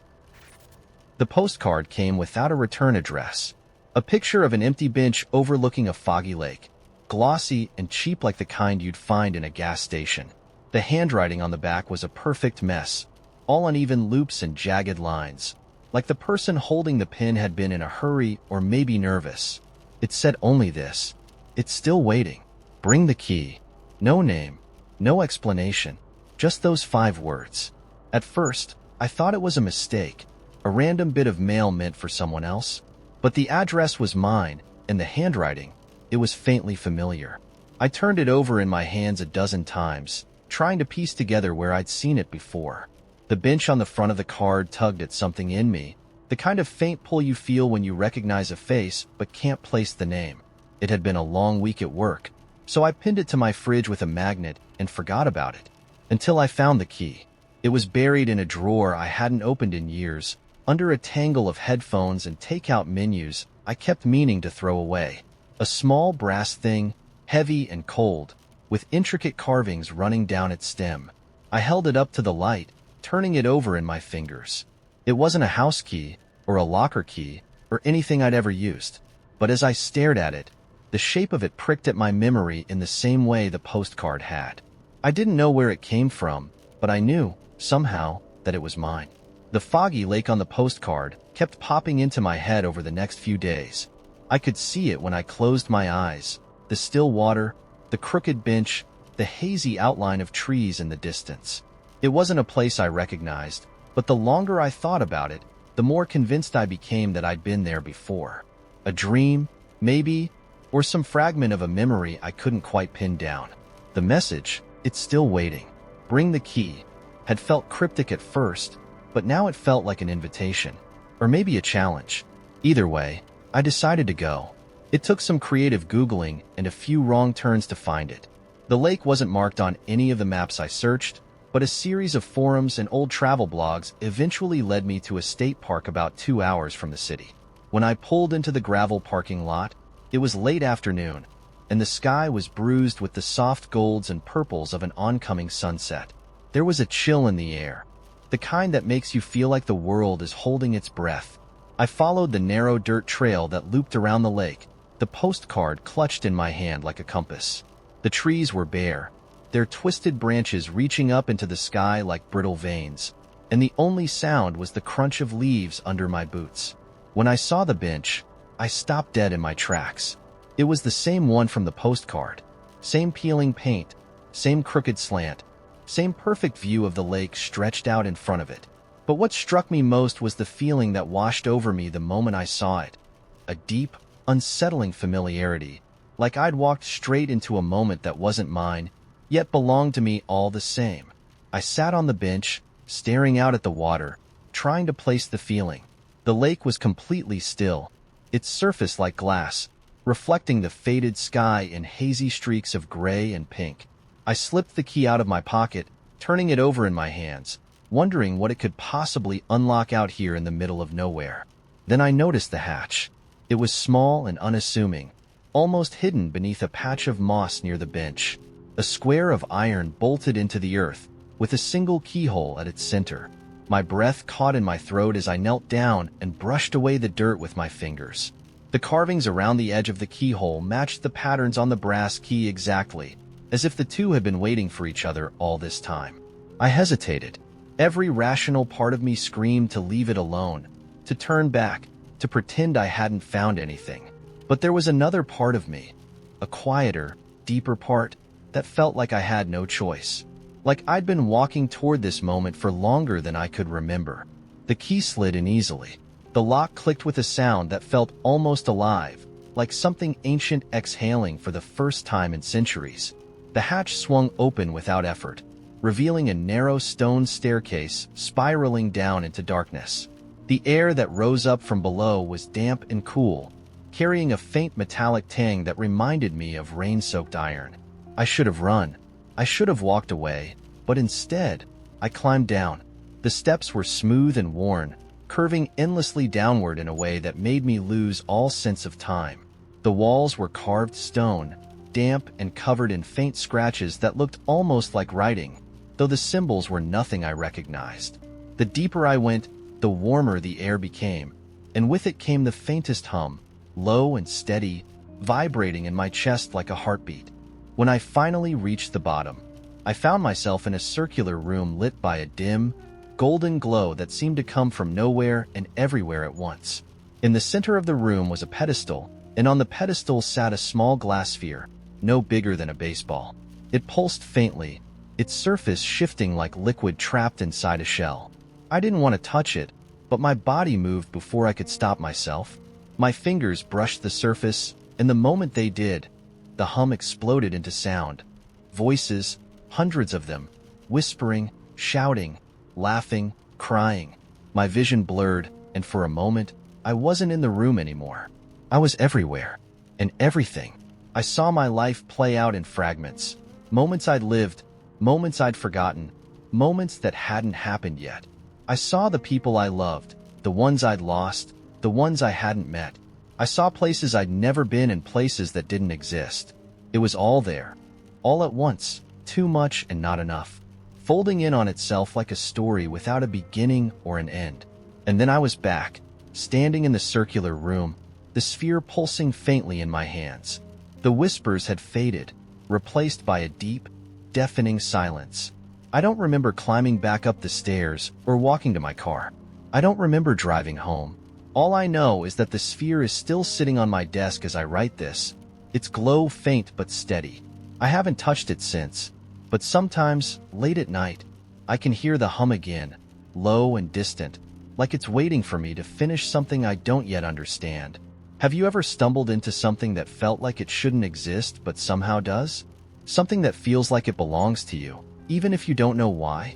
The postcard came without a return address. A picture of an empty bench overlooking a foggy lake, glossy and cheap like the kind you'd find in a gas station. The handwriting on the back was a perfect mess, all uneven loops and jagged lines, like the person holding the pen had been in a hurry or maybe nervous. It said only this: "It's still waiting. Bring the key." No name, no explanation, just those 5 words. At first, I thought it was a mistake, a random bit of mail meant for someone else. But the address was mine, and the handwriting, it was faintly familiar. I turned it over in my hands a dozen times, trying to piece together where I'd seen it before. The bench on the front of the card tugged at something in me, the kind of faint pull you feel when you recognize a face but can't place the name. It had been a long week at work, so I pinned it to my fridge with a magnet and forgot about it. Until I found the key. It was buried in a drawer I hadn't opened in years, under a tangle of headphones and takeout menus I kept meaning to throw away. A small brass thing, heavy and cold, with intricate carvings running down its stem. I held it up to the light, turning it over in my fingers. It wasn't a house key, or a locker key, or anything I'd ever used. But as I stared at it, the shape of it pricked at my memory in the same way the postcard had. I didn't know where it came from, but I knew, somehow, that it was mine. The foggy lake on the postcard kept popping into my head over the next few days. I could see it when I closed my eyes, the still water, the crooked bench, the hazy outline of trees in the distance. It wasn't a place I recognized, but the longer I thought about it, the more convinced I became that I'd been there before. A dream, maybe, or some fragment of a memory I couldn't quite pin down. The message, "It's still waiting. Bring the key," had felt cryptic at first, but now it felt like an invitation, or maybe a challenge. Either way, I decided to go. It took some creative Googling and a few wrong turns to find it. The lake wasn't marked on any of the maps I searched, but a series of forums and old travel blogs eventually led me to a state park about 2 hours from the city. When I pulled into the gravel parking lot, it was late afternoon, and the sky was bruised with the soft golds and purples of an oncoming sunset. There was a chill in the air, the kind that makes you feel like the world is holding its breath. I followed the narrow dirt trail that looped around the lake, the postcard clutched in my hand like a compass. The trees were bare, their twisted branches reaching up into the sky like brittle veins, and the only sound was the crunch of leaves under my boots. When I saw the bench, I stopped dead in my tracks. It was the same one from the postcard. Same peeling paint, same crooked slant, same perfect view of the lake stretched out in front of it. But what struck me most was the feeling that washed over me the moment I saw it. A deep, unsettling familiarity, like I'd walked straight into a moment that wasn't mine, yet belonged to me all the same. I sat on the bench, staring out at the water, trying to place the feeling. The lake was completely still, its surface like glass, reflecting the faded sky in hazy streaks of gray and pink. I slipped the key out of my pocket, turning it over in my hands, wondering what it could possibly unlock out here in the middle of nowhere. Then I noticed the hatch. It was small and unassuming, almost hidden beneath a patch of moss near the bench. A square of iron bolted into the earth, with a single keyhole at its center. My breath caught in my throat as I knelt down and brushed away the dirt with my fingers. The carvings around the edge of the keyhole matched the patterns on the brass key exactly, as if the two had been waiting for each other all this time. I hesitated. Every rational part of me screamed to leave it alone, to turn back, to pretend I hadn't found anything. But there was another part of me, a quieter, deeper part, that felt like I had no choice. Like I'd been walking toward this moment for longer than I could remember. The key slid in easily. The lock clicked with a sound that felt almost alive, like something ancient exhaling for the first time in centuries. The hatch swung open without effort, revealing a narrow stone staircase spiraling down into darkness. The air that rose up from below was damp and cool, carrying a faint metallic tang that reminded me of rain-soaked iron. I should have run. I should have walked away, but instead, I climbed down. The steps were smooth and worn, curving endlessly downward in a way that made me lose all sense of time. The walls were carved stone, damp and covered in faint scratches that looked almost like writing, though the symbols were nothing I recognized. The deeper I went, the warmer the air became, and with it came the faintest hum, low and steady, vibrating in my chest like a heartbeat. When I finally reached the bottom, I found myself in a circular room lit by a dim, golden glow that seemed to come from nowhere and everywhere at once. In the center of the room was a pedestal, and on the pedestal sat a small glass sphere, no bigger than a baseball. It pulsed faintly, its surface shifting like liquid trapped inside a shell. I didn't want to touch it, but my body moved before I could stop myself. My fingers brushed the surface, and the moment they did, the hum exploded into sound. Voices, hundreds of them, whispering, shouting, laughing, crying. My vision blurred, and for a moment, I wasn't in the room anymore. I was everywhere, and everything. I saw my life play out in fragments. Moments I'd lived, moments I'd forgotten, moments that hadn't happened yet. I saw the people I loved, the ones I'd lost, the ones I hadn't met. I saw places I'd never been and places that didn't exist. It was all there, all at once, too much and not enough, folding in on itself like a story without a beginning or an end. And then I was back, standing in the circular room, the sphere pulsing faintly in my hands. The whispers had faded, replaced by a deep, deafening silence. I don't remember climbing back up the stairs or walking to my car. I don't remember driving home. All I know is that the sphere is still sitting on my desk as I write this. Its glow faint but steady. I haven't touched it since, but sometimes, late at night, I can hear the hum again, low and distant, like it's waiting for me to finish something I don't yet understand. Have you ever stumbled into something that felt like it shouldn't exist but somehow does? Something that feels like it belongs to you, even if you don't know why?